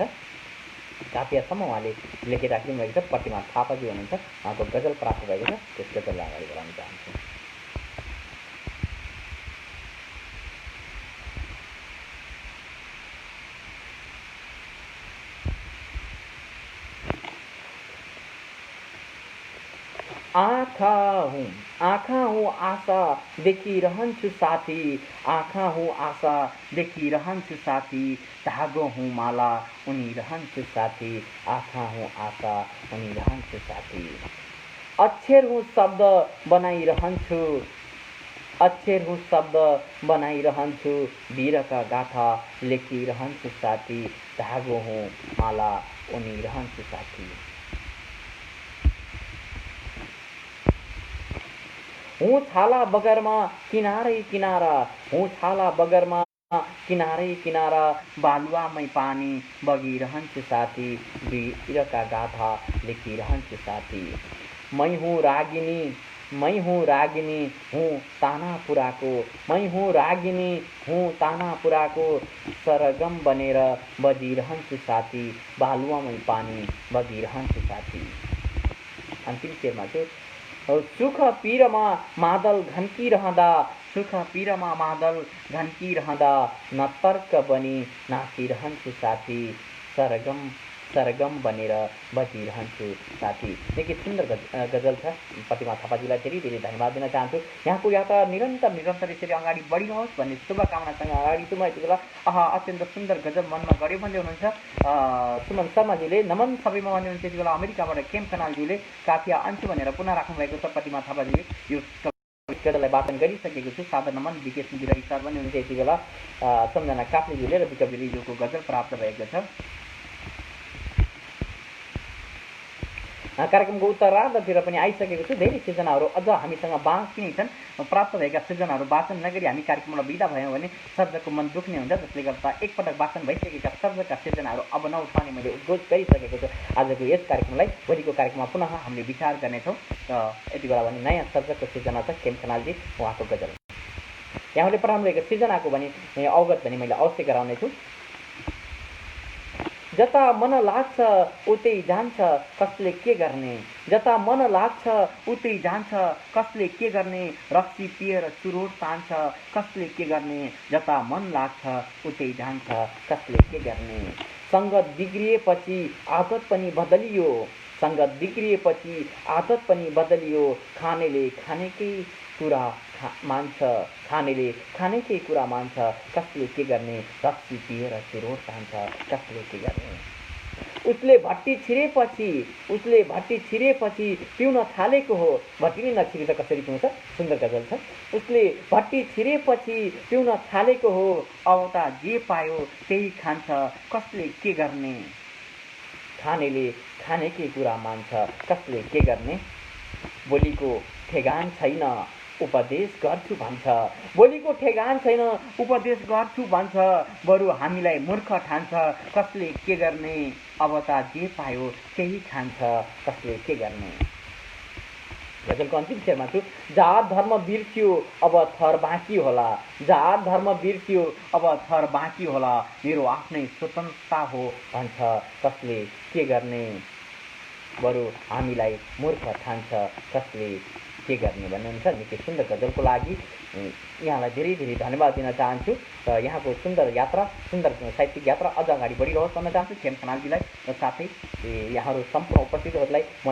काफियासम्म उहाँले लेखेर राखिदिनु भएको छ। प्रतिमा थापाजी हुनुहुन्छ, उहाँको गजल प्राप्त भएको छ, त्यस गजललाई अगाडि बढाउन चाहन्छु। आँखा हूँ आशा देखिरहन्छु साथी, आँखा हूँ आशा देखिरहन्छु साथी, धागो हूँ माला उनिरहन्छु साथी, आँखा हूँ आशा उनिरहन्छु साथी। अक्षर हूँ शब्द बनाइरहन्छु, अक्षर हूँ शब्द बनाइरहन्छु, वीरका गाथा लेखिरहन्छु साथी, धागो हूँ माला उनिरहन्छु साथी। हूँ छाला बगरमा किनारै किनारा, हूँ छाला बगरमा किनारै किनारा, बालुवामै पानी बगिरहन्छु साथी, वीरका गाथा लेखिरहन्छु साथी। मै हूँ रागिनी, मै हूँ रागिनी, हूँ तानापुराको, मै हूँ रागिनी, हूँ तानापुराको, सरगम बनेर बजिरहन्छु साथी, बालुवामै पानी बगिरहन्छु साथी। अन्तिम शेरमा चाहिँ सुख पीरमा मादल घन्किरहँदा, सुख पीरमा मादल घन्किरहँदा, न तर्क बनी नाचिरहन्छु साथी, सरगम बनेर बजिरहन्छु साथी। निकै सुन्दर गजल छ। प्रतिमा थापाजीलाई धेरै धेरै धन्यवाद दिन चाहन्छु। यहाँको यात्रा निरन्तर यसरी अगाडि बढिनुहोस् भन्ने शुभकामनासँग अगाडि छु म यति बेला। अत्यन्त सुन्दर गजल मनमा गऱ्यो भन्दै हुनुहुन्छ सुमन शर्माजीले। नमन सबैमा भन्दै हुनुहुन्छ। यति बेला अमेरिकाबाट केम कनालज्यूले काफिया अन्चु भनेर पुनः राख्नुभएको छ। प्रतिमा थापाजीले यो गजललाई वाचन गरिसकेको छु। सादर नमन विकेश बिरागी सर भन्ने हुनुहुन्छ। यति बेला सम्झना काफ्लेज्यूले र विकट बिरागीज्यूको गजल प्राप्त भएको छ। कार्यक्रमको उत्तरार्धतिर पनि आइसकेको छु। धेरै सिर्जनाहरू अझ हामीसँग बाँकी नै छन्। प्राप्त भएका सिर्जनाहरू वाचन नगरी हामी कार्यक्रमबाट बिदा भयौँ भने सर्जकको मन दुख्ने हुन्छ। जसले गर्दा एकपटक वाचन भइसकेका सर्जकका सिर्जनाहरू अब नउठाउने मैले उद्घोष गरिसकेको छु। आजको यस कार्यक्रमलाई भोलिको कार्यक्रममा पुनः हामीले विचार गर्नेछौँ। यति बेला भने नयाँ सर्जकको सिर्जना छ केम खनालजी, उहाँको गजल यहाँले पठाउनु भएको सिर्जनाको भने अवगत भने मैले अवश्य गराउनेछु। जता मन लाग्छ उतै जान्छ कसले के गर्ने, जता मन लाग्छ उतै जान्छ कसले के गर्ने, रक्सी पिएर चुरोट तान्छ कसले के गर्ने, जता मन लाग्छ उतै जान्छ कसले के गर्ने। सङ्गत बिग्रिएपछि आदत पनि बदलियो, सङ्गत बिग्रिएपछि आदत पनि बदलियो, खानेले खानेकै कुरा मान्छ, खानेले खानेकै कुरा मान्छ कसले के गर्ने, रक्सी पिएर चुरोट तान्छ कसले के गर्ने। उसले भट्टी छिरेपछि पिउन थालेको हो, भट्टी नै नछिरे त कसरी पिउँछ। सुन्दर गजल छ। उसले भट्टी छिरेपछि पिउन थालेको हो, अब त जे पायो त्यही खान्छ कसले के गर्ने, खानेले खानेकै कुरा मान्छ कसले के गर्ने। भोलिको ठेगान छैन, उपदेश गर्छु भन्छ। बोलीको ठेगान छैन, उपदेश गर्छु भन्छ, बरु हामीलाई मूर्ख ठान्छ। कसले के गर्ने, अब त जे पायो त्यही खान्छ, कसले के गर्ने। गजलको अन्तिम शेरमा छु। जात धर्म बिर्सियो अब थर बाँकी होला, जात धर्म बिर्सियो अब थर बाँकी होला, मेरो आफ्नै स्वतन्त्रता हो भन्छ, कसले के गर्ने, बरु हामीलाई मूर्ख ठान्छ, कसले के गर्ने भन्नुहुन्छ। निकै सुन्दर गजलको लागि यहाँलाई धेरै धेरै धन्यवाद दिन चाहन्छु र यहाँको सुन्दर यात्रा, सुन्दर साहित्यिक यात्रा अझ अगाडि बढिरहोस् भन्न चाहन्छु खेम खनालजीलाई र साथै यहाँहरू सम्पूर्ण उपस्थितहरूलाई म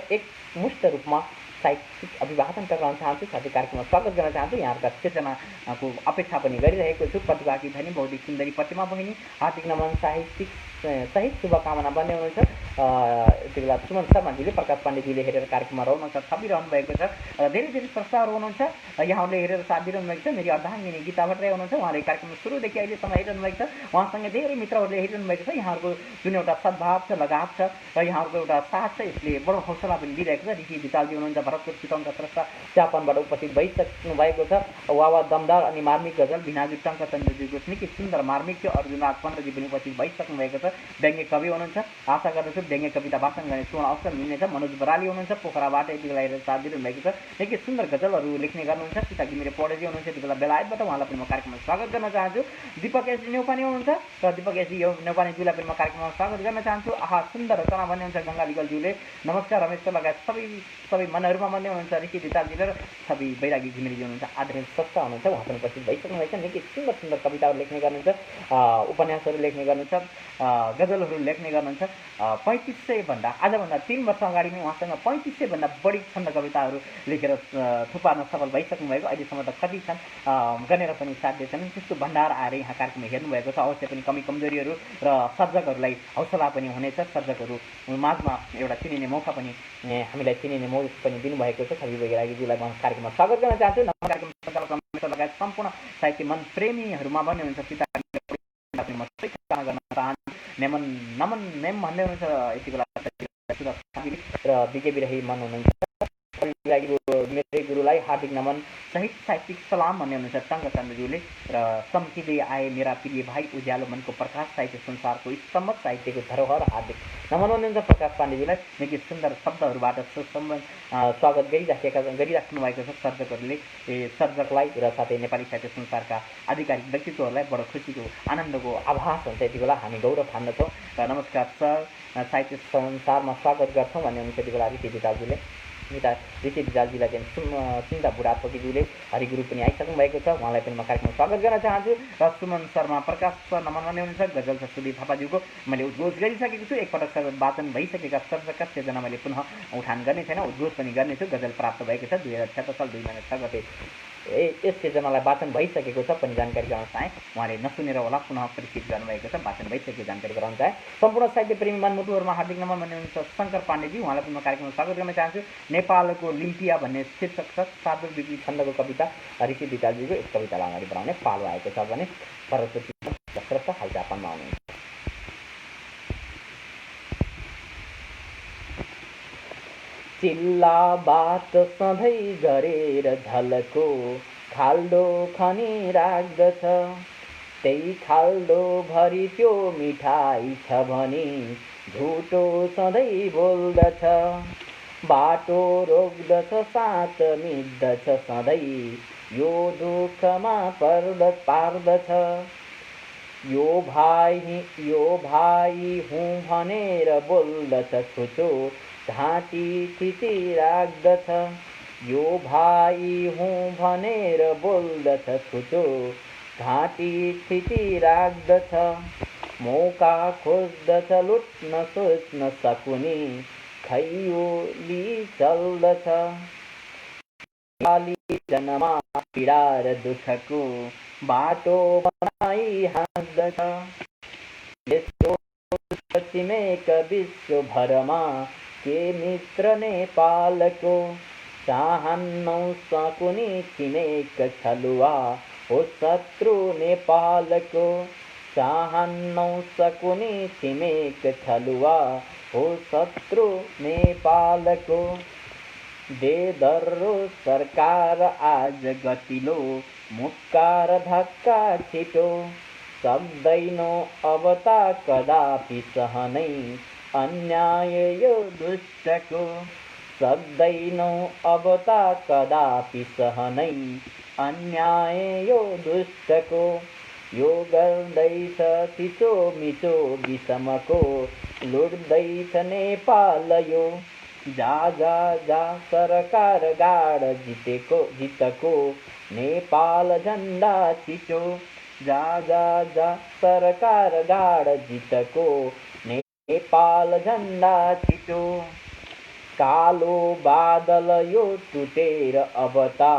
एकमुष्ट रूपमा साहित्यिक अभिवादन गर्न चाहन्छु, साथै कार्यक्रममा स्वागत गर्न चाहन्छु। यहाँहरूका सूचनाको अपेक्षा पनि गरिरहेको छु। प्रतिभागी धनी बौद्धिक सुन्दरी प्रतिमा बहिनी हार्दिक नमन, साहित्यिक सहित शुभकामना भन्ने हुनुहुन्छ। यति बेला सुमन शर्माजीले, प्रकाश पाण्डेजीले हेरेर कार्यक्रममा रहनुहुन्छ, छापिरहनु भएको छ र धेरै धेरै प्रस्तावहरू हुनुहुन्छ, यहाँहरूले हेरेर साथ दिइरहनु भएको छ। मेरी अर्धाङ्गिनी गीता भट्टराई हुनुहुन्छ, उहाँले कार्यक्रम सुरुदेखि अहिलेसम्म हेरिरहनु भएको छ। उहाँसँगै धेरै मित्रहरूले हेरिरहनु भएको छ। यहाँहरूको जुन एउटा सद्भाव छ, लगाव छ र यहाँहरूको एउटा साथ छ, यसले बडो हौसला पनि दिइरहेको छ। ऋषि विशालजी हुनुहुन्छ, भरतपुर चितवनका स्रष्टा जापानबाट उपस्थित भइसक्नु भएको छ। वावा दमदार अनि मार्मिक गजल भिनाजु टङ्कचन्द्रजीको निकै सुन्दर मार्मिक थियो। अर्जुन राज पन्थजी पनि उपस्थित भइसक्नु भएको छ। व्यङ्ग्य कवि हुनुहुन्छ, आशा गर्दछु व्यङ्ग्य कविता वाचन गर्ने सुवर्ण अवसर मिल्नेछ। मनोज बराली हुनुहुन्छ, पोखराबाट यति बेला हेरेर साथ दिइरहनु भएको छ। निकै सुन्दर गजलहरू लेख्ने गर्नुहुन्छ। सीता घिमिरे पौडेलजी हुनुहुन्छ, यति बेला बेलायतबाट, उहाँलाई पनि म कार्यक्रममा स्वागत गर्न चाहन्छु। दीपक एसजी नेउपाने हुनुहुन्छ र दीपक एसजी नेउपानेज्यूलाई पनि म कार्यक्रममा स्वागत गर्न चाहन्छु। आहा सुन्दर रचना भन्ने हुन्छ गङ्गा लिगलज्यूले, नमस्कार रमेशको लगायत सबै मनहरूमा भन्ने हुनुहुन्छ। ऋषि विशालजीले र छवि बैरागी घिमिरेजी हुनुहुन्छ, आदरणीय स्रष्टा हुनुहुन्छ, उहाँ पनि उपस्थित भइसक्नु भएको छ। निकै सुन्दर सुन्दर कविताहरू लेख्ने गर्नुहुन्छ, उपन्यासहरू लेख्ने गर्नुहुन्छ, गजलहरू लेख्ने गर्नुहुन्छ। 3500 भन्दा आजभन्दा 3 वर्ष अगाडि नै उहाँसँग 3500 भन्दा बढी छन्द कविताहरू लेखेर थुपार्न सफल भइसक्नु भएको। अहिलेसम्म त कति छन् गनेर पनि साध्य छैन। त्यस्तो भण्डार आएर यहाँ कार्यक्रममा हेर्नुभएको छ। अवश्य पनि कमी कमजोरीहरू र सर्जकहरूलाई हौसला पनि हुनेछ। सर्जकहरू माझमा एउटा चिनिने मौका पनि हामीलाई चिनिने मौका पनि दिनुभएको छ। छवि बैरागीज्यूलाई म कार्यक्रममा स्वागत गर्न चाहन्छु। कार्यक्रम सञ्चालक लगायत सम्पूर्ण साहित्य मन प्रेमीहरूमा भन्ने हुन्छ सीता गर्न चाहन्छु। नमन नेम भन्दै हुनुहुन्छ, यति बेला र बिकेबी रही मन हुनुहुन्छ। मेरै गुरुलाई हार्दिक नमन, सहित साहित्यिक सलाम भन्ने हुनुहुन्छ टङ्कचन्द्रज्यूले र सम्किँदै आए मेरा प्रिय भाइ, उज्यालो मनको प्रकाश, साहित्य संसारको स्तम्भ, साहित्यको धरोहर, हार्दिक नमन भन्नुहुन्छ प्रकाश पाण्डेजीलाई। निकै सुन्दर शब्दहरूबाट स्वागत गरिराख्नु भएको छ सर्जकहरूले, सर्जकलाई र साथै नेपाली साहित्य संसारका आधिकारिक व्यक्तित्वहरूलाई बडो खुसीको आनन्दको आभास हुन्छ। यति बेला हामी गौरव ठान्दछौँ र नमस्कार सर, साहित्य संसारमा स्वागत गर्छौँ भन्ने हुनुहुन्छ यति बेला ऋषि विशालजीले। ऋषि विशालजीलाई चाहिँ चिन्ता बुढाथोकीज्यूले हरिगुरु पनि आइसक्नु भएको छ, उहाँलाई पनि म कार्यक्रममा स्वागत गर्न चाहन्छु। र सुमन शर्मा प्रकाश सर नमन भन्ने हुनुहुन्छ। गजल छ सुदीप थापाज्यूको, मैले उद्घोष गरिसकेको छु। एकपटक वाचन भइसकेका सर्जकका सिर्जना मैले पुनः उठान गर्ने छैन, उद्घोष पनि गर्नेछु। गजल प्राप्त भएको छ 2076 साल 2 महिना 6 गते यस सिर्जनालाई वाचन भइसकेको छ, पनि जानकारी गराउन चाहेँ। उहाँले नसुनेर होला, पुनः परिचित गर्नुभएको छ, वाचन भइसकेको जानकारी गराउन चाहेँ। सम्पूर्ण साहित्य प्रेमी मनमुटुहरूमा हार्दिक नमन भन्ने हुनुहुन्छ शङ्कर पाण्डेजी, उहाँलाई पनि म कार्यक्रममा स्वागत गर्न चाहन्छु। नेपालको लिम्पिया भन्ने शीर्षक छ साधु बिपी छन्दको कविता, ऋषि विशालजीको एक कवितालाई अगाडि बढाउने पालो आएको छ भने भरतपुर हाल जापानमा आउनुहुन्छ। चिल्ला बात सधैँ गरेर झलको खाल्डो खनी राख्दछ, त्यही खाल्डो भरि त्यो मिठाई छ भने झुटो सधैँ बोल्दछ। बाटो रोक्दछ, साथ मिट्दछ सधैँ, यो दुःखमा पार्दछ। यो भाइ हुँ भनेर बोल्दछ छुचो, घाँटी थिची राख्दछ। यो भाइ हुँ भनेर बोल्दछ छुचो, घाँटी थिची राख्दछ। मौका खोज्दछ लुट्न सोच्न सकुनी, खैयोली चल्दछ। जनमा पीडा र दुःखको बाटो बनाई हाँस्दछ। यस्तो छिमेक विश्वभरमा के मित्र नेपालको, चाहन्नौ सकुनी छिमेक छलुवा हो शत्रु नेपालको। चाहन्नौ सकुनी छिमेक छलुवा हो शत्रु नेपालको। दे दर्रो सरकार आज गतिलो, मुक्कार धक्का छिटो, सक्दैनौ अब त कदापि सहनै अन्याय यो दुष्टको, सक्दैनौ अब त कदापि सहनै अन्याय यो दुष्टको, यो गर्दैछ थिचोमिचो विषमको, लुट्दैछ नेपाल यो, जा जा जा सरकार गाड जितको नेपाल झन्डा छिटो, जा जा जा सरकार गाड जितको नेपाल झन्डा छिटो, कालो बादल यो टुटेर अब त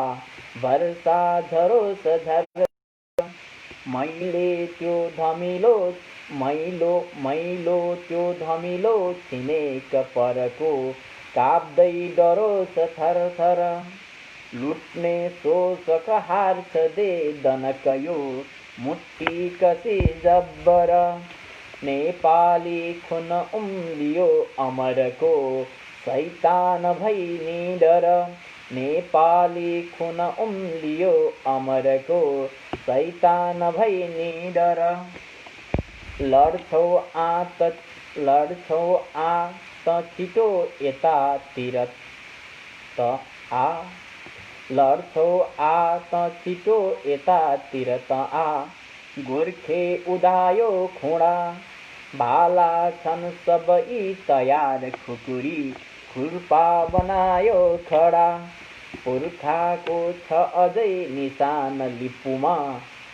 वर्षा झरोस झर, मैले त्यो धमिलो मैलो त्यो धमिलो छिमेक परको, काप्दै डरोस थरथर, लुट्ने शोषक हार्छ दे दनक यो, मुट्टी कसी जब्बर, नेपाली खुन उम्लियो अमरको, शैतान भई निडर, नेपाली खुन उम्लियो अमरको, शैतान भई निडर, लड्छौ आ त छिटो यतातिर त आ, लड्छौ आ त छिटो यतातिर त आ, गोर्खे उदायो खुडा, भाला छन् सबै तयार खुकुरी, खुर्पा बनायो खडा, पुर्खाको छ अझै निशान लिपुमा,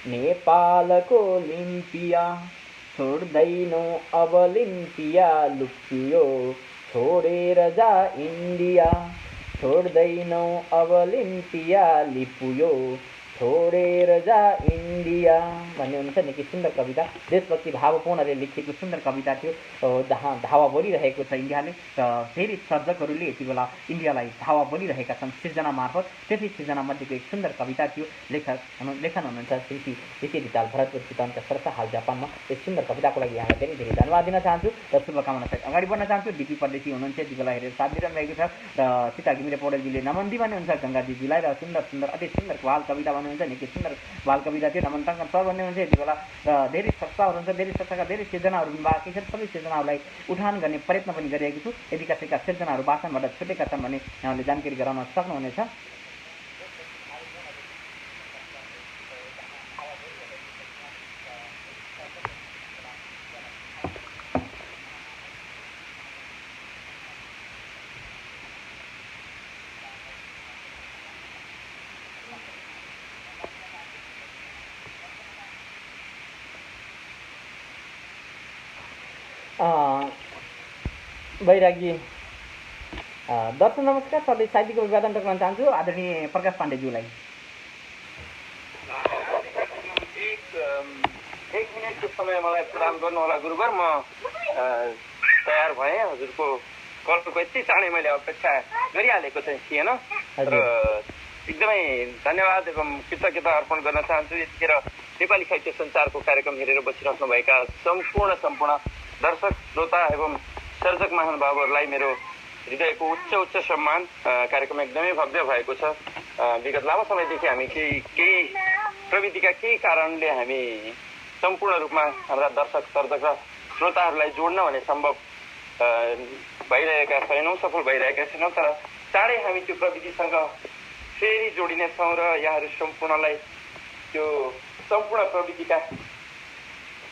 नेपालको लिम्पिया, छोड्दैनौ अब लिम्पिया लुप्यो, छोडेर जा इन्डिया, छोड्दैनौ अब लिम्पिया लिपुयो, छोडेर जा इन्डिया भन्ने हुन्छ। निकै सुन्दर कविता, देशभक्ति भावपूर्णले लेखिएको सुन्दर कविता थियो। धावा बोलिरहेको छ इन्डियाले र धेरै सर्जकहरूले यति बेला इन्डियालाई धावा बोलिरहेका छन् सिर्जना मार्फत। त्यसै सिर्जना मध्येको एक सुन्दर कविता थियो। लेखन हुनुहुन्छ श्री ऋषि रिजाल भरतपुर चितवनका सरसा, हाल जापानमा। यस सुन्दर कविताको लागि यहाँलाई धेरै धेरै धन्यवाद दिन चाहन्छु र शुभकामना सहित अगाडि बढ्न चाहन्छु। डिपी परदेशी हुनुहुन्छ, यति बेला हेरेर साथ दिइरहनु भएको छ र सीता घिमिरे पौडेलजीले नमन्दी भन्नुहुन्छ गङ्गाजीजीलाई र सुन्दर सुन्दर अति सुन्दर बाल कविता भन्नुहुन्छ। निकै सुन्दर बाल कविता थियो। नमन टङ्कन सर भन्ने हुन्छ यति बेला र धेरै संस्थाहरू हुन्छ, धेरै संस्थाका धेरै सिर्जनाहरू बाँकी छन्। सबै सिर्जनाहरूलाई उठान गर्ने प्रयत्न पनि गरिरहेको छु। यदि कसैका सिर्जनाहरू वाचनबाट छुटेका छन् भने यहाँले जानकारी गराउन सक्नुहुनेछ। बैरागी दर्शन नमस्कार सरले साहित्यको अभिवादन गर्न चाहन्छु आदरणीय प्रकाश पाण्डेज्यूलाई। एक मिनटको समय मलाई प्रदान गर्नु होला गुरुवर, म तयार भएँ। हजुरको कलको यति चाँडै मैले अपेक्षा गरिहालेको चाहिँ थिएन र एकदमै धन्यवाद एवं कृतज्ञता अर्पण गर्न चाहन्छु। यतिखेर नेपाली साहित्य सञ्चारको कार्यक्रम हेरेर बसिराख्नुभएका सम्पूर्ण दर्शक श्रोता एवं सर्जक महानुभावहरूलाई मेरो हृदयको उच्च सम्मान। कार्यक्रम एकदमै भव्य भएको छ। विगत लामो समयदेखि हामी केही प्रविधिका केही कारणले हामी सम्पूर्ण रूपमा हाम्रा दर्शक सर्जक र श्रोताहरूलाई जोड्न भने सम्भव भइरहेका छैनौँ, सफल भइरहेका छैनौँ। तर चाँडै हामी त्यो प्रविधिसँग फेरि जोडिनेछौँ र यहाँहरू सम्पूर्णलाई त्यो सम्पूर्ण प्रविधिका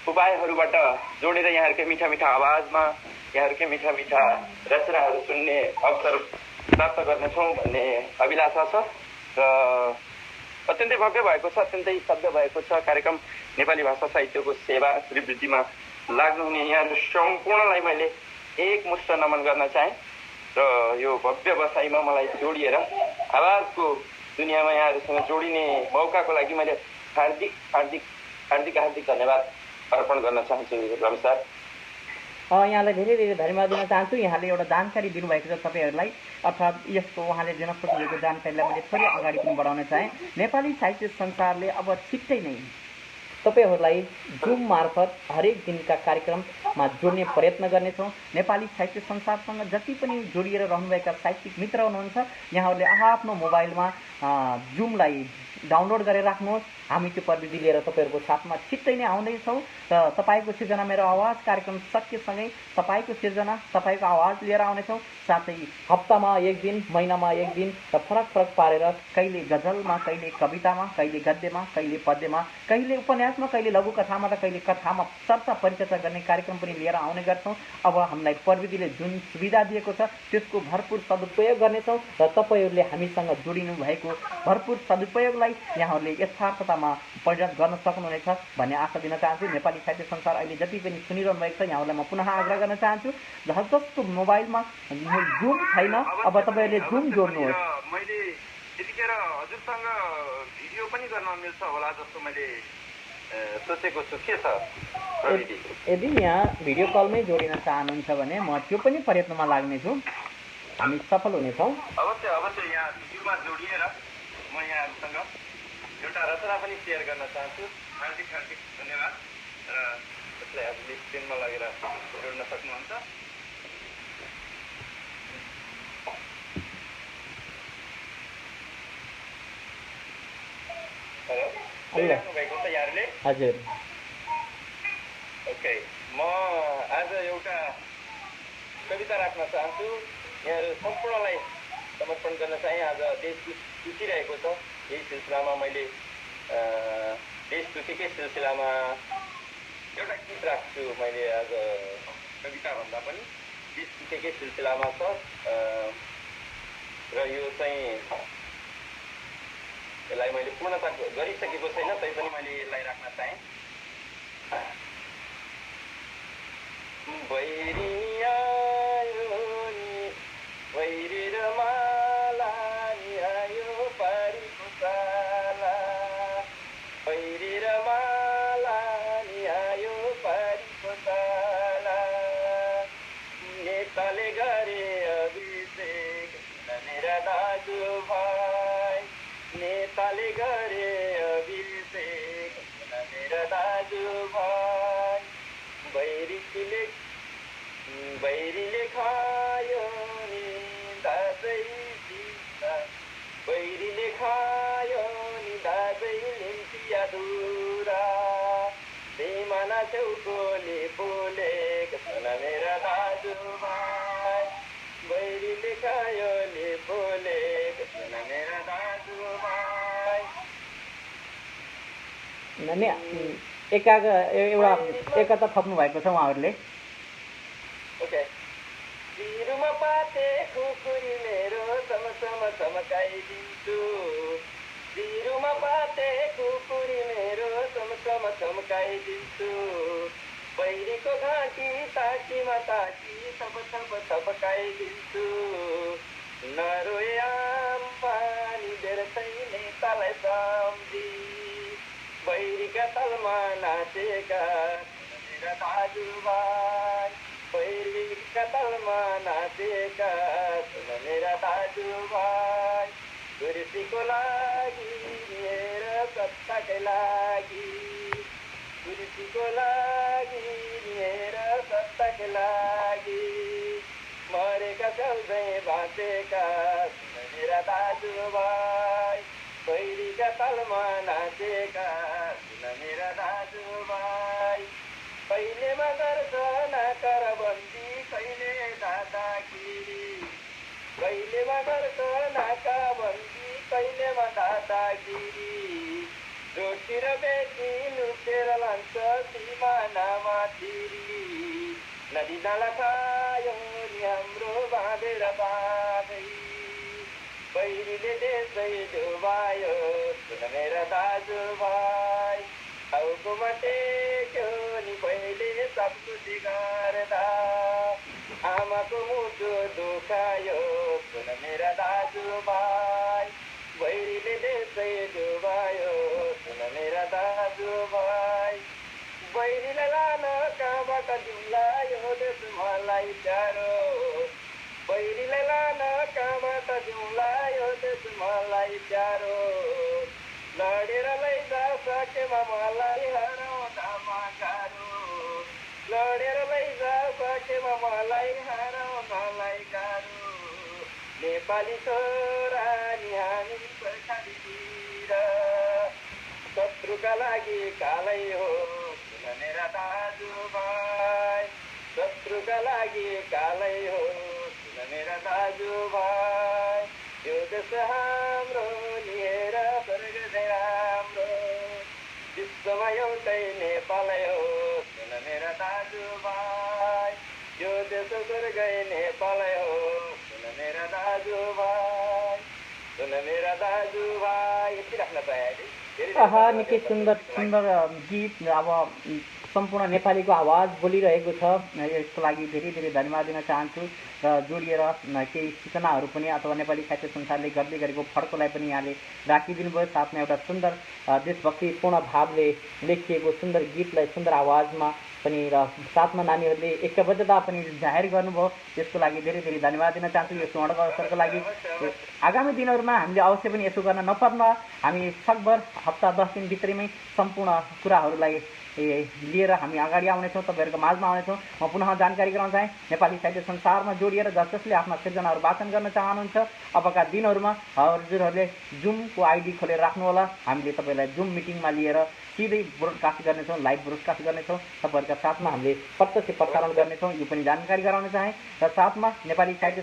उपायहरूबाट जोडेर यहाँहरूकै मिठा मिठा आवाजमा यहाँहरूकै मिठा मिठा रचनाहरू सुन्ने अवसर प्राप्त गर्नेछौँ भन्ने अभिलाषा छ र अत्यन्तै भव्य भएको छ, अत्यन्तै सभ्य भएको छ। कार्यक्रम नेपाली भाषा साहित्यको सेवा अभिवृद्धिमा लाग्नुहुने यहाँहरू सम्पूर्णलाई मैले एकमुष्ट नमन गर्न चाहेँ र यो भव्य बसाइमा मलाई जोडिएर आवाजको दुनियाँमा यहाँहरूसँग जोडिने मौकाको लागि मैले हार्दिक हार्दिक हार्दिक हार्दिक धन्यवाद अर्पण गर्न चाहन्छु रमेश सर। यहाँलाई धेरै धेरै धन्यवाद दिन चाहन्छु। यहाँले एउटा जानकारी दिनुभएको छ तपाईँहरूलाई, अर्थात् यसको उहाँले दिन खोज्नुभएको जानकारीलाई मैले थोरै अगाडि पनि बढाउन चाहेँ। नेपाली साहित्य संसारले अब छिट्टै नै तपाईहरूलाई जुम मार्फत हरेक दिनका कार्यक्रममा जोड्ने प्रयत्न गर्नेछौँ। नेपाली साहित्य संसारसँग जति पनि जोडिएर रहनुभएका साहित्यिक मित्र हुनुहुन्छ, यहाँहरूले आफ्नो मोबाइलमा जुमलाई डाउनलोड गरेर राख्नुहोस्। हामी त्यो प्रविधि लिएर तपाईँहरूको साथमा छिट्टै नै आउँदैछौँ र तपाईँको सिर्जना मेरो आवाज कार्यक्रम सकिएसँगै तपाईँको सिर्जना, तपाईँको आवाज लिएर आउनेछौँ। साथै हप्तामा एक दिन, महिनामा एक दिन र फरक फरक पारेर कहिले गजलमा, कहिले कवितामा, कहिले गद्यमा, कहिले पद्यमा, कहिले उपन्यासमा, कहिले लघुकथामा र कहिले कथामा चर्चा परिचर्चा गर्ने कार्यक्रम पनि लिएर आउने गर्छौँ। अब हामीलाई प्रविधिले जुन सुविधा दिएको छ त्यसको भरपुर सदुपयोग गर्नेछौँ र तपाईँहरूले हामीसँग जोडिनु भएको भरपुर सदुपयोगलाई यहाँहरूले यथार्थतामा परिणत गर्न सक्नुहुनेछ भन्ने आशा दिन चाहन्छु। नेपाली साहित्य संसार अहिले जति पनि सुनिरहनु भएको छ यहाँहरूलाई म पुनः आग्रह गर्न चाहन्छु, जसको मोबाइलमा जुम छैन अब तपाईँहरूले जुम जोड्नुहोस्। मैले यतिखेर हजुरसँग भिडियो पनि गर्न मिल्छ होला जस्तो मैले सोचेको छु। के छ प्रविधि? यदि यहाँ भिडियो कलमै जोडिन चाहनुहुन्छ भने म त्यो पनि प्रयत्नमा लाग्नेछु, हामी सफल हुनेछौँ। अवश्य अवश्य यहाँ भिडियोमा जोडिएर म यहाँहरूसँग एउटा रचना पनि सेयर गर्न चाहन्छु। हार्दिक हार्दिक धन्यवाद र यसलाई हजुरले स्क्रिनमा लगेर जोड्न सक्नुहुन्छ। भएको छ यहाँहरूले? हजुर। ओके, म आज एउटा कविता राख्न चाहन्छु, यहाँहरू सम्पूर्णलाई समर्पण गर्न चाहे। आज देश टुटिरहेको छ, यही सिलसिलामा मैले देश टुटेकै सिलसिलामा एउटा गीत राख्छु। मैले आज कविता भन्दा पनि देश टुटेकै सिलसिलामा छ र यो चाहिँ यसलाई मैले पूर्णता गरिसकेको छैन, तैपनि मैले यसलाई राख्न चाहेँ। बैरी आयो नि बैरी र माला नि आयो पारीको साला, बैरी र माला नि आयो पारीको साला, नेताले गरे अभिषेक मेरा दाजुभाइ, नेताले गरे अभिषेक मेरा दाजुभाइ, बैरीले खायो नि दाजै दिसा, बैरीले खायो नि दाजै निम्ति अधुरा, बेमाना छेउकोले बोलेको छन् मेरा दाजुभाइ, बैरीले खायो नि बोलेको छन् मेरा दाजुभाइ। एकता थप्नु भएको छ उहाँहरूले। ओके, जिरुमा पाते खुकुरी मेरो समसम चमकाइदिन्छु, जिरुमा पाते खुकुरी मेरो समसम चमकाइदिन्छु, बैरीको घाँटी ताकीमा ताकी थप थप थपकाइदिन्छु, नरोए आम्मा नि बेर्सै नेतालाई सम्झी, बैरीका तलमा नाचेका मेरा दाजुभाइ, बैरीका तलमा नाचेका मेरा दाजुभाइ, कुर्सीको लागि लिएर सत्ताकै लागि, कुर्सीको लागि लिएर सत्ताकै लागि, मरेका चल्दै बाँचेका मेरा दाजुभाइ, बैरीका तलमा नाचेका मेरा दाजुभाइ, कहिलेमा गर्छ नाकाबन्दी कहिले दादागिरी, कहिलेमा गर्छ नाकाबन्दी कहिलेमा दादागिरी, रोटी र बेटी लुटेर लान्छ सिमानामा तिरी, नदी नाला खायो नि हाम्रो बाँधेर बाँधै, बैरीले देशै डुबायो मेरा दाजुभाइ, टाउकोमा टेक्यो नि पहिले सबकुछ गर्दा, आमाको मुटु दुखायो मेरा दाजुभाइ, बैरीले देशै डुबायो मेरा दाजुभाइ, बैरीलाई लान कहाँबाट जुम्ला यो देश मलाई प्यारो, बैरीलाई लान कहाँबाट जुम्ला यो देश मलाई प्यारो, लडेर लैजा सकेमा मलाई लडेर लैजा सकेमा मलाई हराउनलाई गाह्रो नेपाली छोरा नि हामी पर्खालीतिर शत्रुका लागि कालै हो सुन मेरा दाजुभाइ शत्रुका लागि कालै हो सुन मेरा दाजुभाइ यो देश हाम्रो लिएर स्वर्ग चाहिँ राम्रो विश्वमा एउटै नेपालै हो सुन मेरा दाजुभाइ यो देश स्वर्गै नेपालै हो सुन मेरा दाजुभाइ सुन मेरा दाजुभाइ यति राख्न पाएँ निकै सुन्दर सुन्दर गीत अब सम्पूर्ण नेपालीको आवाज बोलिरहेको छ। यसको लागि धेरै धेरै धन्यवाद दिन चाहन्छु र जोडिएर केही सूचनाहरू पनि अथवा नेपाली साहित्य संसारले गर्दै गरेको फड्कोलाई पनि यहाँले राखिदिनु भयो। साथमा एउटा सुन्दर देशभक्तिपूर्ण भावले लेखिएको सुन्दर गीतलाई सुन्दर आवाजमा पनि र साथमा नानीहरूले एकबद्धता पनि जाहेर गर्नुभयो। त्यसको लागि धेरै धेरै धन्यवाद दिन चाहन्छु। यो स्वर्णको अवसरको लागि आगामी दिनहरूमा हामीले अवश्य पनि यसो गर्न नपर्ला। हामी सकभर हप्ता 10 दिनभित्रैमै सम्पूर्ण कुराहरूलाई लिएर हामी अगाडि आउनेछौँ, तपाईँहरूको माझमा आउनेछौँ। म पुनः जानकारी गराउन चाहेँ, नेपाली साहित्य संसारमा जोडिएर जसले आफ्ना सिर्जनाहरू वाचन गर्न चाहनुहुन्छ अबका दिनहरूमा हजुरहरूले जुमको आइडी खोलेर राख्नुहोला। हामीले तपाईँलाई जुम मिटिङमा लिएर सिधै ब्रोडकास्ट गर्नेछौँ, लाइभ ब्रोडकास्ट गर्नेछौँ, तपाईँहरूका साथमा हामीले प्रत्यक्ष प्रसारण गर्नेछौँ। यो पनि जानकारी गराउन चाहेँ। र साथमा नेपाली साहित्य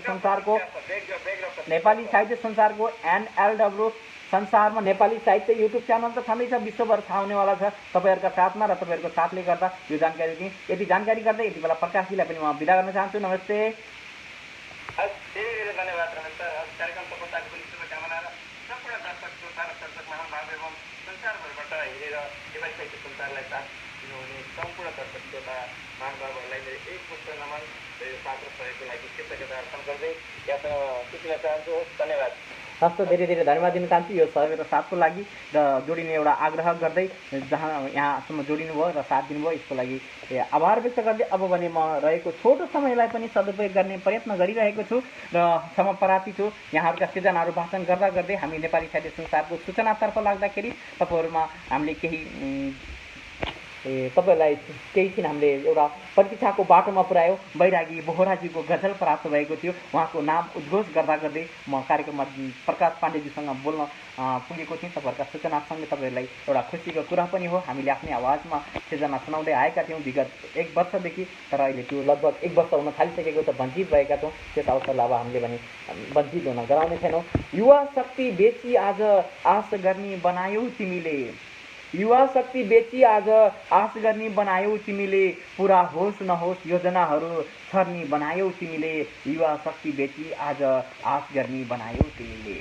संसारको NLW संसारमा नेपाली साहित्य युट्युब च्यानल त छँदैछ, विश्वभर थाहा हुनेवाला छ तपाईँहरूका साथमा र तपाईँहरूको साथले गर्दा यो जानकारी दिएँ। यति जानकारी गर्दै यति बेला प्रकाशजीलाई पनि म बिदा गर्न चाहन्छु। नमस्ते। धन्यवाद कार्यक्रम सफलताको पनि शुभकामना र सम्पूर्ण दर्शक श्रोता र दर्शक महानुभाव एवं संसारभरबाट हेरेर नेपाली साहित्य संसारलाई साथ दिनुहुने सम्पूर्ण दर्शक श्रोता महानुभावहरूलाई मेरो एक मुक्त नमन र यो साथ र सहयोगको लागि कृतज्ञता अर्पण गर्दै यहाँसँग सिक्न चाहन्छु। धन्यवाद। हस्, धेरै धेरै धन्यवाद दिन चाहन्छु यो सहयोग र साथको लागि र जोडिने एउटा आग्रह गर्दै जहाँ यहाँसम्म जोडिनु भयो र साथ दिनुभयो यसको लागि आभार व्यक्त गर्दै अब भने म रहेको छोटो समयलाई पनि सदुपयोग गर्ने प्रयत्न गरिरहेको छु र क्षमाप्रार्थी छु। यहाँहरूका सृजनाहरू वाचन गर्दा गर्दै हामी नेपाली साहित्य संसारको सूचनातर्फ लाग्दाखेरि तपाईँहरूमा हामीले केही तपाईँहरूलाई केही दिन हामीले एउटा प्रतीक्षाको बाटोमा पुर्यायो। बैरागी बोहराजीको गजल प्राप्त भएको थियो। उहाँको नाम उद्घोष गर्दा गर्दै म कार्यक्रममा प्रकाश पाण्डेजीसँग बोल्न पुगेको थिएँ। तपाईँहरूका सूचनासँगै तपाईँहरूलाई एउटा खुसीको कुरा पनि हो। हामीले आफ्नै आवाजमा सिर्जना सुनाउँदै आएका थियौँ विगत 1 वर्षदेखि, तर अहिले त्यो लगभग 1 वर्ष हुन थालिसकेको त वञ्चित भएका छौँ। त्यस अवसरलाई अब हामीले भने वञ्चित हुन गराउने छैनौँ। युवा शक्ति बेची आज आश गर्ने बनायौ तिमीले, युवा शक्ति बेची आज आश गर्ने बनायौ तिमीले, पुरा होस् नहोस् योजनाहरू छर्नी बनायौ तिमीले, युवा शक्ति बेची आज आश गर्ने बनायौ तिमीले।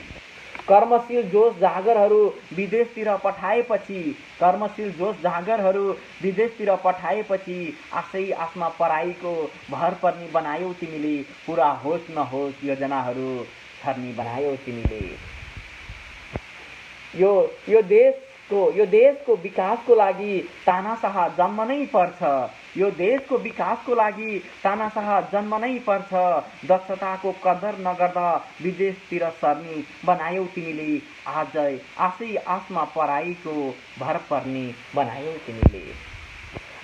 कर्मशील जोश जागरहरू विदेशतिर पठाएपछि, कर्मशील जोश जागरहरू विदेशतिर पठाएपछि आशै आशमा पराईको भर पर्ने बनायौ तिमीले, पुरा होस् नहोस् योजनाहरू छर्नी बनायौ तिमीले। यो देशको विकासको लागि तानाशाह जन्म नै पर्छ, यो देशको विकासको लागि तानाशाह जन्म नै पर्छ, दक्षताको कदर नगर्दा विदेशतिर सर्नी बनायौ तिमीले, आशै आशमा पराईको भर पर्ने बनायौ तिमीले।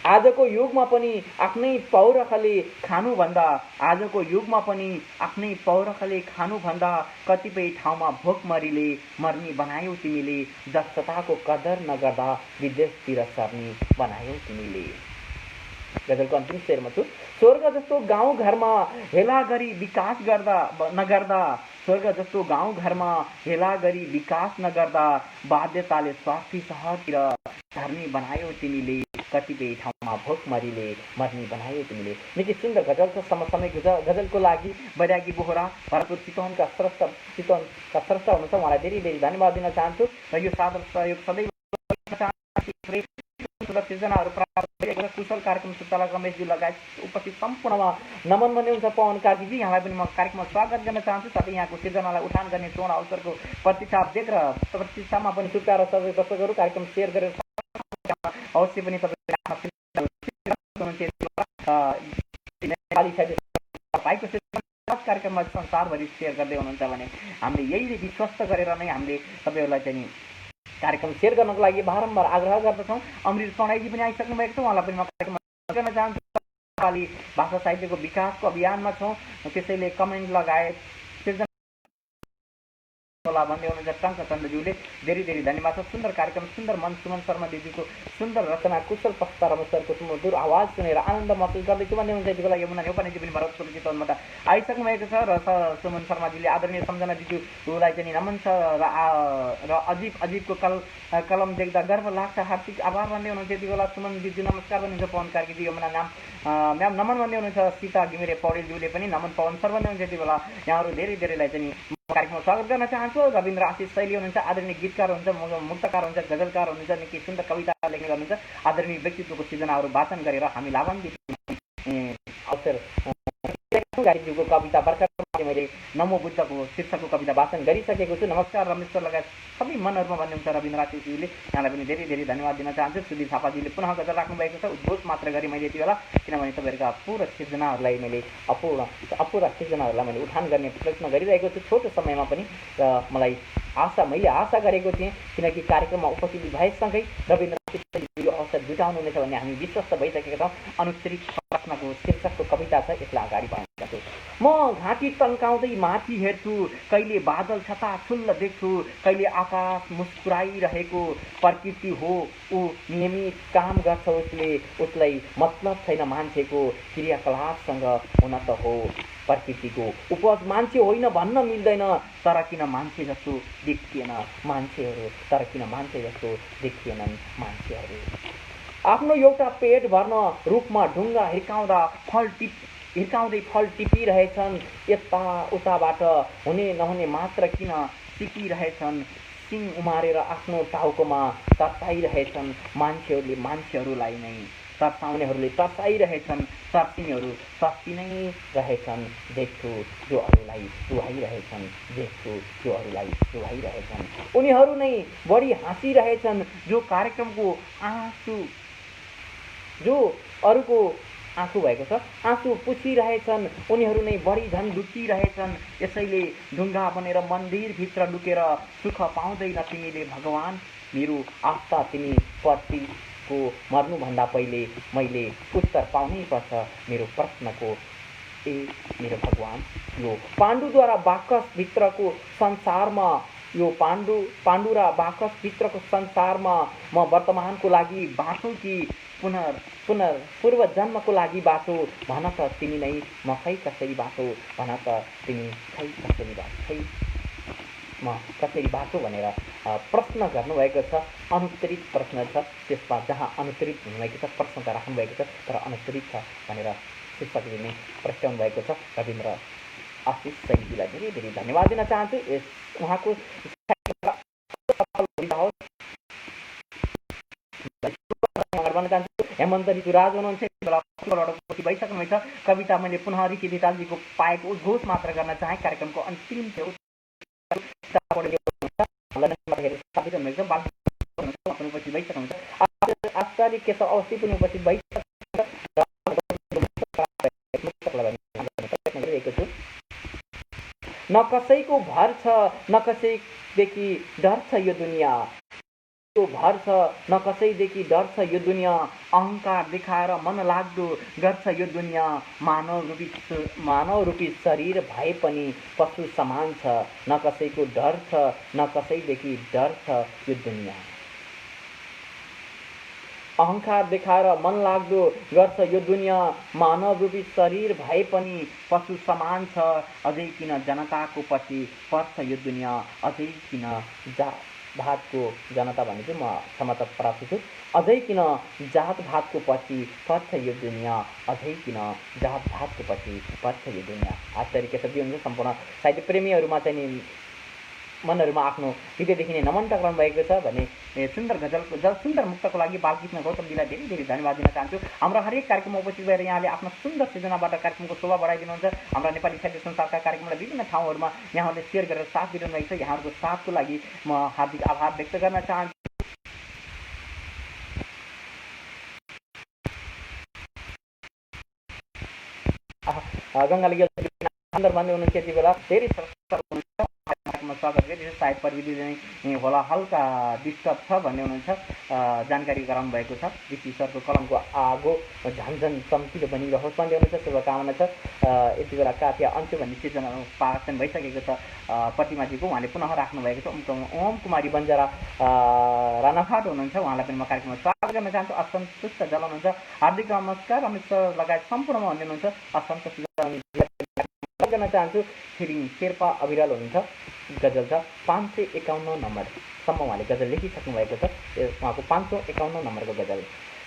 आजको युगमा पनि आफ्नै पौरखले खानुभन्दा, आजको युगमा पनि आफ्नै पौरखले खानुभन्दा कतिपय ठाउँमा भोकमरीले मर्नी बनायौ तिमीले, दक्षताको कदर नगर्दा विदेशतिर सर्नी बनायौ तिमीले। गजलको अन्तिम शेरमा छु। स्वर्ग जस्तो गाउँ घरमा हेला गरी विकास नगर्दा, स्वर्ग जस्तो गाउँ घरमा हेला गरी विकास नगर्दा बाध्यताले स्वार्थी सहरतिर धर्नी बनायौ तिमीले, कतिपय ठाउँमा भोकमरीले मर्नी बनायौ तिमीले। निकै सुन्दर गजल छ। समसामयिक गजलको लागि बैरागी बोहरा भरतपुर चितवनका स्रष्टा हुनुहुन्छ, उहाँलाई धेरै धेरै धन्यवाद दिन चाहन्छु र यो सादर सहयोग सदैव सृजनाहरू प्राप्त गरिएको कुशल कार्यक्रम सञ्चालक रमेशजी लगायत उपस्थित सम्पूर्णमा नमन भन्ने हुन्छ। पवन कार्कीजी, यहाँलाई पनि म कार्यक्रममा स्वागत गर्न चाहन्छु। साथै यहाँको सृजनालाई उठान गर्ने स्वर्ण अवसरको प्रतीक्षा देखेर प्रतीक्षामा पनि छुट्याएर सबै दर्शकहरू कार्यक्रम सेयर गरेर अवश्य पनि तपाईँको कार्यक्रममा संसारभरि सेयर गर्दै हुनुहुन्छ भने हामीले यही विश्वस्त गरेर नै हामीले तपाईँहरूलाई चाहिँ कार्यक्रम सेयर गर्नको लागि बारम्बार आग्रह गर्दछौँ। अमृत प्रणयजी पनि आइसक्नु भएको छ, उहाँलाई पनि म कार्यक्रममा गर्न चाहन्छु। नेपाली भाषा साहित्यको विकासको अभियानमा छौँ, त्यसैले कमेन्ट लगाए होला भन्दै हुनुहुन्छ टङ्कचन्द्रज्यूले। धेरै धेरै धन्यवाद छ। सुन्दर कार्यक्रम, सुन्दर मन, सुमन शर्मा दिदीको सुन्दर रचना, कुशल प्रस्ताव रमेश्वरको सुमधुर आवाज सुनेर आनन्द महसुस गर्दैछु भन्दै हुनुहुन्छ। यति बेला यमुना नेपाली पनि भरतपुर चितवनबाट आइसक्नु भएको छ र सुमन शर्माजीले आदरणीय सम्झना दिदीलाई चाहिँ नमन छ र अजीबको कलम देख्दा गर्व लाग्छ, हार्दिक आभार भन्दै हुनुहुन्छ। यति बेला सुमन दिदी नमस्कार भन्नुहुन्छ। पवन कार्कीजी यमुना म्याम नमन भन्दै हुनुहुन्छ। सीता घिमिरे पौडेलज्यूले पनि नमन पवन सर भन्दै हुनुहुन्छ। यति बेला यहाँहरू धेरै धेरैलाई चाहिँ कार्यक्रममा स्वागत गर्न चाहन्छु। रविन्द्र आशिष शैली हुनुहुन्छ, आदरणीय गीतकार हुनुहुन्छ, मुक्तकार हुनुहुन्छ, गजलकार हुनुहुन्छ, निकै सुन्दर कविता लेख्ने गर्नुहुन्छ। आदरणीय व्यक्तित्वको सृजनाहरू वाचन गरेर हामी लाभान्वित अवसर गाडीज्यूको कविता भर्खर मैले नमो बुद्धको शीर्षकको कविता वाचन गरिसकेको छु। नमस्कार रमेश्वर लगायत सबै मनहरूमा भन्ने हुन्छ रविन्द्र आशिषज्यूले, यहाँलाई पनि धेरै धेरै धन्यवाद दिन चाहन्छु। सुधीर थापाजीले पुनः गजल राख्नुभएको छ, उद्घोष मात्र गरेँ मैले यति बेला, किनभने तपाईँहरूका अपूर्ण सिर्जनाहरूलाई मैले अपूर्ण सिर्जनाहरूलाई मैले उठान गर्ने प्रयत्न गरिरहेको छु छोटो समयमा पनि। र मैले आशा गरेको थिएँ, किनकि कार्यक्रममा उपस्थित भएसँगै रविन्द्र आशिषज्यूले अवसर जुटाउनुहुनेछ भन्ने हामी विश्वस्त भइसकेका छौँ। अनुत्तरित प्रश्नको शीर्षकको कविता छ, यसलाई अगाडि बढाउन चाहन्छु। म घाँटी तन्काउँदै माथि हेर्छु, कहिले बादल छताछुल्ल देख्छु, कहिले आकाश मुस्कुराइरहेको। प्रकृति हो ऊ नियमित काम गर्छ, उसलाई मतलब छैन मान्छेको क्रियाकलापसँग। हुन त हो प्रकृतिको उपज मान्छे होइन भन्न मिल्दैन, तर किन मान्छे जस्तो देखिएन मान्छेहरू, तर किन मान्छे जस्तो देखिएनन् मान्छेहरू। आफ्नो एउटा पेट भर्न रुखमा ढुङ्गा हिर्काउँदै फल टिपिरहेछन्, यता उताबाट हुने नहुने मात्र किन सिकिरहेछन्। सिङ उमारेर आफ्नो टाउकोमा तर्साइरहेछन् मान्छेहरूले, मान्छेहरूलाई नै तर्साउनेहरूले तर्साइरहेछन्, सर्सिनेहरू सर्सी नै रहेछन्। देख्छु जो अरूलाई रुवाइरहेछन्, देख्छु जो अरूलाई रुवाइरहेछन्। उनीहरू नै बढी हाँसिरहेछन्, जो कार्यक्रमको जो अरूको आँसु भएको छ आँसु पुछिरहेछन्, उनीहरू नै बढी झन् दुखिरहेछन्। यसैले ढुङ्गा बनेर मन्दिरभित्र लुकेर सुख पाउँदैन तिमीले भगवान्। मेरो आस्था तिमी प्रतिको मर्नुभन्दा पहिले मैले उत्तर पाउनै पर्छ मेरो प्रश्नको। मेरो भगवान्, यो पाण्डुद्वारा बाकसभित्रको संसारमा पाण्डु र बाकसभित्रको संसारमा म वर्तमानको लागि बाँचौँ कि पूर्व जन्मको लागि बाँचो? भन त तिमी नै, म खै कसरी बाँचो? भन त तिमी खै कसरी बाँचो, म कसरी बाँचो भनेर प्रश्न गर्नुभएको छ। अनुत्तरित प्रश्न छ, त्यसमा जहाँ अनुत्तरित हुनुभएको छ प्रश्न त राख्नुभएको छ, तर अनुत्तरित छ भनेर शीर्षकले नै प्रश्नाउनु भएको छ। रविन्द्र आशिष शैलीलाई धेरै धेरै धन्यवाद दिन चाहन्छु। उहाँको हेमन्त ऋतुराज हुनुहुन्छ, भइसक्नु छ। कविता मैले पुनः रिकी धितालजीको पाएको उद्घोष मात्र गर्न चाहेँ। कार्यक्रमको अन्तिम उपस्थित भइसक्नुहुन्छ। आचार्य केशव अवस्थी पनि उपस्थित भइसकेको छु। न कसैको भर छ, न कसैदेखि डर छ यो दुनियाँ, भर छ न कसैदेखि डर छ यो दुनियाँ। अहङ्कार देखाएर मन लाग्दो गर्छ यो दुनियाँ। मानव रूपी शरीर भए पनि पशु समान छ, न कसैको डर छ, न कसैदेखि डर छ यो दुनियाँ। अहङ्कार देखाएर मन लाग्दो गर्छ यो दुनियाँ। मानव रूपी शरीर भए पनि पशु समान छ, अझै किन जनताको पछि पर्छ यो दुनियाँ। अझै किन भातको जनता भने चाहिँ म क्षमता प्राप्त छु। अझै किन जात भातको पछि पर्छ यो दुनियाँ, अझै किन जात भातको पछि पर्छ यो दुनियाँ। आचार्य केशवजी हुन्छ। सम्पूर्ण साहित्य प्रेमीहरूमा चाहिँ नि मनहरूमा आफ्नो हृदयदेखि नै नमन टक्राउनु भएको छ भने सुन्दर सुन्दर मुक्तको लागि बालकृष्ण गौतमजीलाई धेरै धेरै धन्यवाद दिन चाहन्छु। हाम्रो हरेक कार्यक्रममा उपस्थित भएर यहाँले आफ्नो सुन्दर सृजनाबाट कार्यक्रमको शोभा बढाइदिनुहुन्छ। हाम्रा नेपाली साहित्य संसारका कार्यक्रमलाई विभिन्न ठाउँहरूमा यहाँहरूले सेयर गरेर साथ दिइरहनु भएको छ। यहाँहरूको साथको लागि म हार्दिक आभार व्यक्त गर्न चाहन्छु। गङ्गाली भन्दै हुनुहुन्छ यति बेला धेरै स्वागत गरिरहेको सायद प्रविधि नै होला हल्का डिस्टर्ब छ भन्ने हुनुहुन्छ जानकारी गराउनु भएको छ। विपी सरको कलमको आगो झन्झन चम्किलो बनिरहोस् भन्ने हुनुहुन्छ, शुभकामना छ। यति बेला काफिया अन्त्य भन्ने सिर्जना पाचन भइसकेको छ प्रतिमाजीको, उहाँले पुनः राख्नुभएको छ। ओम कुमारी बन्जारा राणाफाट हुनुहुन्छ, उहाँलाई पनि म कार्यक्रममा स्वागत गर्न चाहन्छु। असन्तुष्ट जलाउनुहुन्छ, हार्दिक नमस्कार रमेश सर लगायत सम्पूर्णमा भन्ने हुनुहुन्छ, असन्तुष्ट गर्न चाहन्छु। छिरिङ शेर्पा अविरल हुनुहुन्छ, गजल छ 551 नम्बरसम्म उहाँले गजल लेखिसक्नु भएको छ। उहाँको 551 नम्बरको गजल।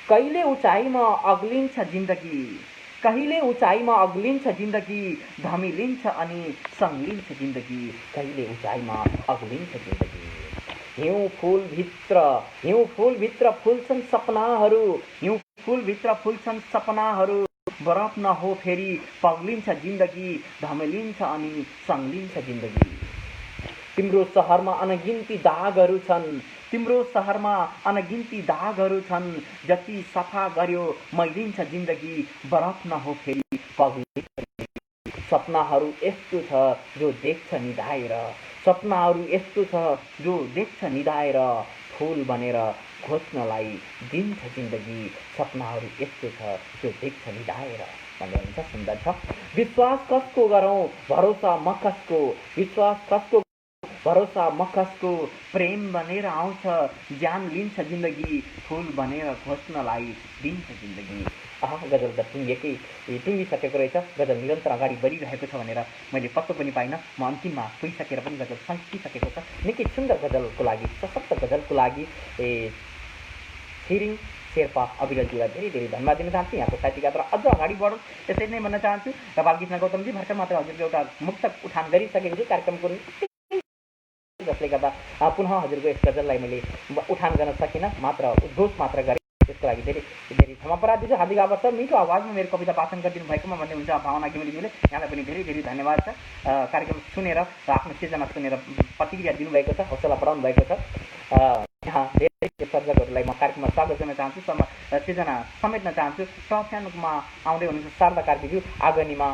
कहिले उचाइमा अग्लिन्छ जिन्दगी, कहिले उचाइमा अग्लिन्छ जिन्दगी, धमिलिन्छ अनि सङ्लिन्छ जिन्दगी, कहिले उचाइमा अग्लिन्छ जिन्दगी। हिउँ फुलभित्र फुल्छन् सपनाहरू, हिउँ फुलभित्र फुल्छन् सपनाहरू, बरफ नहो फेरि पग्लिन्छ जिन्दगी, धमिलिन्छ अनि सङ्लिन्छ जिन्दगी। तिम्रो सहरमा अनगिन्ती दागहरू छन्, तिम्रो सहरमा अनगिन्ती दागहरू छन्, जति सफा गर्यो मैलिन्छ जिन्दगी, बरफ नहो फेरि पग्लिन्छ। सपनाहरू यस्तो छ जो देख्छ निधाएर, सपनाहरू यस्तो छ जो देख्छ निधाएर, फुल बनेर घोच्नलाई दिन्छ जिन्दगी, सपनाहरू यस्तो छ जो देख्छ निधाएर भन्ने हुन्छ। सुन्दर छ। विश्वास कसको गरौँ भरोसा म कसको, विश्वास कसको भरोसा म कसको, प्रेम बनेर आउँछ ज्यान लिन्छ जिन्दगी, फुल बनेर घोच्नलाई दिन्छ जिन्दगी। गजल त टुङ्गिसकेको रहेछ, गजल निरन्तर अगाडि बढिरहेको छ भनेर मैले पत्तो पनि पाइनँ। म अन्तिममा पुगिसकेर पनि गजल सकिसकेको छ। निकै सुन्दर गजलको लागि, सशक्त गजलको लागि छिरिङ शेर्पा अविरलजीलाई धेरै धेरै धन्यवाद दिन चाहन्छु। यहाँको साहित्यिक यात्रा अझ अगाडि बढोस् त्यसरी नै भन्न चाहन्छु। र बालकृष्ण गौतमजी भर्खर मात्र हजुरको एउटा मुक्तक उठान गरिसकेको छु कार्यक्रमको, जसले गर्दा पुनः हजुरको यस गजललाई मैले उठान गर्न सकिनँ, मात्र उद्घोष मात्र गरेँ। त्यसको लागि धेरै धेरै क्षमा प्रार्थी छु। हार्दिक आभार छ। मिठो आवाजमा मेरो कविता वाचन गरिदिनु भएकोमा भन्ने हुन्छ भावना घिमिरेज्यूले, यहाँलाई पनि धेरै धेरै धन्यवाद छ। कार्यक्रम सुनेर र आफ्नो सिर्जना सुनेर प्रतिक्रिया दिनुभएको छ, हौसला बढाउनु भएको छ। यहाँ धेरै सर्जकहरूलाई म कार्यक्रममा स्वागत गर्न चाहन्छु, सिर्जना समेट्न चाहन्छु। टफ्यानमा आउँदै हुनुहुन्छ शारदा कार्कीज्यू, आगनीमा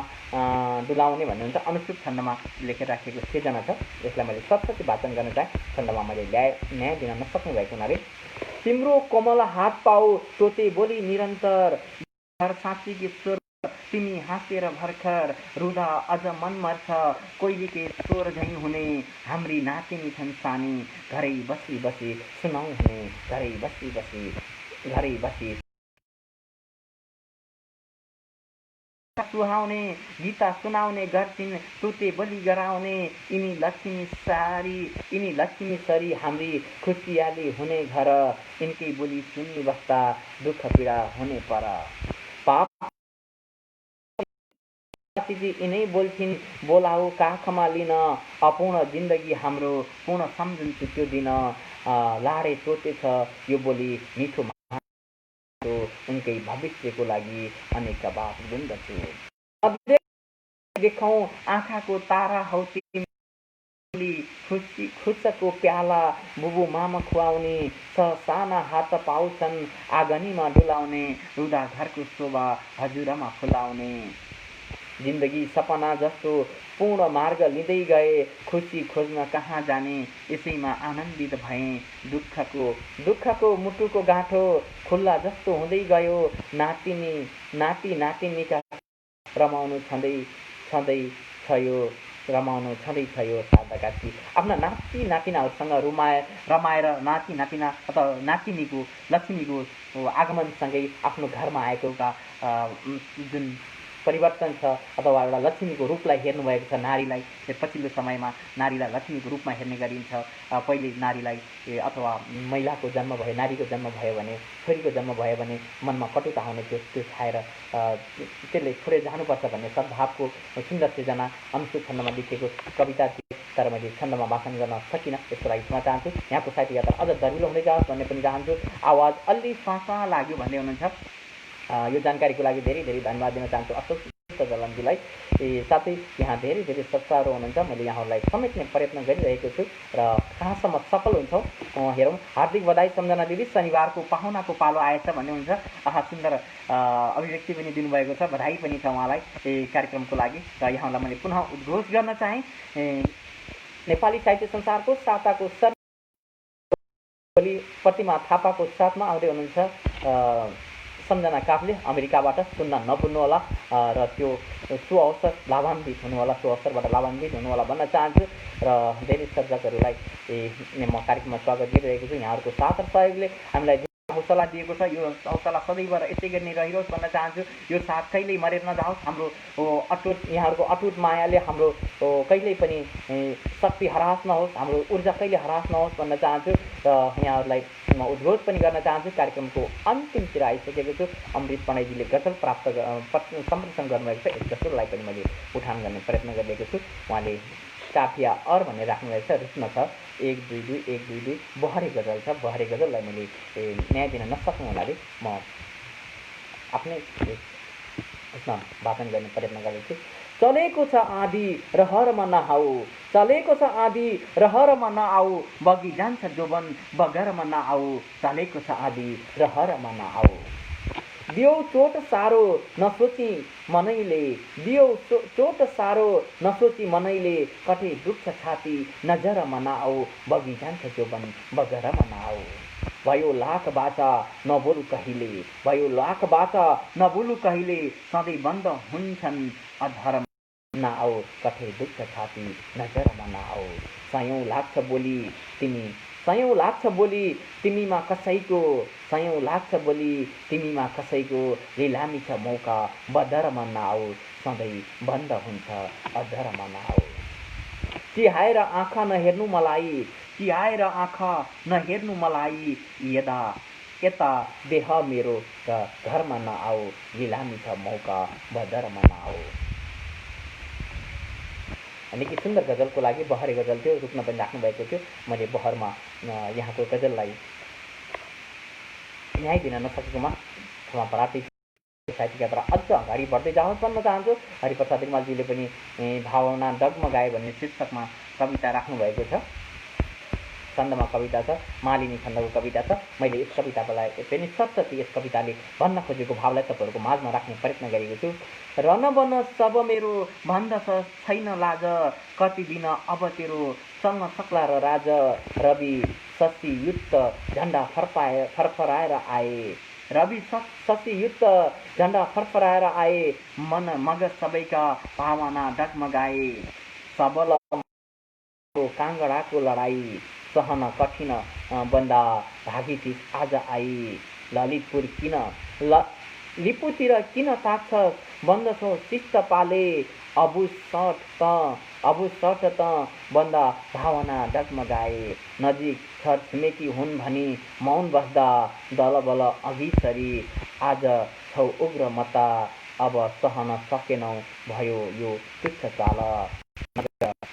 डुलाउने भन्नुहुन्छ, अनुष्ठुप छन्दमा लेखेर राखेको सिर्जना छ। यसलाई मैले सतसती वाचन गर्न चाहेँ, छन्दमा मैले न्याय दिन नसक्नु भएको हुनाले। तिम्रो कोमल हात पाऊ टोटे बोली निरन्तर, साँच्ची गीत स्वर तिमी हाँसेर भर्खर, रुँदा अझ मन मर्छ कोइलीके स्वर झैँ हुने, हाम्री नातिनी छन् सानी, घरै बसी बसी सुनाउ हुने, घरै बसी बसी सुहाउने गीता सुनाउने गर्छिन्, टोटे बलि गराउने, यिनी लक्ष्मी सरी हाम्री खुसियाली हुने घर, यिनकै बोली सुनि बस्दा दुःख पीडा हुने पर। यिनै बोल्छिन् बोलाऊ काखमा लिन, अपूर्ण जिन्दगी हाम्रो पूर्ण सम्झन्छु त्यो दिन, लाडे टोटे छ यो बोली मिठो उनकै भविष्यको लागि अनेक बात गुन्दछु। देखौँ आँखाको तारा हौ तिमी, खुसीको प्याला बुबु मामा खुवाउने, साना हात पाउँछन् आँगनीमा डुलाउने, रुँदा घरको शोभा हजुरमा फुलाउने। जिन्दगी सपना जस्तो पूर्ण मार्ग लिँदै गए, खुसी खोज्न कहाँ जाने यसैमा आनन्दित भएँ, दुःखको मुटुको गाँठो खुल्ला जस्तो हुँदै गयो, नाति नातिनीका रमाउनु छँदै छ यो शारदा कार्की। आफ्ना नाति नातिनाहरूसँग रमाएर नाति नातिना अथवा नातिनीको लक्ष्मीको आगमनसँगै आफ्नो घरमा आएको जुन परिवर्तन छ अथवा एउटा लक्ष्मीको रूपलाई हेर्नुभएको छ नारीलाई। पछिल्लो समयमा नारीलाई लक्ष्मीको रूपमा हेर्ने गरिन्छ। पहिले नारीलाई अथवा महिलाको जन्म भयो, नारीको जन्म भयो भने, छोरीको जन्म भयो भने मनमा कटुता आउने थियो, त्यो छाएर त्यसले छोडेर जानुपर्छ भन्ने सद्भावको सुन्दर सृजना अनुष्ठुप छन्दमा लेखिएको कविता थिए, तर मैले छन्दमा वाचन गर्न सकिनँ, त्यसको लागि क्षमा चाहन्छु। यहाँको साहित्य यात्रा अझ दरिलो हुँदै जाओस् भन्ने पनि चाहन्छु। आवाज अलि स्वासा लाग्यो भन्ने हुनुहुन्छ, यो जानकारीको लागि धेरै धेरै धन्यवाद दिन चाहन्छु अशोक जलनजीलाई। साथै यहाँ धेरै धेरै सत्ताहरू हुनुहुन्छ, मैले यहाँहरूलाई समेट्ने प्रयत्न गरिरहेको छु र कहाँसम्म सफल हुन्छौँ हेरौँ। हार्दिक बधाई सम्झना दिदी, शनिबारको पाहुनाको पालो आएछ भन्ने हुन्छ। सुन्दर अभिव्यक्ति पनि दिनुभएको छ, बधाई पनि छ उहाँलाई कार्यक्रमको लागि। र यहाँलाई मैले पुनः उद्घोष गर्न चाहेँ, नेपाली साहित्य संसारको साताको प्रतिमा थापाको साथमा आउँदै हुनुहुन्छ सम्झना काफले अमेरिकाबाट। सुन्न नभुल्नुहोला र त्यो सुअवसर लाभान्वित हुनुहोला, सुअवसरबाट लाभान्वित हुनुहोला भन्न चाहन्छु। र धेरै सर्जकहरूलाई म कार्यक्रममा स्वागत गरिरहेको छु। यहाँहरूको साथ र सहयोगले हामीलाई हौसला दिएको छ। यो हौसला सदैव यसै गरी नै रहिरहोस् भन्न चाहन्छु। यो साथ कहिल्यै मरेर नजाओस्। हाम्रो अटुट यहाँहरूको अटुट मायाले हाम्रो कहिल्यै पनि शक्ति हरास नहोस्, हाम्रो ऊर्जा कहिले हरास नहोस् भन्न चाहन्छु। र यहाँहरूलाई म उद्घोष पनि गर्न चाहन्छु। कार्यक्रमको अन्तिमतिर आइसकेको छु। अमृत पढाइजीले गजल सम्प्रेषण गर्नुभएको छ। यस गजललाई पनि मैले उठान गर्ने प्रयत्न गरिरहेको छु। उहाँले काफिया अर भनेर राख्नुभएको छ। रित्म छ 1-2-2 1-2-2 बहरे गजल छ। बहरे गजललाई मैले न्याय दिन नसक्नु हुनाले म आफ्नै उसमा वाचन गर्ने प्रयत्न गर्दैछु। चलेको छ आँधी रहरमा नआऊ, चलेको छ आँधी रहरमा नआऊ, बगी जान्छ जोबन बगरमा नआऊ, चलेको छ आँधी रहरमा नआऊ। दियो चोट सारो नसोची मनैले, दियो चोट सारो नसोची मनैले, कतै दुख्छ छाती नजरमा नआऊ, बगी जान्छ जोबन बगरमा नआऊ। भयो लाख बाचा नबोलु कहिले, भयो लाख बाचा नबोलु कहिले, सधैँ बन्द हुन्छन् अधरमा नआऊ, कतै दुख्छ छाती नजरमा नआऊ। सयौँ लाग्छ बोली तिमी, सयौँ लाग्छ बोली तिमीमा कसैको, सयौँ लाग्छ बोली तिमीमा कसैको, लिलामी छ मौका बदरमा नआऊ, सधैँ बन्द हुन्छ अधरमा नआऊ। चिहाएर आँखा नहेर्नु मलाई, चिहाएर आँखा नहेर्नु मलाई, यता देह मेरो र घरमा नआऊ, लिलामी छ मौका बदरमा नआऊ। निकै सुन्दर गजलको लागि बहरे गजल थियो, रुक्न पनि राख्नुभएको थियो। मैले बहरमा यहाँको गजललाई न्याय दिन नसकेकोमा क्षमा प्रार्थी। साहित्यिक यात्रा अझ अगाडि बढ्दै जाओस् भन्न चाहन्छु। हरिप्रसाद रिमालजीले पनि भावना डगमगाए भन्ने शीर्षकमा कविता राख्नुभएको छ। छन्दमा कविता छ, मालिनी छन्दको कविता छ। मैले यस कवितालाई पनि सतसती यस कविताले भन्न खोजेको भावलाई तपाईँहरूको माझमा राख्ने प्रयत्न गरेको छु। रन बन सब मेरो भन्दछ छैन लाज, कति दिन अब तेरो चल्न सक्ला र राज, रवि शशियुक्त झन्डा फरफराएर आए, रवि शशियुक्त झन्डा फरफराएर आए, मन मग सबैका भावना डगमगाए, सबल काङ्गडाको लडाई सहन कठिन बन्दा भागी थिस आज आई, ललितपुर किन लिपुतिर किन ताक्छस् बन्दछौ शिष्ट पाले, अबुसट त बन्दा भावना डगमगाए, नजिक छर छिमेकी हुन् भनी मौन बस्दा दलबल अघि सरी, आज छौ उग्र मता अब सहन सकेनौ भयो यो तुच्छ चाल,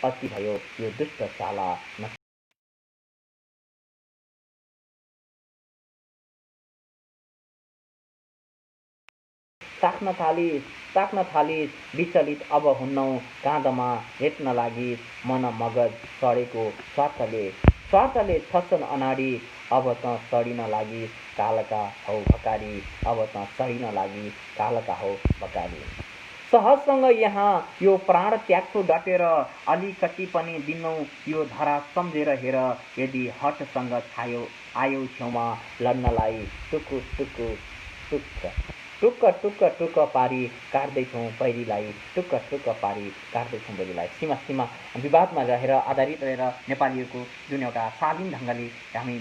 अति भयो यो दुष्ट चाला। ताक्न थालिस विचलित अब हुन्नौ काँधमा हेट्न लागि, मन मगज सडेको स्वार्थले छस्छन् अनाडी, अब त सडिन लागि कालका हौ भकारी, अब त सडिन लागि कालका हौ भकारी। सहजसँग यहाँ यो प्राण त्याग्छौ डटेर, अलिकति पनि दिनौ यो धरा सम्झेर हेर, यदि हटसँग आयौ छेउमा लड्नलाई, टुक्क पारी काट्दैछौँ बैरीलाई, टुक्क पारी काट्दैछौँ बैरीलाई। सीमा विवादमा रहेर आधारित रहेर नेपालीहरूको जुन एउटा शालीन ढङ्गले हामी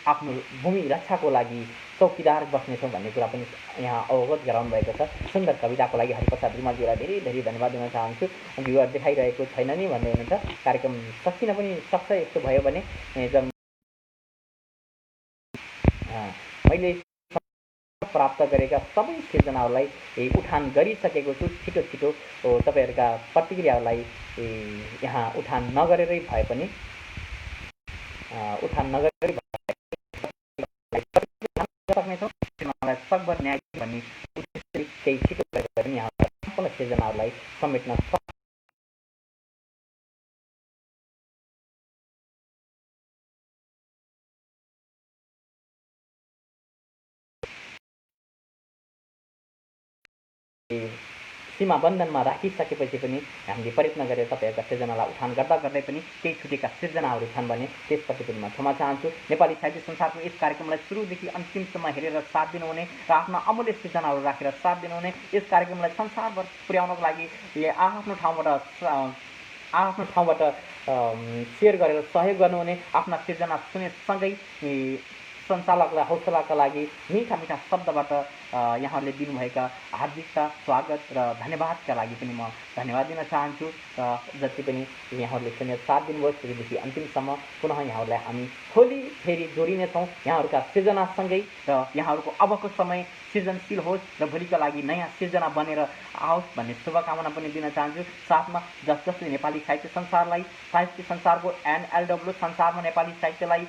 आफ्नो भूमि रक्षाको लागि चौकीदार बस्नेछौँ भन्ने कुरा पनि यहाँ अवगत गराउनु भएको छ। सुन्दर कविताको लागि हरिप्रसाद रिमालजीलाई धेरै धेरै धन्यवाद दिन चाहन्छु। भ्युवर देखाइरहेको छैन नि भन्दै हुनुहुन्छ। कार्यक्रम सकिन पनि सक्छ यस्तो भयो भने। मैले प्राप्त गरेका सबै सिर्जनाहरूलाई उठान गरिसकेको छु। छिटो तपाईँहरूका प्रतिक्रियाहरूलाई यहाँ उठान नगरेरै भए पनि सक्नेछौँ। सकभर न्याय भन्ने केही छिटो गरेर पनि यहाँ सम्पूर्ण सिर्जनाहरूलाई समेट्न सीमा बन्धनमा राखिसकेपछि पनि हामीले प्रयत्न गरेर तपाईँहरूका सिर्जनालाई उठान गर्दा गर्दै पनि केही छुटेका सिर्जनाहरू छन् भने त्यसप्रति पनि म क्षमा चाहन्छु। नेपाली साहित्य संसारको यस कार्यक्रमलाई सुरुदेखि अन्तिमसम्म हेरेर साथ दिनुहुने र आफ्ना अमूल्य सिर्जनाहरू राखेर साथ दिनुहुने, यस कार्यक्रमलाई संसारभर पुर्याउनको लागि आफ्नो ठाउँबाट सेयर गरेर सहयोग गर्नुहुने, आफ्ना सिर्जना सुनेसँगै सञ्चालकलाई हौसलाका लागि मिठा मिठा शब्दबाट यहाँहरूले दिनुभएका हार्दिकता, स्वागत र धन्यवादका लागि पनि म धन्यवाद दिन चाहन्छु। जति पनि यहाँहरूले सुनेर साथ दिनुभयो सुरुदेखि अन्तिमसम्म, पुनः यहाँहरूलाई हामी भोलि फेरि जोडिनेछौँ यहाँहरूका सिर्जनासँगै र यहाँहरूको अबको समय सृजनशील होस् र भोलिका लागि नयाँ सिर्जना बनेर आओस् भन्ने शुभकामना पनि दिन चाहन्छु। साथमा जसले नेपाली साहित्य संसारलाई, साहित्य संसारको NLW संसारमा नेपाली साहित्यलाई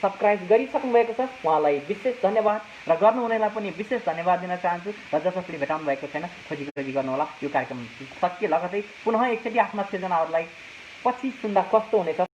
सब्सक्राइब गरिसक्नु भएको छ उहाँलाई विशेष धन्यवाद र गर्नुहुनेलाई पनि विशेष धन्यवाद दिन चाहन्छु। र जसले भेटाउनु भएको छैन खोजी गर्नुहोला। यो कार्यक्रम सकिए लगतै पुनः एकचोटि आफ्ना सिर्जनाहरूलाई पछि सुन्दा कस्तो हुनेछ